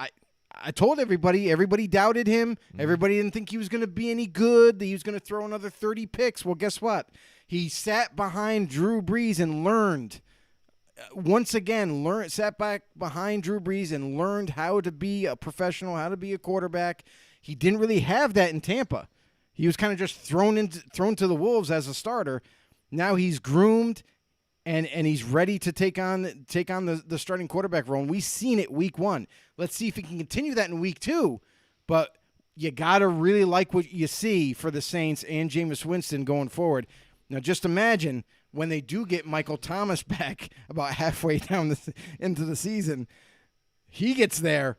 Speaker 3: I told everybody doubted him. Everybody didn't think he was going to be any good, that he was going to throw another 30 picks. Well, guess what? He sat behind Drew Brees and learned. Once again, sat back behind Drew Brees and learned how to be a professional, how to be a quarterback. He didn't really have that in Tampa. He was kind of just thrown to the wolves as a starter. Now he's groomed, and he's ready to take on the starting quarterback role. And we've seen it week 1. Let's see if he can continue that in week 2. But you got to really like what you see for the Saints and Jameis Winston going forward. Now, just imagine when they do get Michael Thomas back about halfway down into the season, he gets there.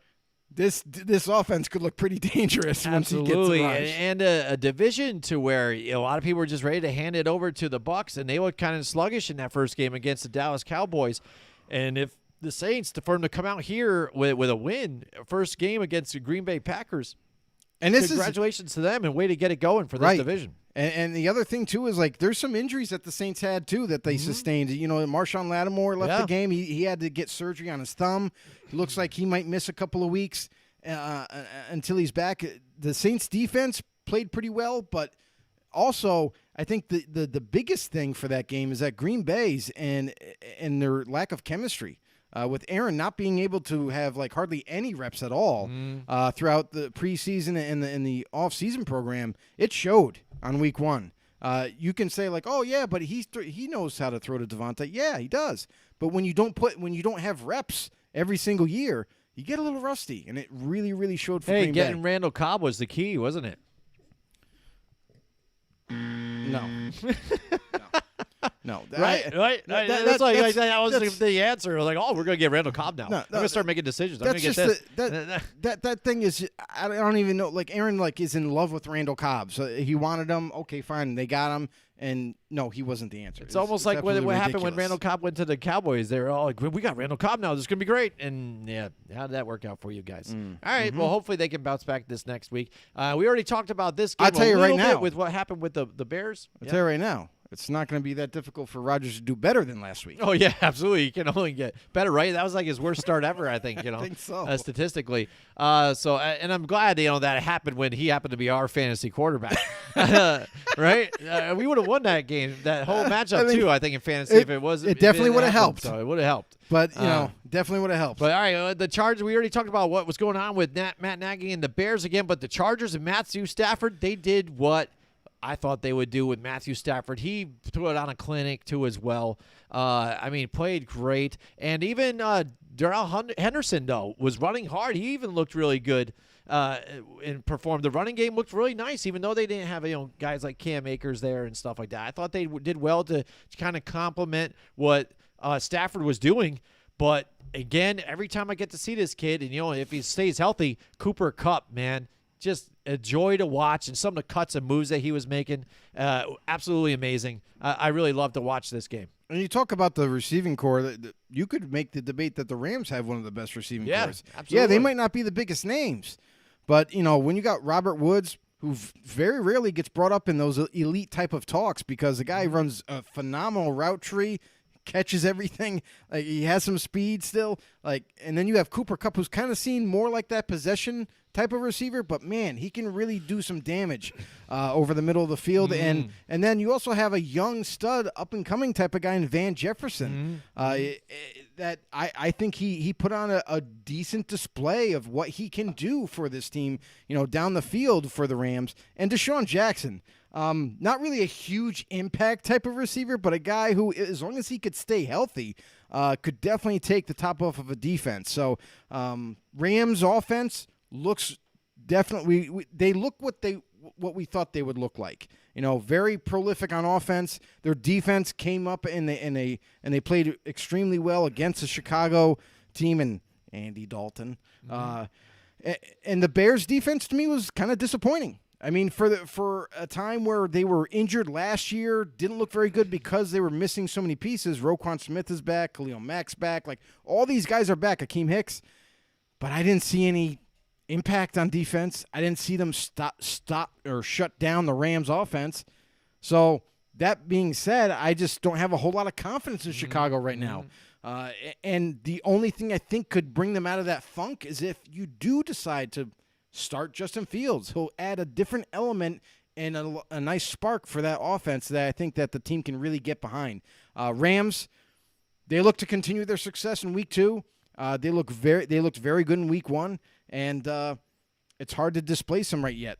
Speaker 3: This offense could look pretty dangerous once he gets rushed.
Speaker 2: And a division to where a lot of people were just ready to hand it over to the Bucs, and they were kind of sluggish in that first game against the Dallas Cowboys. And if the Saints, for them to come out here with a win, first game against the Green Bay Packers,
Speaker 3: and
Speaker 2: congratulations to them and way to get it going for this division.
Speaker 3: And the other thing, too, is like there's some injuries that the Saints had, too, that they sustained. You know, Marshawn Lattimore left the game. He had to get surgery on his thumb. It looks like he might miss a couple of weeks until he's back. The Saints' defense played pretty well, but also I think the biggest thing for that game is that Green Bay's and their lack of chemistry. With Aaron not being able to have like hardly any reps at all throughout the preseason and the off-season program, it showed on week 1. You can say like, oh yeah, but he knows how to throw to Devontae. Yeah, he does. But when you don't have reps every single year, you get a little rusty, and it really, really showed for Green Bay.
Speaker 2: Getting Randall Cobb was the key, wasn't it?
Speaker 3: No. No.
Speaker 2: Right. That was the answer. I was like, oh, we're going to get Randall Cobb now. I'm going to start making decisions. I'm going to get this.
Speaker 3: That thing is, I don't even know. Like, Aaron is in love with Randall Cobb. So he wanted him. Okay, fine. They got him. And, no, he wasn't the answer.
Speaker 2: It's almost like what happened when Randall Cobb went to the Cowboys. They were all like, we got Randall Cobb now. This is going to be great. And, yeah, how did that work out for you guys? All right, well, hopefully they can bounce back this next week. We already talked about this game a little bit with what happened with the Bears.
Speaker 3: I'll tell you right now. It's not going to be that difficult for Rodgers to do better than last week.
Speaker 2: Oh, yeah, absolutely. He can only get better, right? That was like his worst start ever, I think,
Speaker 3: I think so.
Speaker 2: Statistically. And I'm glad, that happened when he happened to be our fantasy quarterback, right? We would have won that game, that whole matchup, too, I think, in fantasy. If it was,
Speaker 3: it definitely would have helped.
Speaker 2: So it would have helped.
Speaker 3: But, definitely would have helped.
Speaker 2: But, all right, the Chargers, we already talked about what was going on with Matt Nagy and the Bears again, but the Chargers and Matthew Stafford, they did what I thought they would do with Matthew Stafford. He threw it on a clinic, too, as well. Played great. And even Darrell Henderson, though, was running hard. He even looked really good and performed. The running game looked really nice, even though they didn't have guys like Cam Akers there and stuff like that. I thought they did well to kind of complement what Stafford was doing. But, again, every time I get to see this kid, and, if he stays healthy, Cooper Kupp, man, just a joy to watch, and some of the cuts and moves that he was making, absolutely amazing. I really love to watch this game.
Speaker 3: And you talk about the receiving core, you could make the debate that the Rams have one of the best receiving cores.
Speaker 2: Absolutely.
Speaker 3: Yeah, they might not be the biggest names, but, when you got Robert Woods, who very rarely gets brought up in those elite type of talks because the guy runs a phenomenal route tree, catches everything. Like, he has some speed still. And then you have Cooper Kupp, who's kind of seen more like that possession type of receiver, but man, he can really do some damage over the middle of the field. And then you also have a young stud, up and coming type of guy in Van Jefferson. That I think he put on a decent display of what he can do for this team, down the field for the Rams. And Deshaun Jackson. Not really a huge impact type of receiver, but a guy who, as long as he could stay healthy, could definitely take the top off of a defense. So Rams offense looks definitely they look what we thought they would look like. Very prolific on offense. Their defense came up and they played extremely well against the Chicago team and Andy Dalton. And the Bears defense to me was kind of disappointing. I mean, for a time where they were injured last year, didn't look very good because they were missing so many pieces. Roquan Smith is back, Khalil Mack's back. Like, all these guys are back, Akeem Hicks. But I didn't see any impact on defense. I didn't see them stop or shut down the Rams offense. So that being said, I just don't have a whole lot of confidence in Chicago right now. And the only thing I think could bring them out of that funk is if you do decide to start Justin Fields. He'll add a different element and a nice spark for that offense that I think that the team can really get behind. Rams, they look to continue their success in week 2. They looked very good in week 1, and it's hard to displace them right yet.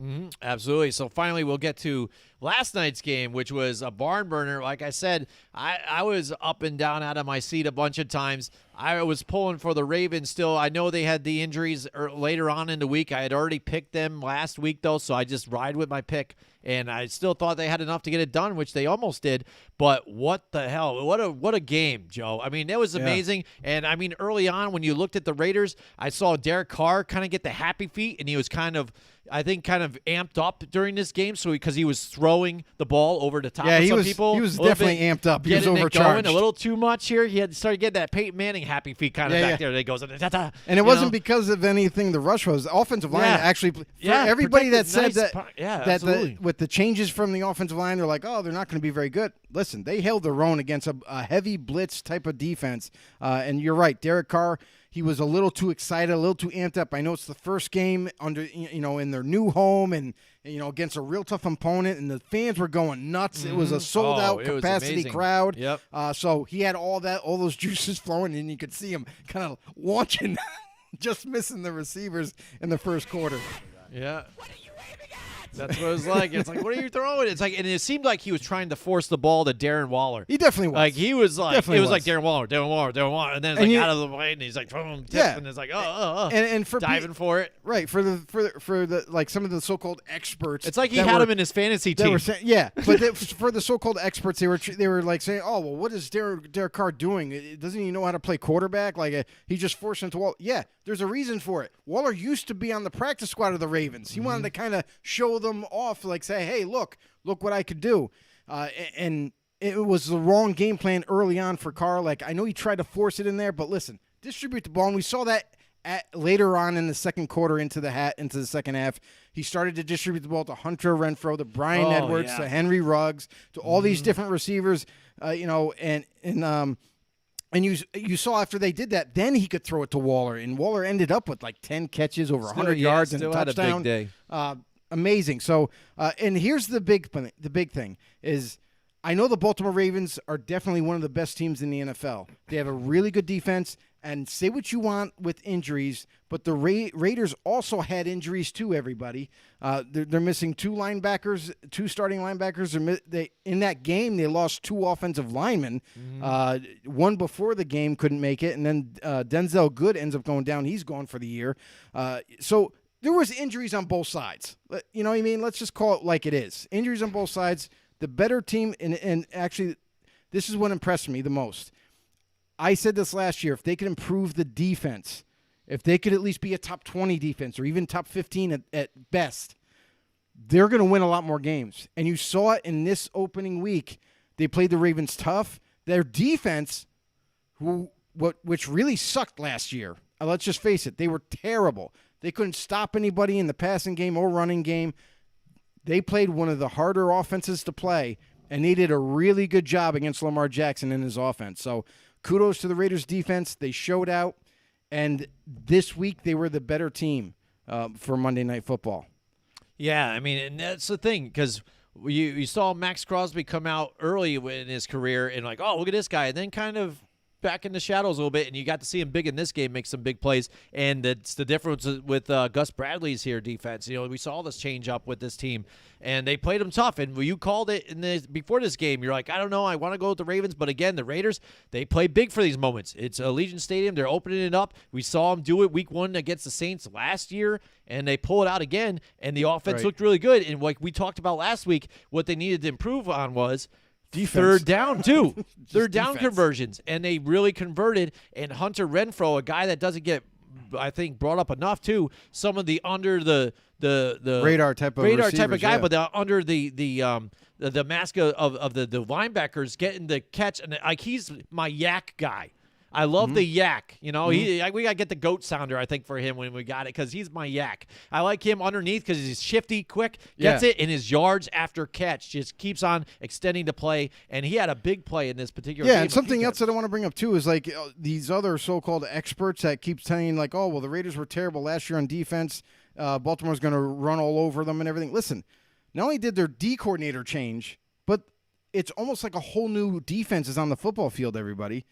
Speaker 2: Mm-hmm. Absolutely. So finally, we'll get to last night's game, which was a barn burner. Like I said, I was up and down out of my seat a bunch of times. I was pulling for the Ravens still. I know they had the injuries later on in the week. I had already picked them last week, though, so I just ride with my pick. And I still thought they had enough to get it done, which they almost did. But what the hell? What a game, Joe. I mean, that was amazing. Yeah. And, I mean, early on when you looked at the Raiders, I saw Derek Carr kind of get the happy feet, and he was kind of amped up during this game because he was throwing the ball over the top of some people.
Speaker 3: He was definitely amped up. He was overcharged.
Speaker 2: A little too much here. He had started getting that Peyton Manning happy feet kind of back there. That goes,
Speaker 3: and it wasn't because of anything the rush was. The offensive line actually, everybody that said that with the changes from the offensive line, they're like, oh, they're not going to be very good. Listen, they held their own against a heavy blitz type of defense. And you're right, Derek Carr, he was a little too excited, a little too amped up. I know it's the first game in their new home and against a real tough opponent, and the fans were going nuts. Mm-hmm. It was a sold-out capacity crowd.
Speaker 2: Yep.
Speaker 3: So he had all those juices flowing, and you could see him kind of launching, just missing the receivers in the first quarter.
Speaker 2: Yeah. That's what it was like. It's like, what are you throwing? It's like, and it seemed like he was trying to force the ball to Darren Waller.
Speaker 3: He definitely was.
Speaker 2: Like he was like, definitely it was like Darren Waller, and then it's out of the way, and he's like, and it's like,
Speaker 3: and for
Speaker 2: diving for it,
Speaker 3: right? For the like some of the so-called experts,
Speaker 2: it's like he had him in his fantasy team.
Speaker 3: But for the so-called experts, they were like saying, oh well, what is Derek Carr doing? Doesn't he know how to play quarterback? Like he just forced into Waller. Yeah, there's a reason for it. Waller used to be on the practice squad of the Ravens. He wanted to kind of show them off, like say, hey, look what I could do. And it was the wrong game plan early on for Carr. Like I know he tried to force it in there, but listen, distribute the ball. And we saw that later on in the second quarter into the second half. He started to distribute the ball to Hunter Renfrow, to Brian Edwards, to Henry Ruggs, to all these different receivers. And you saw after they did that, then he could throw it to Waller, and Waller ended up with like 10 catches, over 100 yards, and a touchdown.
Speaker 2: Had a big day.
Speaker 3: Amazing. So, and here's the big thing is, I know the Baltimore Ravens are definitely one of the best teams in the NFL. They have a really good defense, and say what you want with injuries, but the Raiders also had injuries too, everybody. They're missing two starting linebackers. In that game, they lost 2 offensive linemen. Mm-hmm. One before the game couldn't make it, and then Denzel Good ends up going down. He's gone for the year. So there was injuries on both sides. You know what I mean? Let's just call it like it is. Injuries on both sides. The better team, and actually, this is what impressed me the most. I said this last year. If they could improve the defense, if they could at least be a top 20 defense or even top 15 at best, they're going to win a lot more games. And you saw it in this opening week. They played the Ravens tough. Their defense, which really sucked last year. Let's just face it. They were terrible. They couldn't stop anybody in the passing game or running game. They played one of the harder offenses to play, and they did a really good job against Lamar Jackson and his offense. So kudos to the Raiders' defense. They showed out, and this week they were the better team for Monday Night Football.
Speaker 2: Yeah, I mean, and that's the thing, because you saw Max Crosby come out early in his career and like, oh, look at this guy, and then kind of back in the shadows a little bit, and you got to see him big in this game, make some big plays, and it's the difference with Gus Bradley's here defense. We saw this change up with this team, and they played him tough, and you called it before this game. You're like, I don't know, I want to go with the Ravens, but again, the Raiders, they play big for these moments. It's Allegiant Stadium. They're opening it up. We saw them do it week 1 against the Saints last year, and they pull it out again, and the offense looked really good, and like we talked about last week, what they needed to improve on was defense. Third down, too. Third down conversions. And they really converted. And Hunter Renfrow, a guy that doesn't get, I think, brought up enough, too. Some of the under the
Speaker 3: radar type of
Speaker 2: guy, but under the mask of the linebackers getting the catch. And like he's my yak guy. I love the yak. You know, we got to get the goat sounder, I think, for him when we got it because he's my yak. I like him underneath because he's shifty, quick, gets it, and his yards after catch just keeps on extending the play. And he had a big play in this particular game.
Speaker 3: Yeah, and something else that I want to bring up, too, is like these other so-called experts that keep saying, like, oh, well, the Raiders were terrible last year on defense. Baltimore's going to run all over them and everything. Listen, not only did their D coordinator change, but it's almost like a whole new defense is on the football field, everybody.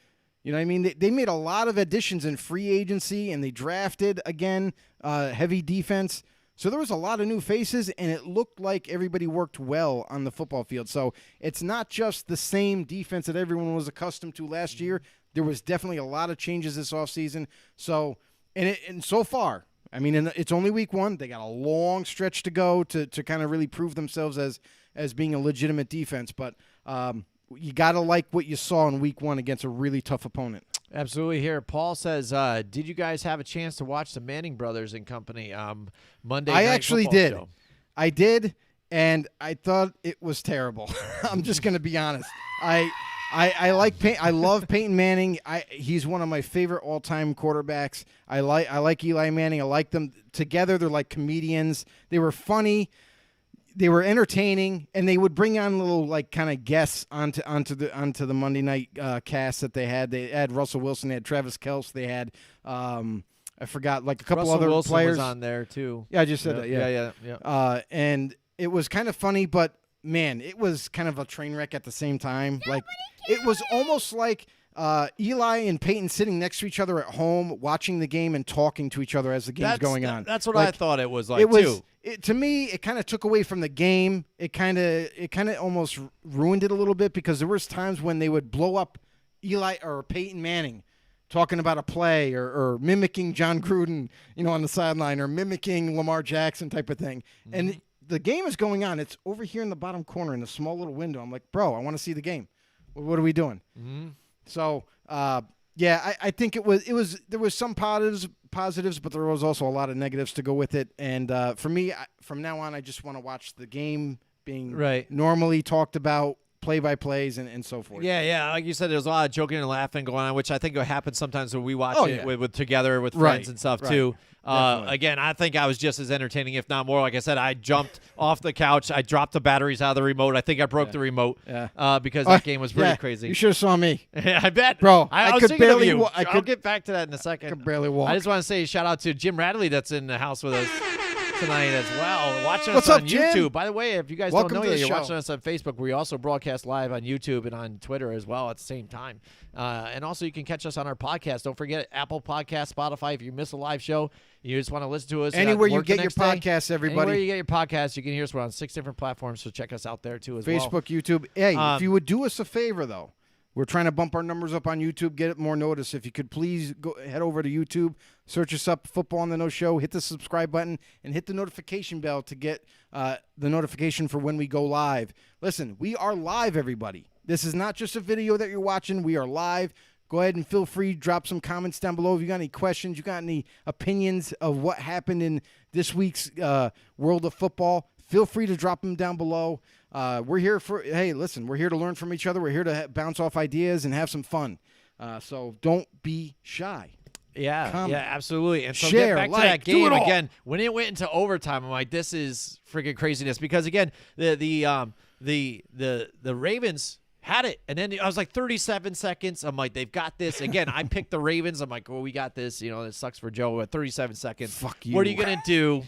Speaker 3: You know what I mean? They made a lot of additions in free agency, and they drafted, again, heavy defense. So there was a lot of new faces, and it looked like everybody worked well on the football field. So it's not just the same defense that everyone was accustomed to last year. There was definitely a lot of changes this offseason. So, and so far, I mean, it's only week 1. They got a long stretch to go to kind of really prove themselves as being a legitimate defense. But you got to like what you saw in week 1 against a really tough opponent.
Speaker 2: Absolutely. Here, Paul says, did you guys have a chance to watch the Manning brothers and company Monday night
Speaker 3: I actually
Speaker 2: football
Speaker 3: did.
Speaker 2: show?
Speaker 3: I did, and I thought it was terrible. I'm just going to be honest. I love Peyton Manning. He's one of my favorite all-time quarterbacks. I like Eli Manning. I like them together. They're like comedians. They were funny. They were entertaining, and they would bring on little like kind of guests onto the Monday night cast that they had. They had Russell Wilson. They had Travis Kelce. They had I forgot like a couple
Speaker 2: Russell
Speaker 3: other
Speaker 2: Wilson
Speaker 3: players
Speaker 2: was on there too.
Speaker 3: Yeah, I just said that.
Speaker 2: Yeah.
Speaker 3: And it was kind of funny, but man, it was kind of a train wreck at the same time. Like it was almost like Eli and Peyton sitting next to each other at home, watching the game and talking to each other as the game's going on.
Speaker 2: That's what I thought it was like too.
Speaker 3: To me, it kind of took away from the game. It kind of almost ruined it a little bit because there was times when they would blow up Eli or Peyton Manning talking about a play or mimicking John Gruden, on the sideline, or mimicking Lamar Jackson type of thing. Mm-hmm. And the game is going on. It's over here in the bottom corner in the small little window. I'm like, bro, I want to see the game. What are we doing? Mm-hmm. So, I think it was there was some positives, but there was also a lot of negatives to go with it. And for me, from now on, I just want to watch the game being normally talked about, play-by-plays and so forth.
Speaker 2: Yeah. Like you said, there's a lot of joking and laughing going on, which I think happens sometimes when we watch it with together with friends and stuff too. Again, I think I was just as entertaining, if not more. Like I said, I jumped off the couch. I dropped the batteries out of the remote. I think I broke the remote because that game was pretty crazy.
Speaker 3: You should have saw me.
Speaker 2: I bet.
Speaker 3: Bro,
Speaker 2: I was
Speaker 3: could
Speaker 2: thinking
Speaker 3: barely
Speaker 2: of you.
Speaker 3: I
Speaker 2: I'll get back to that in a second.
Speaker 3: I could barely walk.
Speaker 2: I just want to say shout out to Jim Radley that's in the house with us tonight as well, watching
Speaker 3: What's
Speaker 2: us
Speaker 3: up,
Speaker 2: on
Speaker 3: Jim?
Speaker 2: YouTube. By the way, if you guys
Speaker 3: Welcome
Speaker 2: don't
Speaker 3: to
Speaker 2: know
Speaker 3: the
Speaker 2: yet, you're
Speaker 3: show.
Speaker 2: watching us on Facebook. We also broadcast live on YouTube and on Twitter as well at the same time. And also, you can catch us on our podcast. Don't forget Apple Podcasts, Spotify. If you miss a live show, you just want to listen to us
Speaker 3: anywhere you
Speaker 2: work
Speaker 3: get
Speaker 2: the
Speaker 3: your
Speaker 2: next day,
Speaker 3: podcasts, everybody.
Speaker 2: Anywhere you get your podcasts, you can hear us. We're on 6 different platforms, so check us out there too as well.
Speaker 3: Facebook, YouTube. Hey, if you would do us a favor though. We're trying to bump our numbers up on YouTube, get it more notice. If you could please go head over to YouTube, search us up, Football on the No Show, hit the subscribe button, and hit the notification bell to get the notification for when we go live. Listen, we are live, everybody. This is not just a video that you're watching. We are live. Go ahead and feel free to drop some comments down below. If you got any questions, you got any opinions of what happened in this week's world of football, feel free to drop them down below. We're here we're here to learn from each other. We're here to bounce off ideas and have some fun. So don't be shy.
Speaker 2: Yeah,
Speaker 3: Comment.
Speaker 2: absolutely. And so
Speaker 3: Share,
Speaker 2: get back to that game again. When it went into overtime, I'm like, this is freaking craziness. Because again, the Ravens had it, and then I was like 37 seconds. I'm like, they've got this. Again, I picked the Ravens. I'm like, well, we got this. It sucks for Joe at 37 seconds.
Speaker 3: Fuck you.
Speaker 2: What are you gonna do?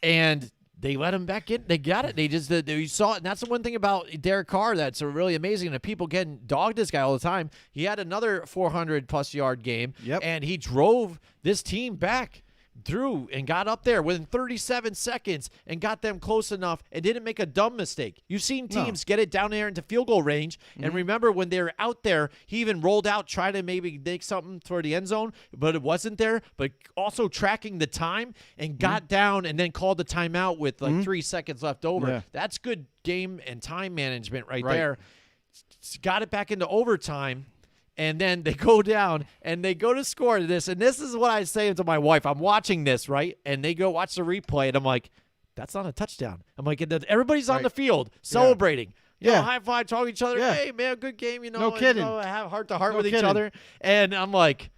Speaker 2: And they let him back in. They got it. You saw it. And that's the one thing about Derek Carr that's really amazing. And people dogged this guy all the time. He had another 400-plus yard game, and he drove this team back through and got up there within 37 seconds and got them close enough and didn't make a dumb mistake. You've seen teams get it down there into field goal range. Mm-hmm. And remember when they were out there, he even rolled out, tried to maybe make something toward the end zone, but it wasn't there. But also tracking the time and got down and then called the timeout with 3 seconds left over.
Speaker 3: Yeah.
Speaker 2: That's good game and time management right there. Got it back into overtime. And then they go down and they go to score this. And this is what I say to my wife. I'm watching this, right? And they go watch the replay. And I'm like, that's not a touchdown. I'm like, everybody's on the field celebrating. high five, talk to each other.
Speaker 3: Yeah.
Speaker 2: Hey, man, good game.
Speaker 3: No kidding.
Speaker 2: Have heart to heart
Speaker 3: No
Speaker 2: with each
Speaker 3: kidding.
Speaker 2: other. And I'm like,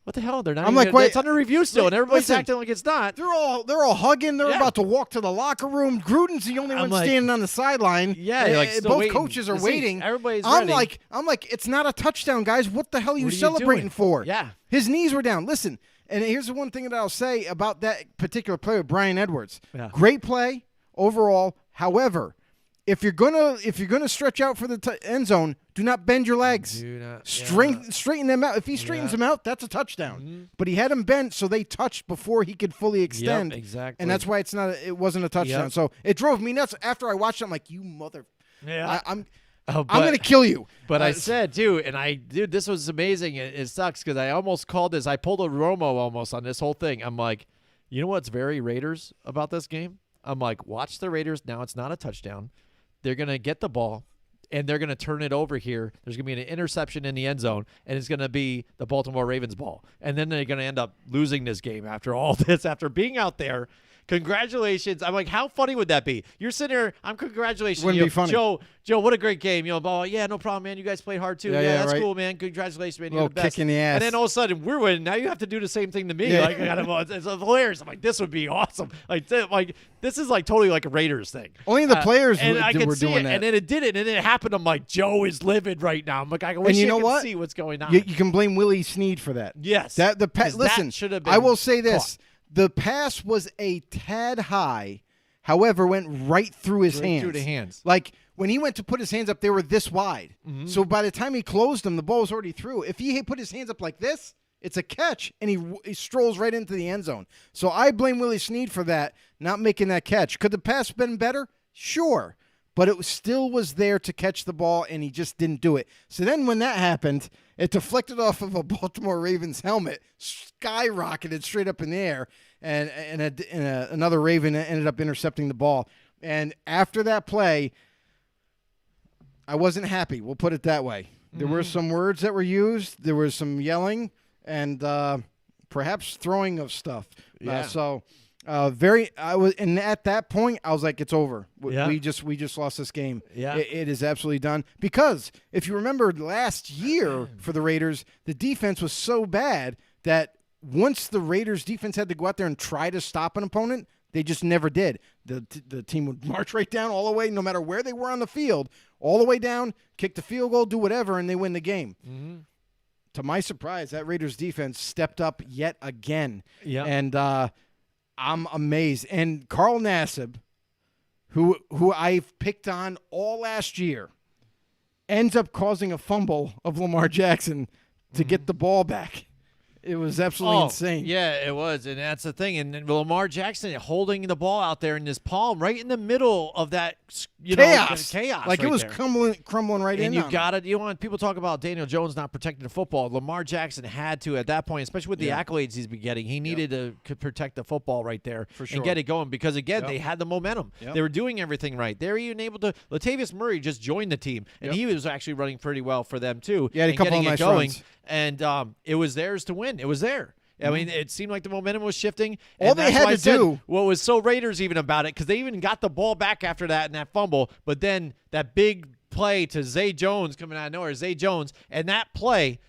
Speaker 2: what the hell? They're not.
Speaker 3: I'm
Speaker 2: even,
Speaker 3: like, wait,
Speaker 2: it's under review still, and everybody's
Speaker 3: listen,
Speaker 2: acting like it's not.
Speaker 3: They're all hugging. They're about to walk to the locker room. Gruden's the only one standing on the sideline.
Speaker 2: Yeah,
Speaker 3: and,
Speaker 2: like still
Speaker 3: both
Speaker 2: waiting
Speaker 3: coaches are
Speaker 2: to see.
Speaker 3: waiting.
Speaker 2: Everybody's
Speaker 3: I'm
Speaker 2: ready.
Speaker 3: like, it's not a touchdown, guys. What the hell are you
Speaker 2: What are you
Speaker 3: celebrating
Speaker 2: doing?
Speaker 3: for?
Speaker 2: Yeah.
Speaker 3: His knees were down. Listen, and here's the one thing that I'll say about that particular play with Brian Edwards.
Speaker 2: Yeah.
Speaker 3: Great play overall. However, if you're gonna stretch out for the end zone, do not bend your legs.
Speaker 2: Do not.
Speaker 3: Straighten them out. If he straightens them out, that's a touchdown.
Speaker 2: Mm-hmm.
Speaker 3: But he had them bent, so they touched before he could fully extend.
Speaker 2: exactly.
Speaker 3: And that's why it wasn't a touchdown.
Speaker 2: Yep.
Speaker 3: So it drove me nuts. After I watched it, I'm like, you mother.
Speaker 2: Yeah.
Speaker 3: I'm gonna kill you.
Speaker 2: But I said, dude, this was amazing. It sucks because I almost called this. I pulled a Romo almost on this whole thing. I'm like, you know what's very Raiders about this game? I'm like, watch the Raiders. Now it's not a touchdown. They're going to get the ball, and they're going to turn it over here. There's going to be an interception in the end zone, and it's going to be the Baltimore Ravens ball. And then they're going to end up losing this game after all this, after being out there. Congratulations. I'm like, how funny would that be? You're sitting there, congratulations.
Speaker 3: Wouldn't be funny.
Speaker 2: Joe, what a great game. Yeah, no problem, man. You guys played hard, too.
Speaker 3: Yeah,
Speaker 2: That's
Speaker 3: right.
Speaker 2: cool, man. Congratulations, man.
Speaker 3: Little
Speaker 2: You're the best.
Speaker 3: kick in the ass.
Speaker 2: And then all of a sudden, we're winning. Now you have to do the same thing to me.
Speaker 3: Yeah.
Speaker 2: It's hilarious. I'm like, this would be awesome. This is like totally like a Raiders thing.
Speaker 3: Only the players
Speaker 2: and I could
Speaker 3: were
Speaker 2: see
Speaker 3: doing
Speaker 2: it,
Speaker 3: that.
Speaker 2: and then it did it, and then it happened. I'm like, Joe is livid right now. I'm like, I wish
Speaker 3: you
Speaker 2: I
Speaker 3: know
Speaker 2: could
Speaker 3: what?
Speaker 2: see what's going on.
Speaker 3: You can blame Willie Snead for that.
Speaker 2: Yes.
Speaker 3: Listen,
Speaker 2: should have been
Speaker 3: I will say this.
Speaker 2: caught.
Speaker 3: The pass was a tad high, however, went right through his
Speaker 2: Right
Speaker 3: hands.
Speaker 2: through the hands.
Speaker 3: Like, when he went to put his hands up, they were this wide.
Speaker 2: Mm-hmm.
Speaker 3: So by the time he closed them, the ball was already through. If he had put his hands up like this, it's a catch, and he strolls right into the end zone. So I blame Willie Snead for that, not making that catch. Could the pass been better? Sure. But it still was there to catch the ball, and he just didn't do it. So then when that happened, it deflected off of a Baltimore Ravens helmet, skyrocketed straight up in the air, and another Raven ended up intercepting the ball. And after that play, I wasn't happy. We'll put it that way. There were some words that were used. There was some yelling and perhaps throwing of stuff.
Speaker 2: Yeah.
Speaker 3: And at that point, I was like, it's over.
Speaker 2: Yeah.
Speaker 3: We just lost this game.
Speaker 2: Yeah.
Speaker 3: It is absolutely done. Because if you remember last year for the Raiders, the defense was so bad that once the Raiders defense had to go out there and try to stop an opponent, they just never did. The team would march right down all the way, no matter where they were on the field, all the way down, kick the field goal, do whatever, and they win the game.
Speaker 2: Mm-hmm.
Speaker 3: To my surprise, that Raiders defense stepped up yet again.
Speaker 2: Yeah.
Speaker 3: And I'm amazed. And Carl Nassib, who I've picked on all last year, ends up causing a fumble of Lamar Jackson to get the ball back. It was absolutely insane.
Speaker 2: Yeah, it was, and that's the thing. And then Lamar Jackson holding the ball out there in his palm, right in the middle of that chaos.
Speaker 3: Like
Speaker 2: right
Speaker 3: it was
Speaker 2: there.
Speaker 3: crumbling right in.
Speaker 2: And you
Speaker 3: on
Speaker 2: got
Speaker 3: him.
Speaker 2: it. Want people talk about Daniel Jones not protecting the football. Lamar Jackson had to at that point, especially with the accolades he's been getting. He needed to protect the football right there and get it going because again they had the momentum. They were doing everything right. They were even able to. Latavius Murray just joined the team, and he was actually running pretty well for them too.
Speaker 3: Yeah, a couple of nice runs.
Speaker 2: And it was theirs to win. It was there. I mean, it seemed like the momentum was shifting.
Speaker 3: All they had to do.
Speaker 2: What was so Raiders even about it, because they even got the ball back after that and that fumble, but then that big play to Zay Jones coming out of nowhere, Zay Jones, and that play,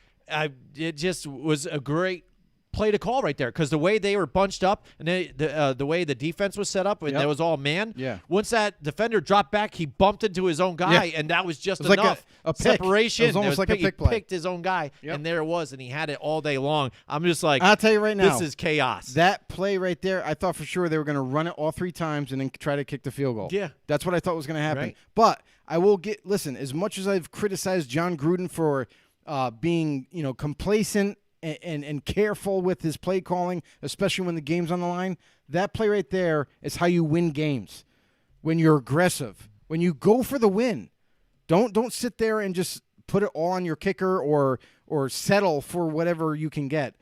Speaker 2: it just was a great play to call right there because the way they were bunched up and the way the defense was set up and it was all man.
Speaker 3: Yeah.
Speaker 2: Once that defender dropped back, he bumped into his own guy, and that was just enough.
Speaker 3: Like a pick.
Speaker 2: Separation.
Speaker 3: It was almost like a pick
Speaker 2: He
Speaker 3: play.
Speaker 2: picked his own guy, and there it was, and he had it all day long. I'm just like,
Speaker 3: I'll tell you right now,
Speaker 2: this is chaos.
Speaker 3: That play right there, I thought for sure they were going to run it all 3 times and then try to kick the field goal.
Speaker 2: Yeah.
Speaker 3: That's what I thought was going to happen.
Speaker 2: Right.
Speaker 3: But I will listen, as much as I've criticized John Gruden for being, complacent and careful with his play calling, especially when the game's on the line, that play right there is how you win games. When you're aggressive, when you go for the win. Don't sit there and just put it all on your kicker or settle for whatever you can get.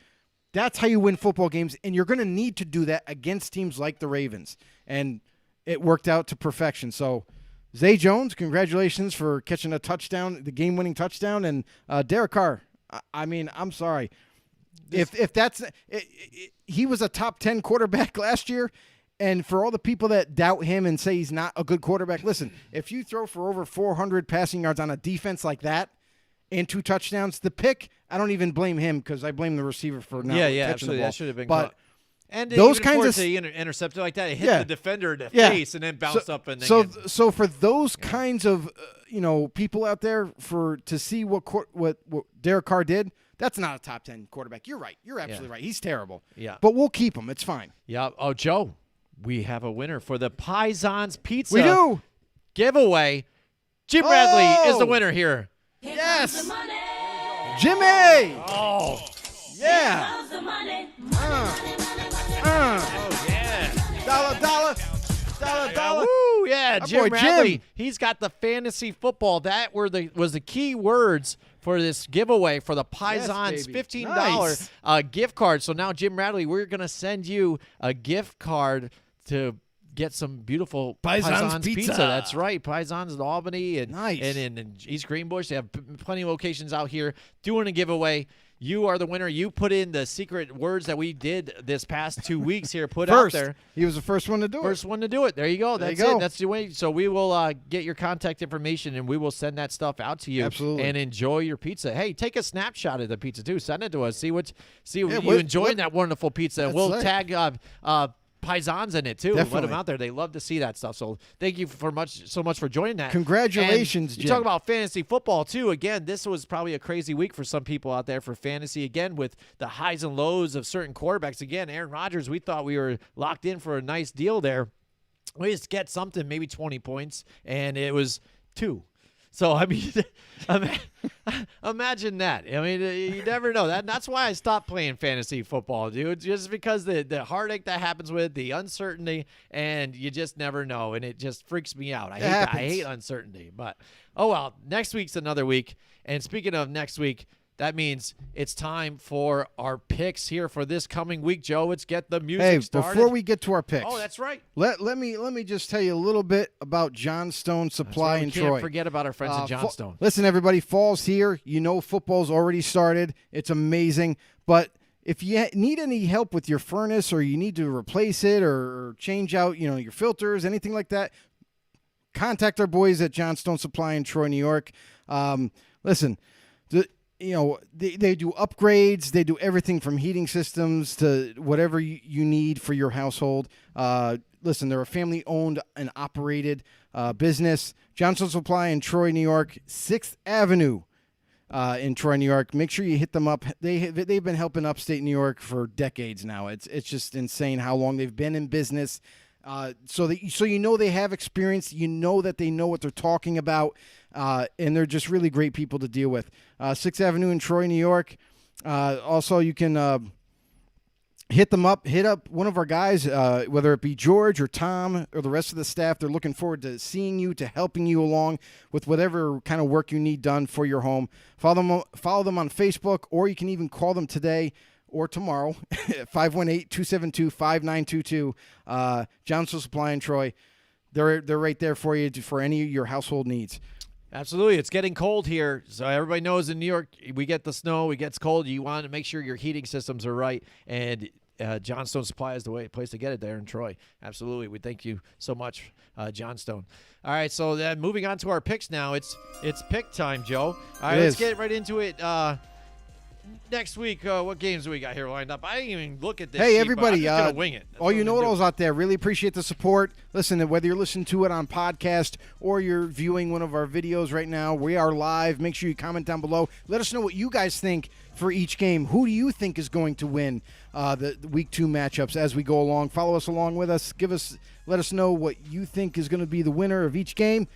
Speaker 3: That's how you win football games, and you're going to need to do that against teams like the Ravens. And it worked out to perfection. So, Zay Jones, congratulations for catching a touchdown, the game-winning touchdown. And Derek Carr, I mean, I'm sorry. If that's he was a top 10 quarterback last year, And for all the people that doubt him and say he's not a good quarterback, listen, if you throw for over 400 passing yards on a defense like that and 2 touchdowns, the pick, I don't even blame him because I blame the receiver for not catching
Speaker 2: absolutely.
Speaker 3: the ball.
Speaker 2: That should have been
Speaker 3: but
Speaker 2: caught. And
Speaker 3: those kinds of
Speaker 2: intercepted like that, it hit the defender in the face and then bounced up. And then
Speaker 3: so for those kinds of people out there to see what Derek Carr did, that's not a top 10 quarterback. You're right. You're absolutely right. He's terrible.
Speaker 2: Yeah,
Speaker 3: but we'll keep him. It's fine.
Speaker 2: Yeah. Oh, Joe, we have a winner for the Paisans Pizza.
Speaker 3: We do
Speaker 2: giveaway. Jim Radley is the winner here.
Speaker 3: Yes, Jimmy.
Speaker 2: Oh,
Speaker 3: yeah.
Speaker 2: Oh yeah.
Speaker 3: Dollar.
Speaker 2: Woo, yeah,
Speaker 3: Our
Speaker 2: Jim
Speaker 3: boy
Speaker 2: Radley.
Speaker 3: Jim.
Speaker 2: He's got the fantasy football. That was the key words for this giveaway for the Paisans
Speaker 3: baby.
Speaker 2: $15 gift card. So now, Jim Radley, we're going to send you a gift card to get some beautiful
Speaker 3: Paisans
Speaker 2: pizza. That's right. Paisans in Albany and in East Greenbush. They have plenty of locations out here doing a giveaway. You are the winner. You put in the secret words that we did this past 2 weeks here. Out there.
Speaker 3: He was the first one to do it.
Speaker 2: First one to do it. There you go. That's it. That's the way. So we will get your contact information, and we will send that stuff out to you.
Speaker 3: Absolutely.
Speaker 2: And enjoy your pizza. Hey, take a snapshot of the pizza, too. Send it to us. See what you enjoying that wonderful pizza. And we'll tag Paisans in it, too.
Speaker 3: Definitely.
Speaker 2: Let them out there. They love to see that stuff. So thank you so much for joining that.
Speaker 3: Congratulations,
Speaker 2: Jim.
Speaker 3: You
Speaker 2: talk about fantasy football, too. Again, this was probably a crazy week for some people out there for fantasy. Again, with the highs and lows of certain quarterbacks. Again, Aaron Rodgers, we thought we were locked in for a nice deal there. We just get something, maybe 20 points, and it was 2. So, I mean, imagine that. I mean, you never know. That's why I stopped playing fantasy football, dude, just because the heartache that happens with the uncertainty, and you just never know, and it just freaks me out. I hate uncertainty. But, oh, well, next week's another week. And speaking of next week, that means it's time for our picks here for this coming week, Joe. Let's get the music started.
Speaker 3: Before we get to our picks.
Speaker 2: Oh, that's right.
Speaker 3: Let me just tell you a little bit about Johnstone Supply in Troy.
Speaker 2: Can't forget about our friends at Johnstone.
Speaker 3: Listen, everybody, fall's here. You know football's already started. It's amazing. But if you need any help with your furnace, or you need to replace it, or change out, your filters, anything like that, contact our boys at Johnstone Supply in Troy, New York. Listen, they do upgrades. They do everything from heating systems to whatever you need for your household. Listen, they're a family-owned and operated business. Johnson Supply in Troy, New York, 6th Avenue in Troy, New York. Make sure you hit them up. They've been helping upstate New York for decades now. It's just insane how long they've been in business. So they have experience. You know that they know what they're talking about. And they're just really great people to deal with. 6th Avenue in Troy, New York. Also, you can hit them up. Hit up one of our guys, whether it be George or Tom or the rest of the staff. They're looking forward to seeing you, to helping you along with whatever kind of work you need done for your home. Follow them on Facebook, or you can even call them today or tomorrow, 518-272-5922. Johnson Supply in Troy. They're right there for you for any of your household needs.
Speaker 2: Absolutely. It's getting cold here. So everybody knows in New York, we get the snow, it gets cold. You want to make sure your heating systems are right. And Johnstone Supply is the place to get it there in Troy. Absolutely. We thank you so much, Johnstone. All right, so then moving on to our picks now. It's pick time, Joe. All right, let's get right into it. Next week, what games do we got here lined up? I didn't even look at this.
Speaker 3: Hey,
Speaker 2: sheet,
Speaker 3: everybody.
Speaker 2: I'm just going to wing it.
Speaker 3: All you know-it-alls out there, really appreciate the support. Listen, whether you're listening to it on podcast or you're viewing one of our videos right now, we are live. Make sure you comment down below. Let us know what you guys think for each game. Who do you think is going to win the Week 2 matchups as we go along? Follow us along with us. Let us know what you think is going to be the winner of each game.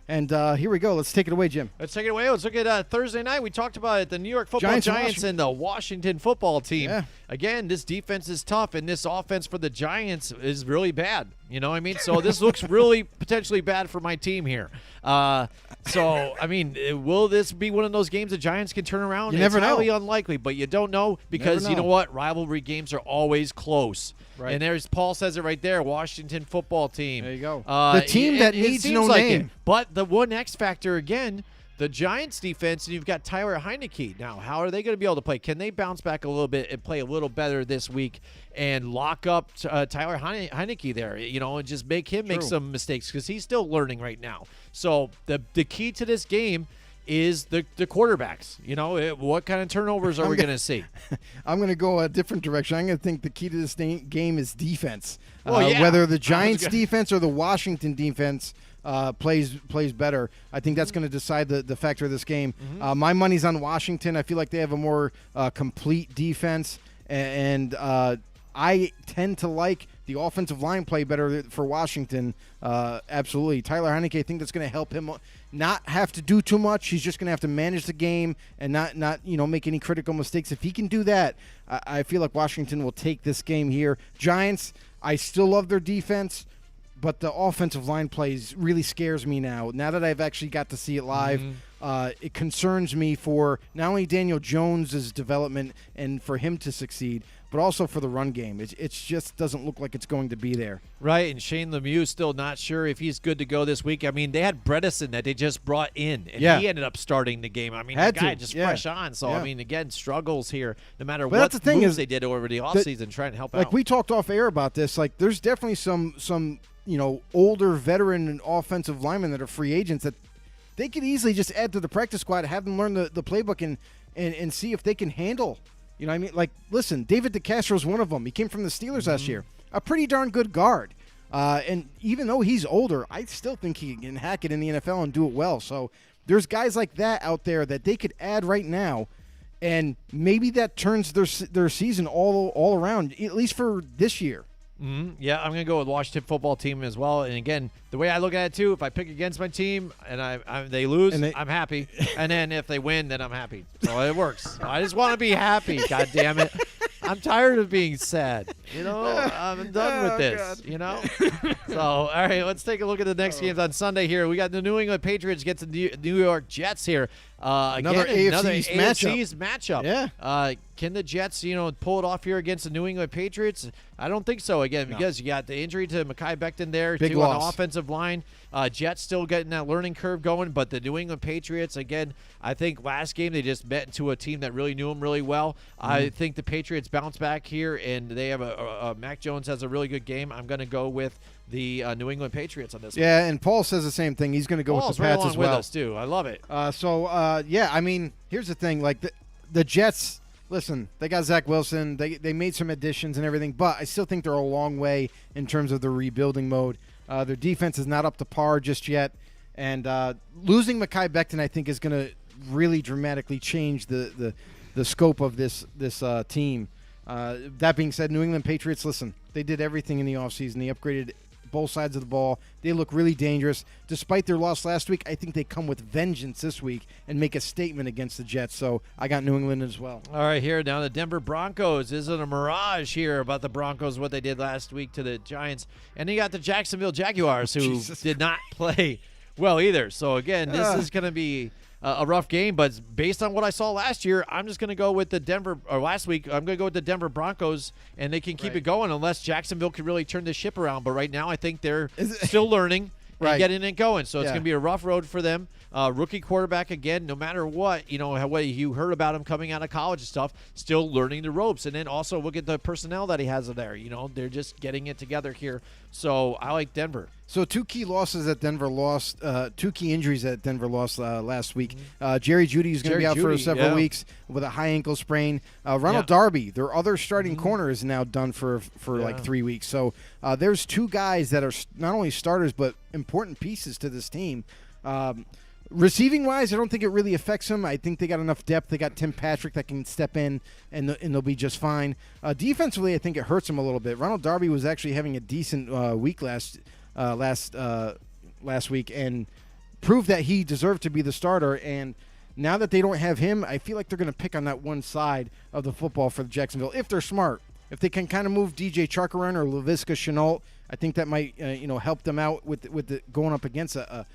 Speaker 3: And here we go. Let's take it away, Jim.
Speaker 2: Let's take it away. Let's look at Thursday night. We talked about it, the New York Football Giants and the Washington football team.
Speaker 3: Yeah.
Speaker 2: Again, this defense is tough, and this offense for the Giants is really bad. You know what I mean? So this looks really potentially bad for my team here. So, I mean, will this be one of those games the Giants can turn around?
Speaker 3: You never know.
Speaker 2: It's highly unlikely, but you don't know because you know what? Rivalry games are always close.
Speaker 3: Right.
Speaker 2: And there's Paul says it right there, Washington football team.
Speaker 3: There you go. The team that needs no name.
Speaker 2: But the one X factor, again, the Giants defense, and you've got Tyler Heineke. Now, how are they going to be able to play? Can they bounce back a little bit and play a little better this week and lock up Tyler Heineke there, and just make him make some mistakes because he's still learning right now. So the key to this game is the quarterbacks. What kind of turnovers are we going to see?
Speaker 3: I'm going to go a different direction. I'm going to think the key to this game is defense.
Speaker 2: Well,
Speaker 3: whether the Giants defense or the Washington defense plays better, I think that's going to decide the factor of this game. My money's on Washington. I feel like they have a more complete defense, and I tend to like the offensive line play better for Washington. Absolutely. Tyler Heineke, I think that's going to help him not have to do too much. He's just going to have to manage the game and not make any critical mistakes. If he can do that, I feel like Washington will take this game here. Giants, I still love their defense, but the offensive line plays really scares me now. Now that I've actually got to see it live, it concerns me for not only Daniel Jones' development and for him to succeed, but also for the run game. It just doesn't look like it's going to be there.
Speaker 2: Right, and Shane Lemieux still not sure if he's good to go this week. I mean, they had Bredesen that they just brought in, and he ended up starting the game. I mean, the guy just fresh on. So, I mean, again, struggles here no matter what moves they did over the offseason trying to help out.
Speaker 3: Like we talked off air about this, like there's definitely some older veteran offensive linemen that are free agents that they could easily just add to the practice squad, have them learn the playbook and see if they can handle. You know what I mean? Like, listen, David DeCastro is one of them. He came from the Steelers last year. A pretty darn good guard. And even though he's older, I still think he can hack it in the NFL and do it well. So there's guys like that out there that they could add right now, and maybe that turns their season all around, at least for this year.
Speaker 2: Yeah, I'm going to go with Washington football team as well. And again, the way I look at it too, if I pick against my team and they lose, I'm happy. And then if they win, then I'm happy. So it works. I just want to be happy. God damn it. I'm tired of being sad. I'm done with this. God. So, all right, let's take a look at the next games on Sunday here. We got the New England Patriots against the New York Jets here.
Speaker 3: Another AFC
Speaker 2: matchup.
Speaker 3: Yeah.
Speaker 2: Can the Jets, pull it off here against the New England Patriots? I don't think so. Again, because you got the injury to Mekhi Becton there,
Speaker 3: Big
Speaker 2: too,
Speaker 3: loss.
Speaker 2: on the offensive line. Jets still getting that learning curve going, but the New England Patriots, again, I think last game they just met into a team that really knew them really well. I think the Patriots bounce back here, and they have Mac Jones has a really good game. I'm going to go with the New England Patriots on this one.
Speaker 3: Yeah, and Paul says the same thing. He's going to go with the Pats as well.
Speaker 2: With us, too. I love it.
Speaker 3: I mean, here's the thing. Like, the Jets, listen, they got Zach Wilson. They made some additions and everything, but I still think they're a long way in terms of the rebuilding mode. Their defense is not up to par just yet, and losing Mekhi Becton, I think, is going to really dramatically change the scope of this team. That being said, New England Patriots, listen, they did everything in the offseason. They upgraded both sides of the ball. They look really dangerous. Despite their loss last week, I think they come with vengeance this week and make a statement against the Jets. So I got New England as well.
Speaker 2: All right, here now the Denver Broncos. Isn't a mirage here about the Broncos, what they did last week to the Giants. And you got the Jacksonville Jaguars, who did not play well either. So, again, this is going to be a rough game, but based on what I saw last year, I'm just going to go with last week, I'm going to go with the Denver Broncos, and they can keep it going unless Jacksonville can really turn this ship around. But right now, I think they're still learning and getting it going. So it's going to be a rough road for them. Rookie quarterback again, no matter what, what you heard about him coming out of college and stuff, still learning the ropes. And then also look at the personnel that he has there. They're just getting it together here. So I like Denver.
Speaker 3: So two key losses that Denver lost, two key injuries that Denver lost last week. Jerry Jeudy is going to be out for several weeks with a high ankle sprain. Ronald Darby, their other starting corner, is now done for like 3 weeks. So there's two guys that are not only starters but important pieces to this team. Receiving-wise, I don't think it really affects them. I think they got enough depth. They got Tim Patrick that can step in, and they'll be just fine. Defensively, I think it hurts them a little bit. Ronald Darby was actually having a decent week last week and proved that he deserved to be the starter. And now that they don't have him, I feel like they're going to pick on that one side of the football for Jacksonville if they're smart. If they can kind of move DJ Chark around or Laviska Shenault, I think that might help them out with going up against a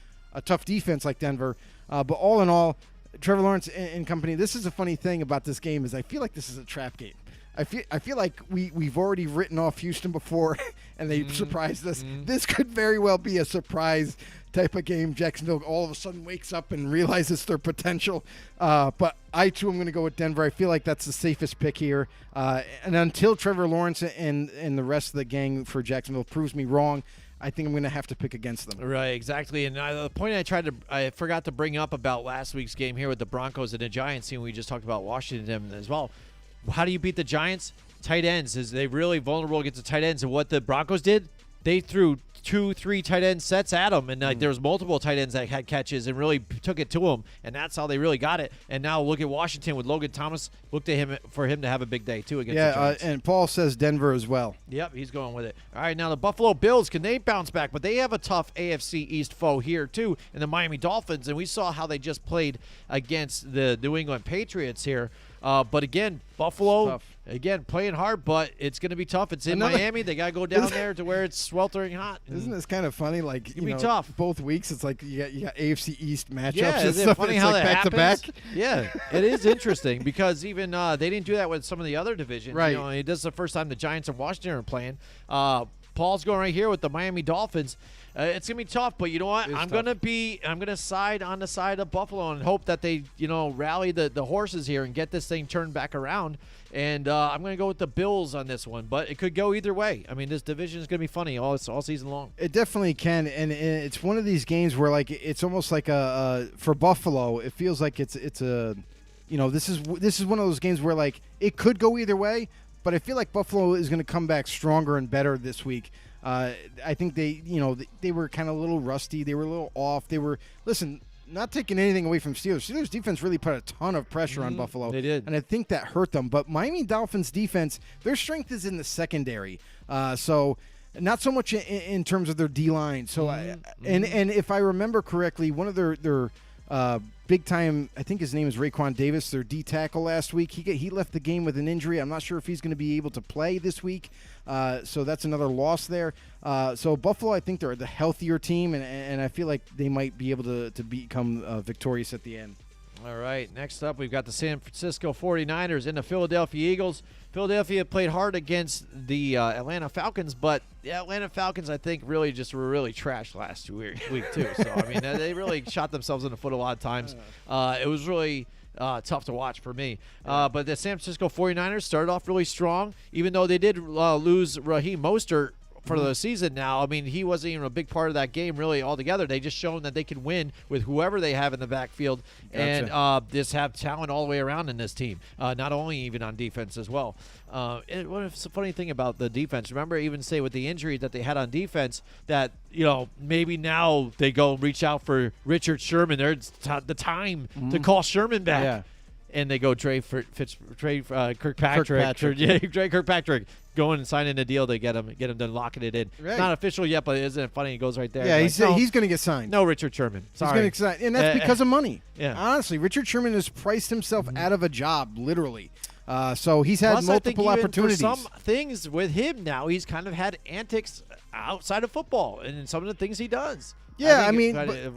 Speaker 3: tough defense like Denver. But all in all, Trevor Lawrence and company, this is a funny thing about this game is I feel like this is a trap game. I feel like we've already written off Houston before, and they surprised us. This could very well be a surprise type of game. Jacksonville all of a sudden wakes up and realizes their potential. But I, too, am going to go with Denver. I feel like that's the safest pick here. And until Trevor Lawrence and the rest of the gang for Jacksonville proves me wrong, I think I'm going to have to pick against them.
Speaker 2: Right, exactly. And the point I forgot to bring up about last week's game here with the Broncos and the Giants team, we just talked about Washington as well. How do you beat the Giants? Tight ends. Is they really vulnerable against the tight ends? And what the Broncos did, they threw 2-3 tight end sets at them, and there was multiple tight ends that had catches and really took it to them, and that's how they really got it. And now look at Washington with Logan Thomas. Look to him for him to have a big day too against the Giants.
Speaker 3: And Paul says Denver as well.
Speaker 2: Yep, he's going with it. All right, now the Buffalo Bills, can they bounce back? But they have a tough AFC East foe here too in the Miami Dolphins, and we saw how they just played against the New England Patriots here. But again, Buffalo, again, playing hard, but it's going to be tough. It's in Miami. They got to go down there to where it's sweltering hot.
Speaker 3: Isn't this kind of funny? Like,
Speaker 2: it's going to be tough.
Speaker 3: Both weeks, it's like you got AFC East matchups.
Speaker 2: Yeah,
Speaker 3: and
Speaker 2: is
Speaker 3: stuff.
Speaker 2: it funny
Speaker 3: it's
Speaker 2: how
Speaker 3: like
Speaker 2: that
Speaker 3: back
Speaker 2: happens?
Speaker 3: to back?
Speaker 2: Yeah, it is interesting because even they didn't do that with some of the other divisions.
Speaker 3: Right.
Speaker 2: You know, this is the first time the Giants and Washington are playing. Paul's going right here with the Miami Dolphins. It's gonna be tough, but you know what? I'm gonna side on the side of Buffalo and hope that they, rally the horses here and get this thing turned back around. And I'm gonna go with the Bills on this one, but it could go either way. I mean, this division is gonna be funny all season long.
Speaker 3: It definitely can, and it's one of these games where like it's almost like for Buffalo, it feels like it's a, this is one of those games where like it could go either way, but I feel like Buffalo is gonna come back stronger and better this week. I think they were kind of a little rusty. They were a little off. Not taking anything away from Steelers. Steelers defense really put a ton of pressure on Buffalo.
Speaker 2: They did. And
Speaker 3: I think that hurt them. But Miami Dolphins defense, their strength is in the secondary. So not so much in terms of their D-line. So and if I remember correctly, one of their big time, I think his name is Raekwon Davis, their D tackle last week. He left the game with an injury. I'm not sure if he's going to be able to play this week. So that's another loss there. So Buffalo, I think they're the healthier team, and I feel like they might be able to become victorious at the end.
Speaker 2: All right, next up we've got the San Francisco 49ers and the Philadelphia Eagles. Philadelphia played hard against the Atlanta Falcons, but the Atlanta Falcons, I think, really just were really trashed last week too. So, I mean, they really shot themselves in the foot a lot of times. It was really tough to watch for me. But the San Francisco 49ers started off really strong, even though they did lose Raheem Mostert for the season now. I mean, he wasn't even a big part of that game really altogether. They just shown that they can win with whoever they have in the backfield and just have talent all the way around in this team, not only even on defense as well. What's the funny thing about the defense? Remember, even say with the injury that they had on defense, that maybe now they go reach out for Richard Sherman. There's the time to call Sherman back.
Speaker 3: Yeah.
Speaker 2: And they go Trey Kirkpatrick going and signing a deal to get him done locking it in.
Speaker 3: Right.
Speaker 2: It's not official yet, but isn't it funny? It goes right there.
Speaker 3: Yeah, he's going to get signed.
Speaker 2: No, Richard Sherman. Sorry.
Speaker 3: He's going to get signed, and that's because of money.
Speaker 2: Yeah.
Speaker 3: Honestly, Richard Sherman has priced himself out of a job, literally. So he's had multiple opportunities.
Speaker 2: For some things with him now, he's kind of had antics outside of football and some of the things he does.
Speaker 3: Yeah,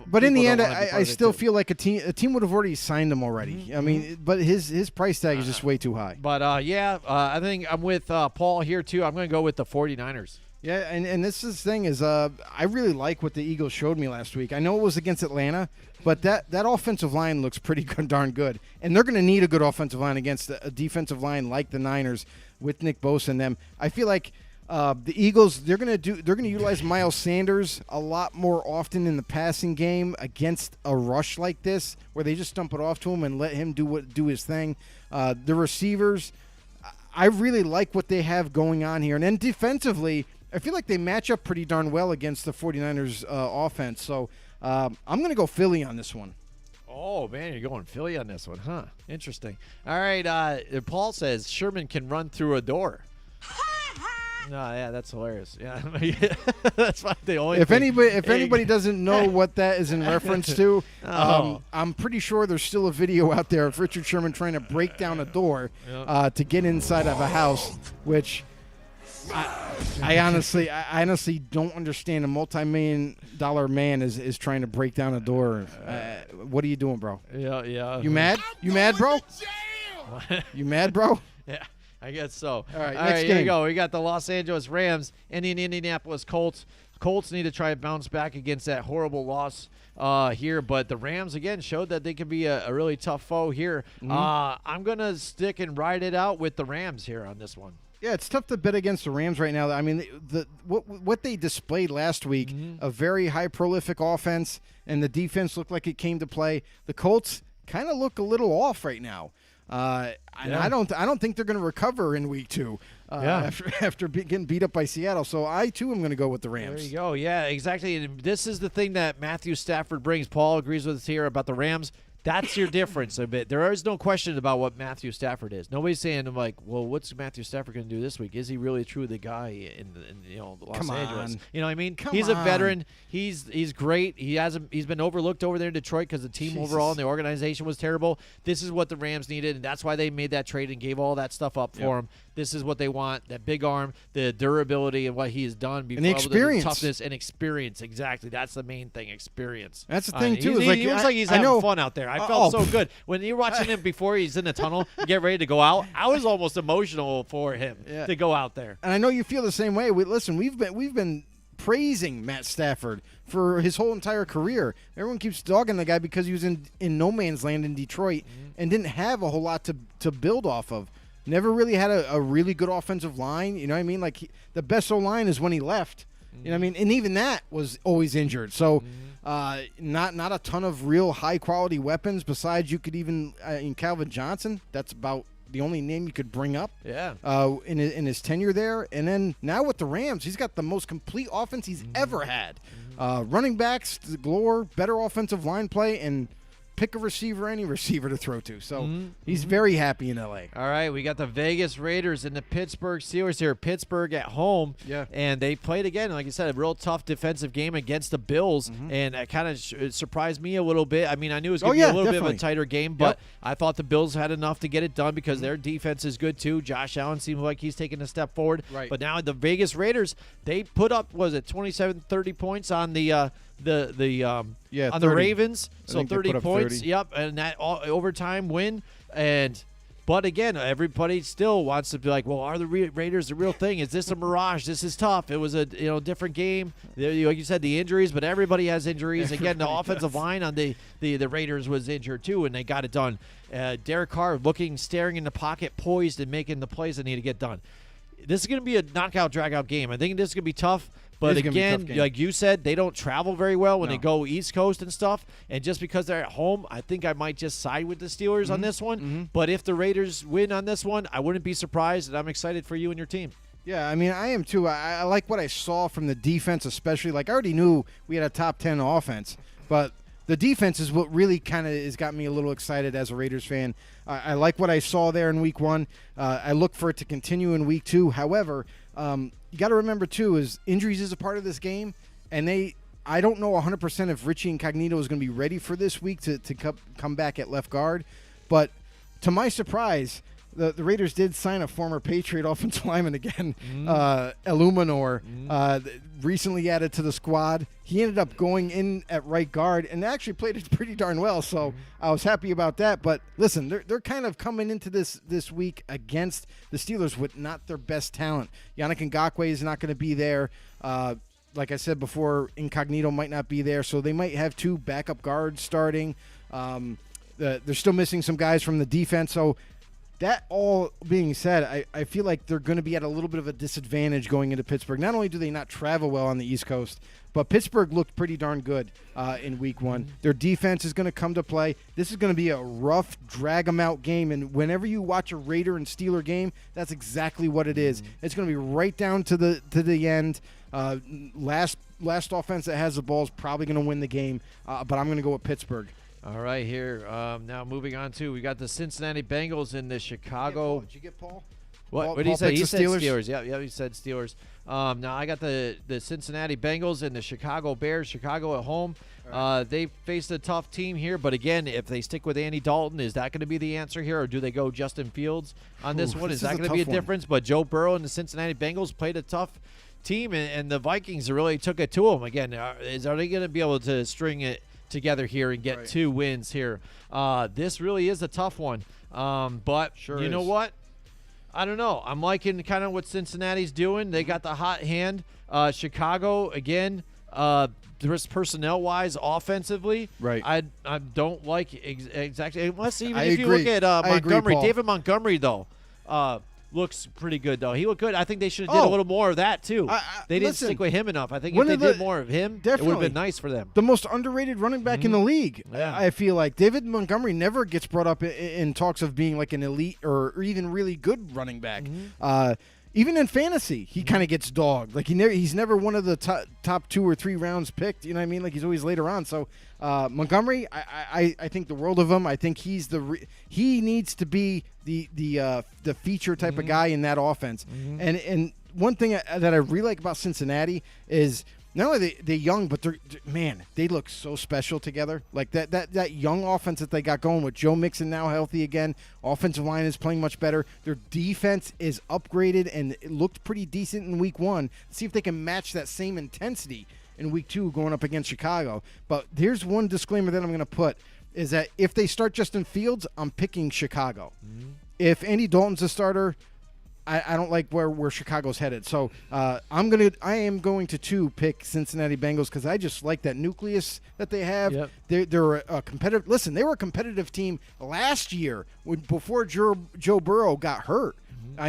Speaker 3: but in the end, I still feel like a team would have already signed him already. I mean, but his price tag is just way too high.
Speaker 2: But, I think I'm with Paul here, too. I'm going to go with the 49ers.
Speaker 3: Yeah, and this is the thing is I really like what the Eagles showed me last week. I know it was against Atlanta, but that offensive line looks pretty darn good. And they're going to need a good offensive line against a defensive line like the Niners with Nick Bosa and them. I feel like the Eagles, they're going to utilize Miles Sanders a lot more often in the passing game against a rush like this, where they just dump it off to him and let him do his thing. The receivers, I really like what they have going on here. And then defensively, I feel like they match up pretty darn well against the 49ers offense. So I'm going to go Philly on this one.
Speaker 2: Oh, man, you're going Philly on this one, huh? Interesting. All right, Paul says Sherman can run through a door. No, yeah, that's hilarious. Yeah, that's fine. The only
Speaker 3: if anybody doesn't know what that is in reference to, I'm pretty sure there's still a video out there of Richard Sherman trying to break down a door to get inside of a house, which I honestly don't understand. A multi-million-dollar man is trying to break down a door. What are you doing, bro?
Speaker 2: Yeah.
Speaker 3: You mad? You mad, bro? You mad, bro?
Speaker 2: Yeah. I guess so.
Speaker 3: All right,
Speaker 2: next
Speaker 3: next
Speaker 2: here we
Speaker 3: game.
Speaker 2: go. We got the Los Angeles Rams and the Indianapolis Colts. Colts need to try to bounce back against that horrible loss here, but the Rams, again, showed that they can be a really tough foe here. I'm going to stick and ride it out with the Rams here on this one.
Speaker 3: Yeah, it's tough to bet against the Rams right now. I mean, what they displayed last week, a very high prolific offense, and the defense looked like it came to play. The Colts kind of look a little off right now. And I don't think they're going to recover in week 2 after getting beat up by Seattle. So I too am going to go with the Rams.
Speaker 2: There you go. Yeah, exactly. And this is the thing that Matthew Stafford brings. Paul agrees with us here about the Rams. That's your difference a bit. There is no question about what Matthew Stafford is. Nobody's saying, I'm like, well, what's Matthew Stafford going to do this week? Is he really truly the guy in Los Angeles? You know what I mean? He's a veteran. He's great. He's been overlooked over there in Detroit because the team overall and the organization was terrible. This is what the Rams needed, and that's why they made that trade and gave all that stuff up for him. This is what they want, that big arm, the durability and what he has done.
Speaker 3: And the experience.
Speaker 2: The toughness and experience, exactly. That's the main thing, experience.
Speaker 3: That's the thing, too.
Speaker 2: He looks like he's having fun out there. I felt so good. When you're watching him before he's in the tunnel, get ready to go out, I was almost emotional for him to go out there.
Speaker 3: And I know you feel the same way. Listen, we've been praising Matt Stafford for his whole entire career. Everyone keeps dogging the guy because he was in no man's land in Detroit and didn't have a whole lot to build off of. Never really had a really good offensive line. You know what I mean? Like the best O-line is when he left. You know what I mean? And even that was always injured. So not a ton of real high-quality weapons. Besides, you could even in Calvin Johnson, that's about the only name you could bring up in his tenure there. And then now with the Rams, he's got the most complete offense he's ever had. Running backs galore, better offensive line play, and pick a receiver, any receiver to throw to. So he's very happy in L.A.
Speaker 2: All right, we got the Vegas Raiders and the Pittsburgh Steelers here. Pittsburgh at home.
Speaker 3: Yeah.
Speaker 2: And they played again, like I said, a real tough defensive game against the Bills. And it kind of surprised me a little bit. I mean, I knew it was going to be a little bit of a tighter game, but I thought the Bills had enough to get it done because their defense is good too. Josh Allen seems like he's taking a step forward.
Speaker 3: Right.
Speaker 2: But now the Vegas Raiders, they put up, 27-30 points on the on
Speaker 3: 30.
Speaker 2: the Ravens, so 30 points.
Speaker 3: 30.
Speaker 2: Yep, and that overtime win. But again, everybody still wants to be like, well, are the Raiders the real thing? Is this a mirage? This is tough. It was a different game. Like you said, the injuries, but everybody has injuries. Again, the offensive line on the Raiders was injured too, and they got it done. Derek Carr staring in the pocket, poised and making the plays that need to get done. This is going to be a knockout, drag-out game. I think this is going to be tough. But again, like you said, they don't travel very well when they go East Coast and stuff. And just because they're at home, I think I might just side with the Steelers on this one. But if the Raiders win on this one, I wouldn't be surprised, and I'm excited for you and your team.
Speaker 3: Yeah, I mean, I am too. I like what I saw from the defense, especially. Like, I already knew we had a top 10 offense, but the defense is what really kind of has got me a little excited as a Raiders fan. I like what I saw there in week 1. I look for it to continue in week 2. However, you got to remember, too, is injuries is a part of this game, and I don't know 100% if Richie Incognito is going to be ready for this week to come back at left guard. But to my surprise, the Raiders did sign a former Patriot offensive lineman again, Illuminor, recently added to the squad. He ended up going in at right guard and actually played it pretty darn well, so I was happy about that. But listen, they're kind of coming into this week against the Steelers with not their best talent. Yannick Ngakoue is not going to be there. Like I said before, Incognito might not be there, so they might have 2 backup guards starting. They're still missing some guys from the defense, so that all being said, I feel like they're going to be at a little bit of a disadvantage going into Pittsburgh. Not only do they not travel well on the East Coast, but Pittsburgh looked pretty darn good in week 1. Their defense is going to come to play. This is going to be a rough, drag-em-out game, and whenever you watch a Raider and Steeler game, that's exactly what it is. It's going to be right down to the end. Last offense that has the ball is probably going to win the game, but I'm going to go with Pittsburgh.
Speaker 2: All right, here. Now moving on to, we got the Cincinnati Bengals in the Chicago.
Speaker 3: Did you get Paul?
Speaker 2: What did he say? He said Steelers. Yeah, he said Steelers. Now I got the Cincinnati Bengals and the Chicago Bears. Chicago at home. They faced a tough team here, but again, if they stick with Andy Dalton, is that going to be the answer here, or do they go Justin Fields on this one? Is that going to be a difference? But Joe Burrow and the Cincinnati Bengals played a tough team, and the Vikings really took it to them. Again, are they going to be able to string it together here and get 2 wins here? This really is a tough one. But you know what? I don't know. I'm liking kind of what Cincinnati's doing. They got the hot hand. Chicago, again, just personnel-wise, offensively,
Speaker 3: right.
Speaker 2: I don't like exactly. Unless even
Speaker 3: if
Speaker 2: you look at Montgomery.
Speaker 3: Paul.
Speaker 2: David Montgomery, though, looks pretty good, though. He looked good. I think they should have did a little more of that, too. They didn't stick with him enough. I think if they did more of him, it would have been nice for them.
Speaker 3: The most underrated running back in the league, I feel like. David Montgomery never gets brought up in talks of being like an elite or even really good running back. Even in fantasy, he kind of gets dogged. Like he's never one of the top 2 or 3 rounds picked. You know what I mean? Like he's always later on. So Montgomery, I think the world of him. I think he needs to be the feature type of guy in that offense. And one thing that I really like about Cincinnati is not only they're young, but they look so special together. Like that young offense that they got going with Joe Mixon now healthy again. Offensive line is playing much better. Their defense is upgraded, and it looked pretty decent in week 1. See if they can match that same intensity in week 2 going up against Chicago. But here's one disclaimer that I'm going to put, is that if they start Justin Fields, I'm picking Chicago. If Andy Dalton's a starter, I don't like where Chicago's headed. So I am going to pick Cincinnati Bengals because I just like that nucleus that they have.
Speaker 2: Yep.
Speaker 3: They're a competitive. Listen, they were a competitive team last year before Joe Burrow got hurt.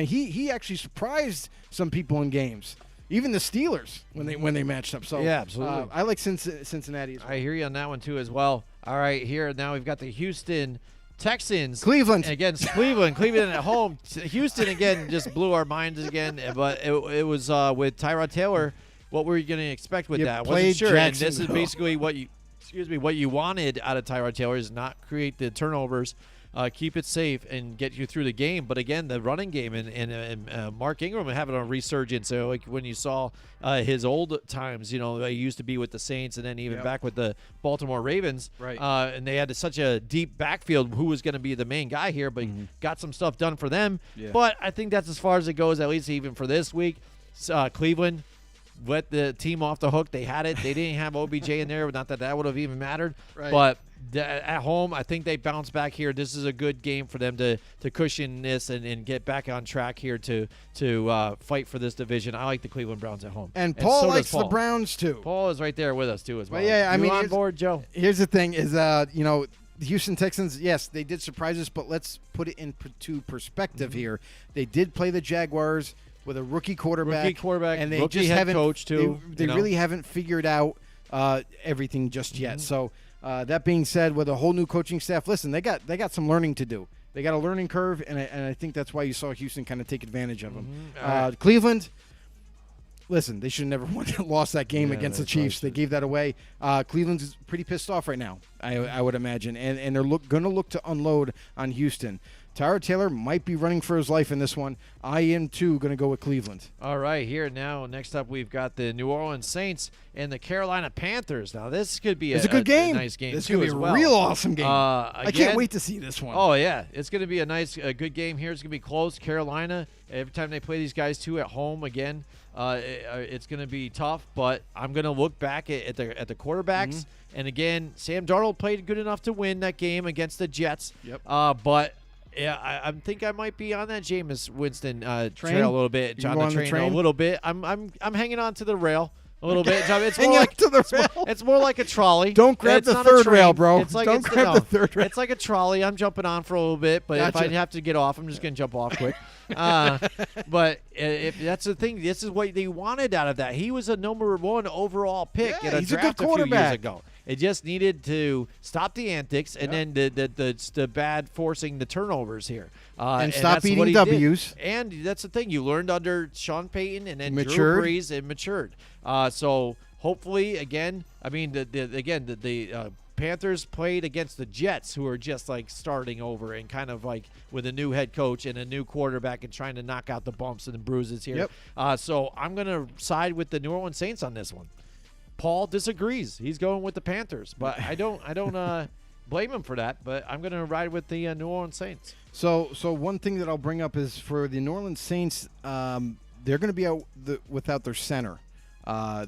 Speaker 3: He actually surprised some people in games, even the Steelers when they matched up. So
Speaker 2: yeah, absolutely.
Speaker 3: I like Cincinnati as well.
Speaker 2: I hear you on that one too as well. All right, here now we've got the Houston Texans.
Speaker 3: Cleveland.
Speaker 2: Against Cleveland. Cleveland at home. Houston, again, just blew our minds again. But it was with Tyrod Taylor. What were you going to expect with that? I wasn't sure. And this is basically what you wanted out of Tyrod Taylor is not create the turnovers, keep it safe, and get you through the game. But, again, the running game and Mark Ingram having a resurgence. So, like, when you saw his old times, he used to be with the Saints and then even back with the Baltimore Ravens.
Speaker 3: Right.
Speaker 2: And they had such a deep backfield. Who was going to be the main guy here, but got some stuff done for them. Yeah. But I think that's as far as it goes, at least even for this week. Cleveland let the team off the hook. They had it. They didn't have OBJ in there. Not that would have even mattered.
Speaker 3: Right.
Speaker 2: But at home, I think they bounce back here. This is a good game for them to cushion this and get back on track here to fight for this division. I like the Cleveland Browns at home.
Speaker 3: And Paul likes the Browns, too.
Speaker 2: Paul is right there with us, too, as well.
Speaker 3: But yeah,
Speaker 2: on board, Joe?
Speaker 3: Here's the thing is, the Houston Texans, yes, they did surprise us, but let's put it into perspective here. They did play the Jaguars with a rookie quarterback, and they just haven't
Speaker 2: coach too.
Speaker 3: They really haven't figured out everything just yet. So that being said, with a whole new coaching staff, listen, they got some learning to do. They got a learning curve, and I think that's why you saw Houston kind of take advantage of them. Right. Cleveland, listen, they should have never lost that game against the Chiefs. They gave that away. Cleveland's pretty pissed off right now, I would imagine, and they're going to look to unload on Houston. Tyrod Taylor might be running for his life in this one. I am, too, going to go with Cleveland.
Speaker 2: All right, here now, next up, we've got the New Orleans Saints and the Carolina Panthers. Now, this could be
Speaker 3: a good game.
Speaker 2: A nice game,
Speaker 3: this
Speaker 2: too,
Speaker 3: could be a real awesome game. I can't wait to see this one.
Speaker 2: Oh, yeah. It's going to be a good game here. It's going to be close. Carolina, every time they play these guys, too, at home again, it's going to be tough. But I'm going to look back at the quarterbacks. And, again, Sam Darnold played good enough to win that game against the Jets.
Speaker 3: Yep.
Speaker 2: But yeah, I think I might be on that Jameis Winston trail a little bit. On the train a little bit. I'm hanging on to the rail a little bit. It's more like a trolley.
Speaker 3: Don't grab the third rail, bro.
Speaker 2: Don't grab the third rail. It's like a trolley. I'm jumping on for a little bit, but if I have to get off, I'm just going to jump off quick. But if that's the thing, this is what they wanted out of that. He was a number 1 overall pick in a draft a few years ago. It just needed to stop the antics and then the bad forcing the turnovers here.
Speaker 3: And stop eating W's.
Speaker 2: And that's the thing. You learned under Sean Payton and then
Speaker 3: matured.
Speaker 2: Drew Brees and matured. So hopefully, again, I mean, the Panthers played against the Jets, who are just like starting over and kind of like with a new head coach and a new quarterback and trying to knock out the bumps and the bruises here.
Speaker 3: Yep.
Speaker 2: So I'm going to side with the New Orleans Saints on this one. Paul disagrees. He's going with the Panthers, but I don't blame him for that. But I'm going to ride with the New Orleans Saints.
Speaker 3: So one thing that I'll bring up is for the New Orleans Saints, they're going to be out without their center.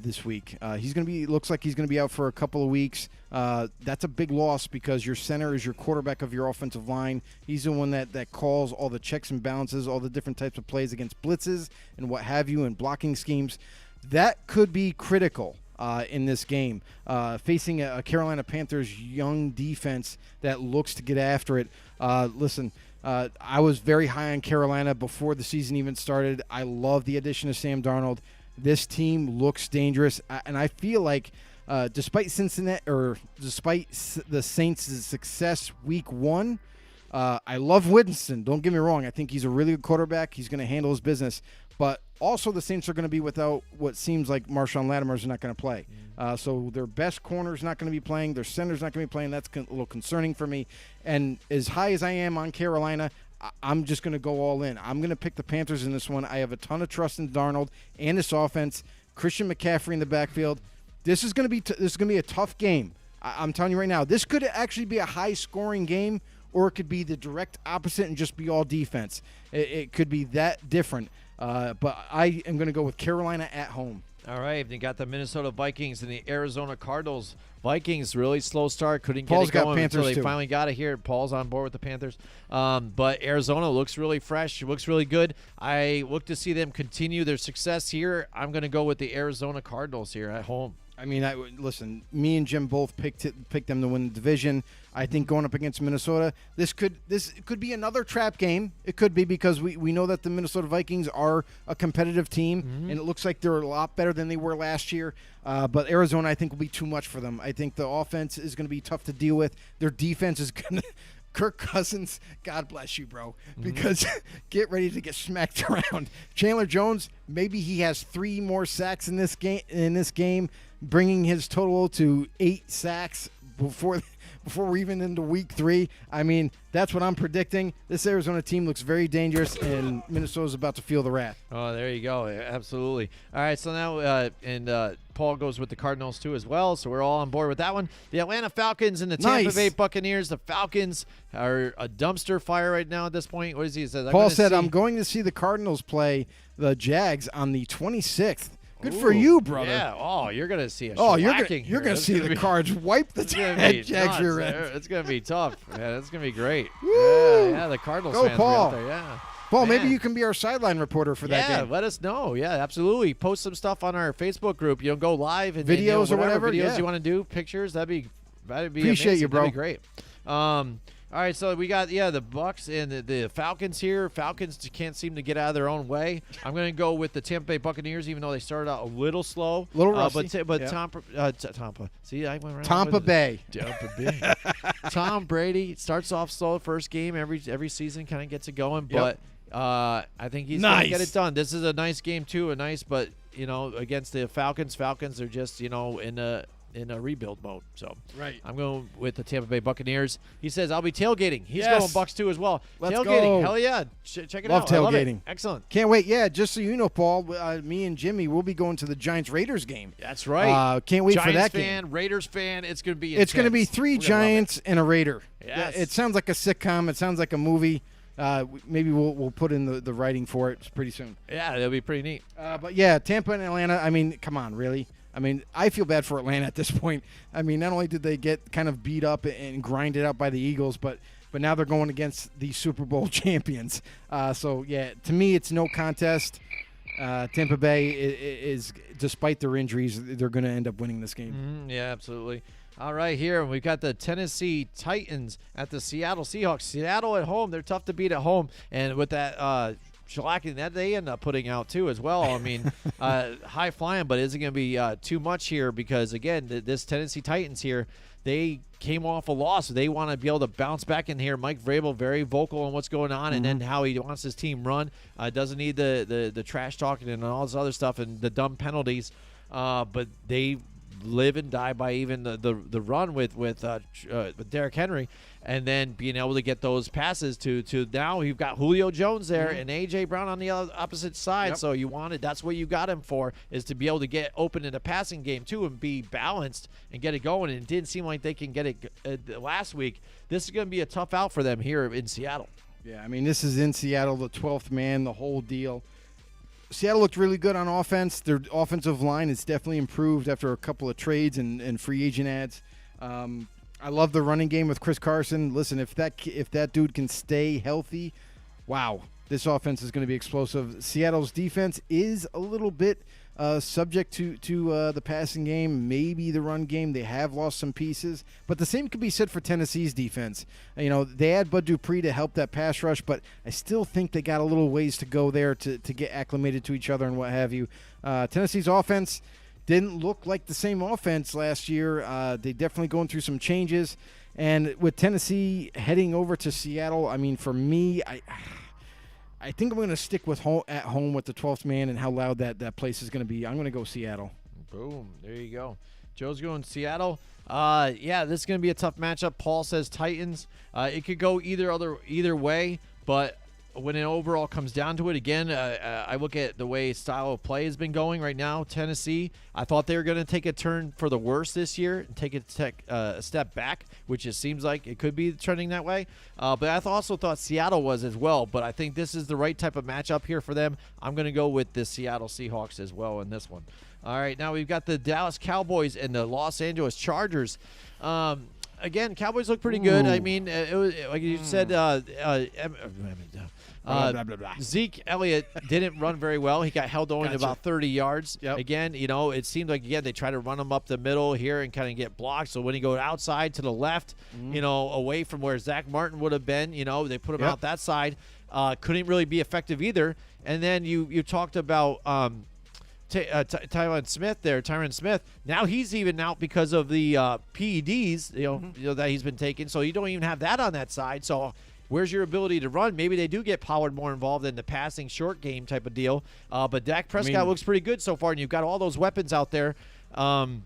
Speaker 3: this week. Looks like he's going to be out for a couple of weeks. That's a big loss because your center is your quarterback of your offensive line. He's the one that calls all the checks and balances, all the different types of plays against blitzes and what have you, and blocking schemes. That could be critical in this game, facing a Carolina Panthers young defense that looks to get after it. Listen, I was very high on Carolina before the season even started. I love the addition of Sam Darnold. This team looks dangerous, and I feel like despite the Saints' success week 1, I love Winston. Don't get me wrong. I think he's a really good quarterback. He's going to handle his business. But also the Saints are going to be without what seems like Marshawn Lattimore's not going to play. So their best corner's not going to be playing. Their center's not going to be playing. That's a little concerning for me. And as high as I am on Carolina, I'm just going to go all in. I'm going to pick the Panthers in this one. I have a ton of trust in Darnold and this offense. Christian McCaffrey in the backfield. This is going to be a tough game. I'm telling you right now. This could actually be a high-scoring game, or it could be the direct opposite and just be all defense. It could be that different. But I am going to go with Carolina at home.
Speaker 2: All right, you got the Minnesota Vikings and the Arizona Cardinals. Vikings, really slow start. Couldn't
Speaker 3: Paul's
Speaker 2: get it going
Speaker 3: got Panthers
Speaker 2: until they
Speaker 3: too.
Speaker 2: finally got it here. Paul's on board with the Panthers. But Arizona looks really fresh. Looks really good. I look to see them continue their success here. I'm going to go with the Arizona Cardinals here at home.
Speaker 3: I mean, listen, me and Jim both picked them to win the division. I think going up against Minnesota, this could be another trap game. It could be because we know that the Minnesota Vikings are a competitive team, and it looks like they're a lot better than they were last year. But Arizona, I think, will be too much for them. I think the offense is going to be tough to deal with. Their defense is going to – Kirk Cousins, God bless you, bro, because get ready to get smacked around. Chandler Jones, maybe he has 3 more sacks in this game, bringing his total to 8 sacks before we're even into week 3. I mean, that's what I'm predicting. This Arizona team looks very dangerous, and Minnesota's about to feel the wrath.
Speaker 2: Oh, there you go. Absolutely. All right, so now Paul goes with the Cardinals too as well, so we're all on board with that one. The Atlanta Falcons and the Tampa Bay Buccaneers. The Falcons are a dumpster fire right now at this point. What is he says?
Speaker 3: Paul said, I'm going to see the Cardinals play the Jags on the 26th. Good for you, brother.
Speaker 2: Yeah. Oh, you're going to see a
Speaker 3: shellacking. You're going to see the Cards wipe the Jags rear end.
Speaker 2: It's going to be tough. Yeah, it's going to be great.
Speaker 3: Woo!
Speaker 2: Yeah, the Cardinals
Speaker 3: Go,
Speaker 2: fans
Speaker 3: Paul.
Speaker 2: out there. Yeah.
Speaker 3: Paul, maybe you can be our sideline reporter for that game.
Speaker 2: Yeah, let us know. Yeah, absolutely. Post some stuff on our Facebook group. Go live and
Speaker 3: videos or whatever
Speaker 2: videos you want to do, pictures. That'd be
Speaker 3: appreciate
Speaker 2: amazing.
Speaker 3: You, bro.
Speaker 2: That'd be great. All right, so we got the Bucks and the Falcons here. Falcons can't seem to get out of their own way. I'm going to go with the Tampa Bay Buccaneers, even though they started out a little slow.
Speaker 3: A little rusty.
Speaker 2: But Tampa. See, I went around.
Speaker 3: Tampa Bay.
Speaker 2: Tampa Bay. Tom Brady starts off slow first game every season, kind of gets it going, but I think he's going to get it done. This is a nice game too, but against the Falcons. Falcons are just in a rebuild mode. So I'm going with the Tampa Bay Buccaneers. He says, I'll be tailgating. He's going Bucks too as well.
Speaker 3: Let's
Speaker 2: tailgating.
Speaker 3: Go.
Speaker 2: Hell yeah. Check it
Speaker 3: Love
Speaker 2: out.
Speaker 3: Tailgating.
Speaker 2: I love it. Excellent.
Speaker 3: Can't wait. Yeah, just so you know, Paul, me and Jimmy will be going to the Giants-Raiders game.
Speaker 2: That's right.
Speaker 3: Can't wait
Speaker 2: Giants
Speaker 3: for that
Speaker 2: fan,
Speaker 3: game.
Speaker 2: Raiders fan. It's going to be intense.
Speaker 3: It's going to be 3 Giants and a Raider.
Speaker 2: Yes.
Speaker 3: It sounds like a sitcom. It sounds like a movie. Maybe we'll put in the writing for it pretty soon.
Speaker 2: Yeah, that'll be pretty neat.
Speaker 3: But yeah, Tampa and Atlanta, I mean, come on, really? I mean, I feel bad for Atlanta at this point. I mean, not only did they get kind of beat up and grinded out by the Eagles, but now they're going against the Super Bowl champions. So, yeah, to me, it's no contest. Tampa Bay is, despite their injuries, they're going to end up winning this game.
Speaker 2: Yeah, absolutely. All right, here we've got the Tennessee Titans at the Seattle Seahawks. Seattle at home, they're tough to beat at home. And with that shellacking that they end up putting out too as well. I mean, high flying, but is it going to be too much here? Because again, this Tennessee Titans here, they came off a loss. They want to be able to bounce back in here. Mike Vrabel very vocal on what's going on and then how he wants his team run. Doesn't need the trash talking and all this other stuff and the dumb penalties. But they live and die by even the run with Derrick Henry, and then being able to get those passes to now you've got Julio Jones there and AJ Brown on the opposite side. So that's what you got him for, is to be able to get open in a passing game too and be balanced and get it going. And it didn't seem like they can get it last week. This is going to be a tough out for them here in Seattle.
Speaker 3: Yeah, I mean, this is in Seattle, the 12th man, the whole deal. Seattle looked really good on offense. Their offensive line has definitely improved after a couple of trades and free agent ads. I love the running game with Chris Carson. Listen, if that dude can stay healthy, wow, this offense is going to be explosive. Seattle's defense is a little bit subject to the passing game, maybe the run game. They have lost some pieces, but the same could be said for Tennessee's defense. They had Bud Dupree to help that pass rush, but I still think they got a little ways to go there to get acclimated to each other and what have you. Tennessee's offense didn't look like the same offense last year. They definitely going through some changes, and with Tennessee heading over to Seattle, I mean, for me, I think I'm going to stick with at home with the 12th man and how loud that place is going to be. I'm going to go Seattle.
Speaker 2: Boom. There you go. Joe's going Seattle. Yeah, this is going to be a tough matchup. Paul says Titans. It could go either way, but when it overall comes down to it, again, I look at the way style of play has been going right now. Tennessee, I thought they were going to take a turn for the worse this year and take a step back, which it seems like it could be trending that way. But I also thought Seattle was as well. But I think this is the right type of matchup here for them. I'm going to go with the Seattle Seahawks as well in this one. All right, now we've got the Dallas Cowboys and the Los Angeles Chargers. Again, Cowboys look pretty good. I mean, it was, like you said,
Speaker 3: Blah, blah, blah, blah.
Speaker 2: Zeke Elliott didn't run very well. He got held only about 30 yards.
Speaker 3: Yep.
Speaker 2: Again, it seemed like, they try to run him up the middle here and kind of get blocked. So when he goes outside to the left, away from where Zach Martin would have been, they put him out that side. Couldn't really be effective either. And then you talked about Tyron Smith. Now he's even out because of the PEDs, that he's been taking. So you don't even have that on that side. So where's your ability to run? Maybe they do get Pollard more involved in the passing short game type of deal. But Dak Prescott looks pretty good so far, and you've got all those weapons out there. And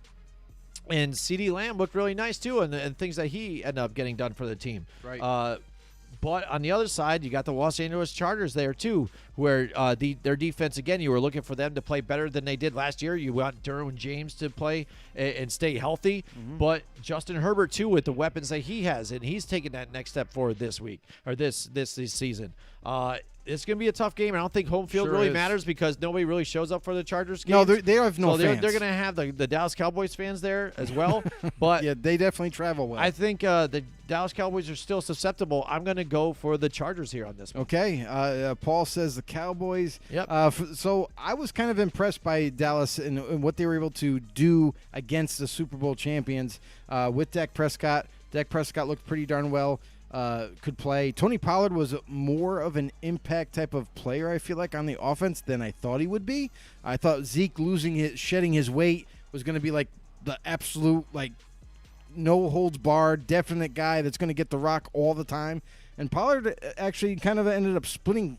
Speaker 2: CeeDee Lamb looked really nice too, and things that he ended up getting done for the team.
Speaker 3: Right.
Speaker 2: But on the other side, you got the Los Angeles Chargers there too, where their defense, again, you were looking for them to play better than they did last year. You want Derwin James to play and stay healthy, but Justin Herbert too with the weapons that he has, and he's taking that next step forward this week or this season. It's going to be a tough game. I don't think home field really matters because nobody really shows up for the Chargers game.
Speaker 3: No, they have no fans.
Speaker 2: They're going to have the Dallas Cowboys fans there as well. But
Speaker 3: yeah, they definitely travel well.
Speaker 2: I think the Dallas Cowboys are still susceptible. I'm going to go for the Chargers here on this one.
Speaker 3: Okay. Paul says the Cowboys.
Speaker 2: Yep.
Speaker 3: So I was kind of impressed by Dallas and what they were able to do against the Super Bowl champions with Dak Prescott. Dak Prescott looked pretty darn well. Could play. Tony Pollard was more of an impact type of player, I feel like, on the offense than I thought he would be. I thought Zeke shedding his weight was going to be like the absolute, like, no holds barred, definite guy that's going to get the rock all the time. And Pollard actually kind of ended up splitting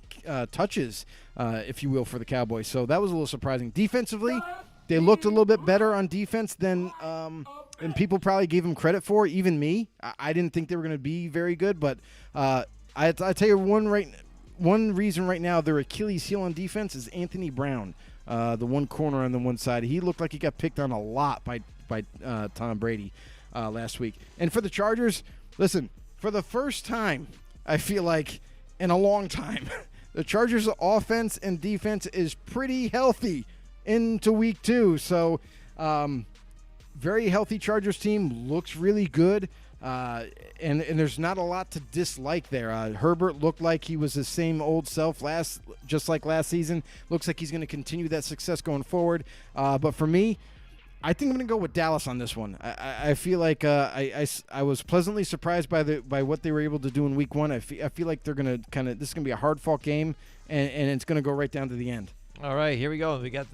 Speaker 3: touches, if you will, for the Cowboys. So that was a little surprising. Defensively, they looked a little bit better on defense than and people probably gave them credit for, even me. I didn't think they were going to be very good, but I tell you one reason right now their Achilles heel on defense is Anthony Brown, the one corner on the one side. He looked like he got picked on a lot by Tom Brady last week. And for the Chargers, listen, for the first time, I feel like in a long time, the Chargers' offense and defense is pretty healthy into week 2. So, very healthy Chargers team, looks really good, and there's not a lot to dislike there. Herbert looked like he was his same old self just like last season. Looks like he's going to continue that success going forward. But for me, I think I'm going to go with Dallas on this one. I feel like I was pleasantly surprised by what they were able to do in week 1. I feel like they're going to this is going to be a hard-fought game, and it's going to go right down to the end.
Speaker 2: All right, here we go. We got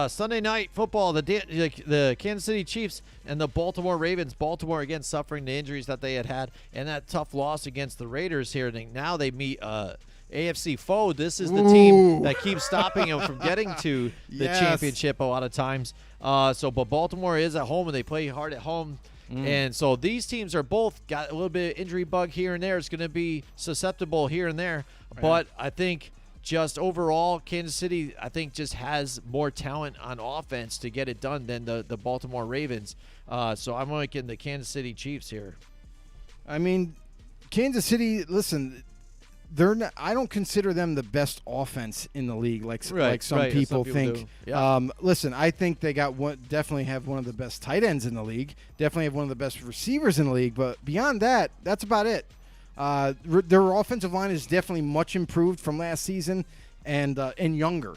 Speaker 2: Sunday night football, the Kansas City Chiefs and the Baltimore Ravens. Baltimore, again, suffering the injuries that they had and that tough loss against the Raiders here. Now they meet AFC foe. This is the team that keeps stopping them from getting to the championship a lot of times. But Baltimore is at home, and they play hard at home. And so these teams are both got a little bit of injury bug here and there. It's going to be susceptible here and there. Right. But I think just overall, Kansas City, I think, just has more talent on offense to get it done than the Baltimore Ravens. So I'm liking the Kansas City Chiefs here.
Speaker 3: I mean, Kansas City, listen, they're not, I don't consider them the best offense in the league, like some people think.
Speaker 2: Yeah.
Speaker 3: Listen, I think they definitely have one of the best tight ends in the league. Definitely have one of the best receivers in the league. But beyond that, that's about it. Their offensive line is definitely much improved from last season and younger,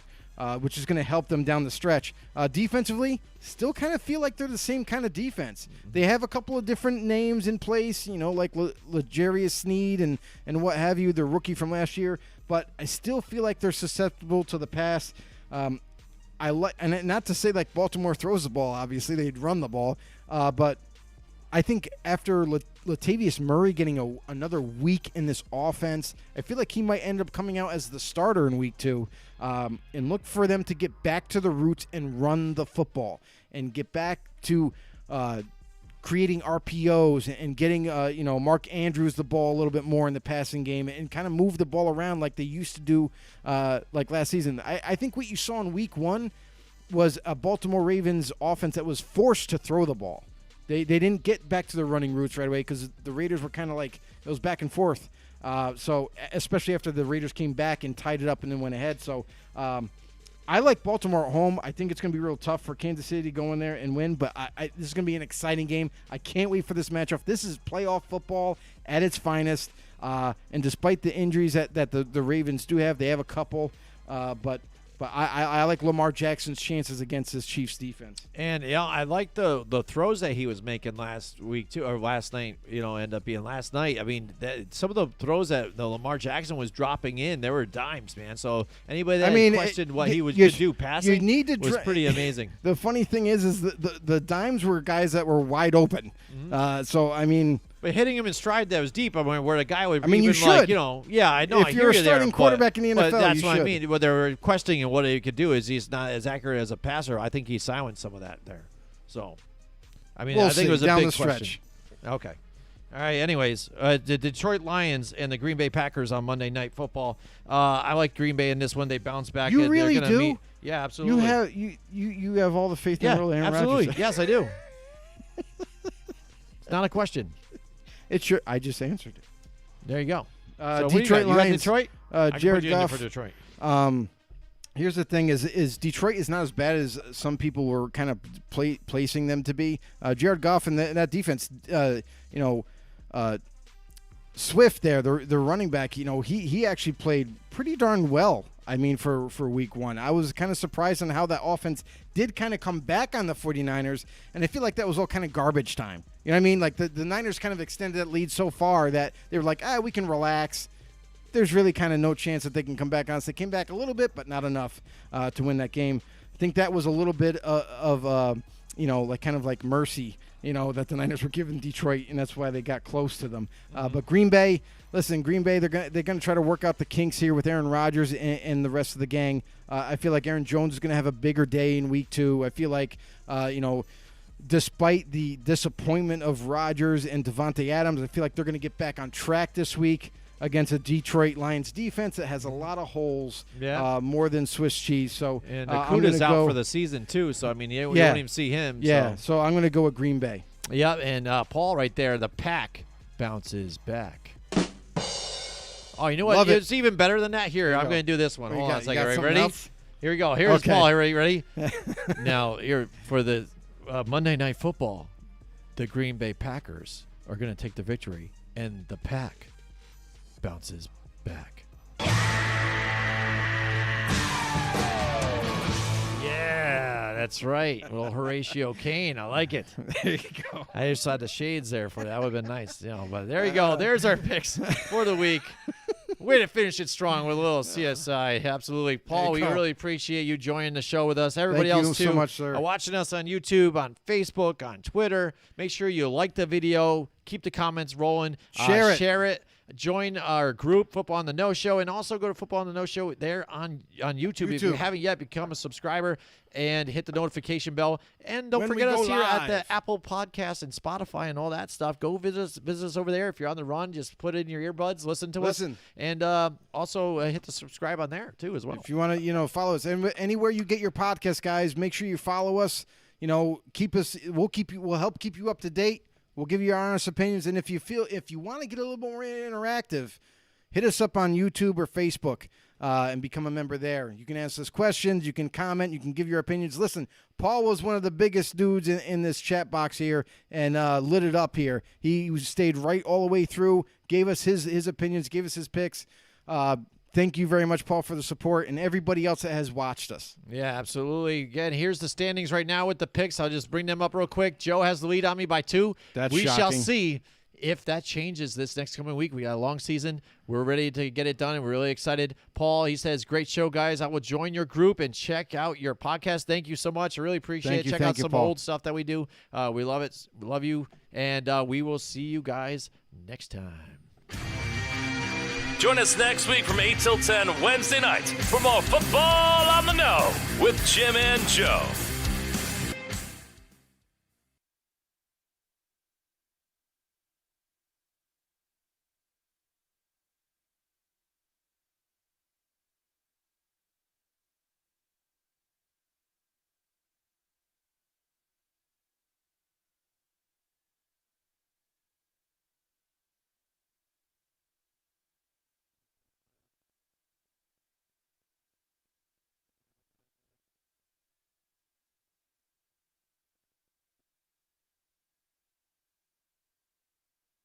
Speaker 3: which is going to help them down the stretch. Defensively, still kind of feel like they're the same kind of defense. They have a couple of different names in place, like L'Jarius Sneed and what have you, their rookie from last year. But I still feel like they're susceptible to the pass. And not to say like Baltimore throws the ball. Obviously, they'd run the ball, but I think after Latavius Murray getting another week in this offense, I feel like he might end up coming out as the starter in week 2, and look for them to get back to the roots and run the football and get back to creating RPOs and getting Mark Andrews the ball a little bit more in the passing game and kind of move the ball around like they used to do like last season. I think what you saw in week 1 was a Baltimore Ravens offense that was forced to throw the ball. They didn't get back to their running routes right away because the Raiders were kind of like it was back and forth. So especially after the Raiders came back and tied it up and then went ahead. So I like Baltimore at home. I think it's going to be real tough for Kansas City to go in there and win, but this is going to be an exciting game. I can't wait for this matchup. This is playoff football at its finest. And despite the injuries that the Ravens do have, they have a couple, but I like Lamar Jackson's chances against this Chiefs defense.
Speaker 2: And I like the throws that he was making last week too, or last night. End up being last night. I mean, some of the throws that the Lamar Jackson was dropping in, they were dimes, man. So anybody that questioned what he would do passing was pretty amazing.
Speaker 3: The funny thing is the dimes were guys that were wide open. Mm-hmm.
Speaker 2: But hitting him in stride that was deep, where the guy would
Speaker 3: you should.
Speaker 2: Yeah, I know.
Speaker 3: If you're a starting quarterback in the NFL,
Speaker 2: that's
Speaker 3: you
Speaker 2: what
Speaker 3: should.
Speaker 2: I mean. What they were questioning and what he could do is he's not as accurate as a passer. I think he silenced some of that there. So, I think it was a big question. Okay. All right. Anyways, the Detroit Lions and the Green Bay Packers on Monday Night Football. I like Green Bay in this one. They bounce back.
Speaker 3: You really do?
Speaker 2: Yeah, absolutely.
Speaker 3: You have all the faith in Aaron
Speaker 2: absolutely.
Speaker 3: Rodgers.
Speaker 2: Yes, I do. It's not a question.
Speaker 3: I just answered it.
Speaker 2: There you go.
Speaker 3: So Detroit Lions.
Speaker 2: Detroit?
Speaker 3: Jared Goff
Speaker 2: for Detroit.
Speaker 3: Here's the thing: is Detroit is not as bad as some people were kind of placing them to be. Jared Goff and that defense, Swift there, the running back. He actually played pretty darn well. For week 1. I was kind of surprised on how that offense did kind of come back on the 49ers, and I feel like that was all kind of garbage time. You know what I mean? Like the Niners kind of extended that lead so far that they were like, we can relax. There's really kind of no chance that they can come back on. So they came back a little bit, but not enough to win that game. I think that was a little bit of mercy, that the Niners were giving Detroit, and that's why they got close to them. But Green Bay, they're gonna try to work out the kinks here with Aaron Rodgers and the rest of the gang. I feel like Aaron Jones is gonna have a bigger day in week 2. I feel like, despite the disappointment of Rodgers and Devontae Adams, I feel like they're gonna get back on track this week against a Detroit Lions defense that has a lot of holes, more than Swiss cheese. So
Speaker 2: and Nakuda's out for the season too. So we don't even see him.
Speaker 3: Yeah. So I'm going to go with Green Bay.
Speaker 2: Yeah, and Paul right there. The Pack bounces back. Oh, you know what? It's even better than that. Here, I'm going to do this one. Hold on a second. Ready?
Speaker 3: Else?
Speaker 2: Here we go. Here's Paul. Ready? Now, here for the Monday Night Football, the Green Bay Packers are going to take the victory, and the Pack bounces back. Yeah, that's right. Little Horatio Kane. I like it.
Speaker 3: There you go.
Speaker 2: I just had the shades there for that. That would have been nice. But there you go. There's our picks for the week. Way to finish it strong with a little CSI. Absolutely. Paul, we really appreciate you joining the show with us. Everybody else, too.
Speaker 3: Thank you so much, sir.
Speaker 2: Watching us on YouTube, on Facebook, on Twitter. Make sure you like the video. Keep the comments rolling. Share it. Join our group, Football on the No Show, and also go to Football on the No Show there on YouTube. If you haven't yet, become a subscriber and hit the notification bell. And don't forget us here at the Apple Podcast and Spotify and all that stuff. Go visit us over there. If you're on the run, just put in your earbuds, listen to us. And also hit the subscribe on there, too, as well.
Speaker 3: If you want to, follow us. Anywhere you get your podcast, guys, make sure you follow us. Keep us. We'll help keep you up to date. We'll give you our honest opinions, and if you want to get a little more interactive, hit us up on YouTube or Facebook and become a member there. You can ask us questions. You can comment. You can give your opinions. Listen, Paul was one of the biggest dudes in this chat box here and lit it up here. He stayed right all the way through, gave us his opinions, gave us his picks. Thank you very much, Paul, for the support, and everybody else that has watched us.
Speaker 2: Yeah, absolutely. Again, here's the standings right now with the picks. I'll just bring them up real quick. Joe has the lead on me by 2.
Speaker 3: We
Speaker 2: shall see if that changes this next coming week. We got a long season. We're ready to get it done, and we're really excited. Paul, he says, great show, guys. I will join your group and check out your podcast. Thank you so much. I really appreciate it. Check out some old stuff that we do. We love it. We love you, and we will see you guys next time.
Speaker 1: Join us next week from 8 till 10 Wednesday nights for more Football on the Know with Jim and Joe.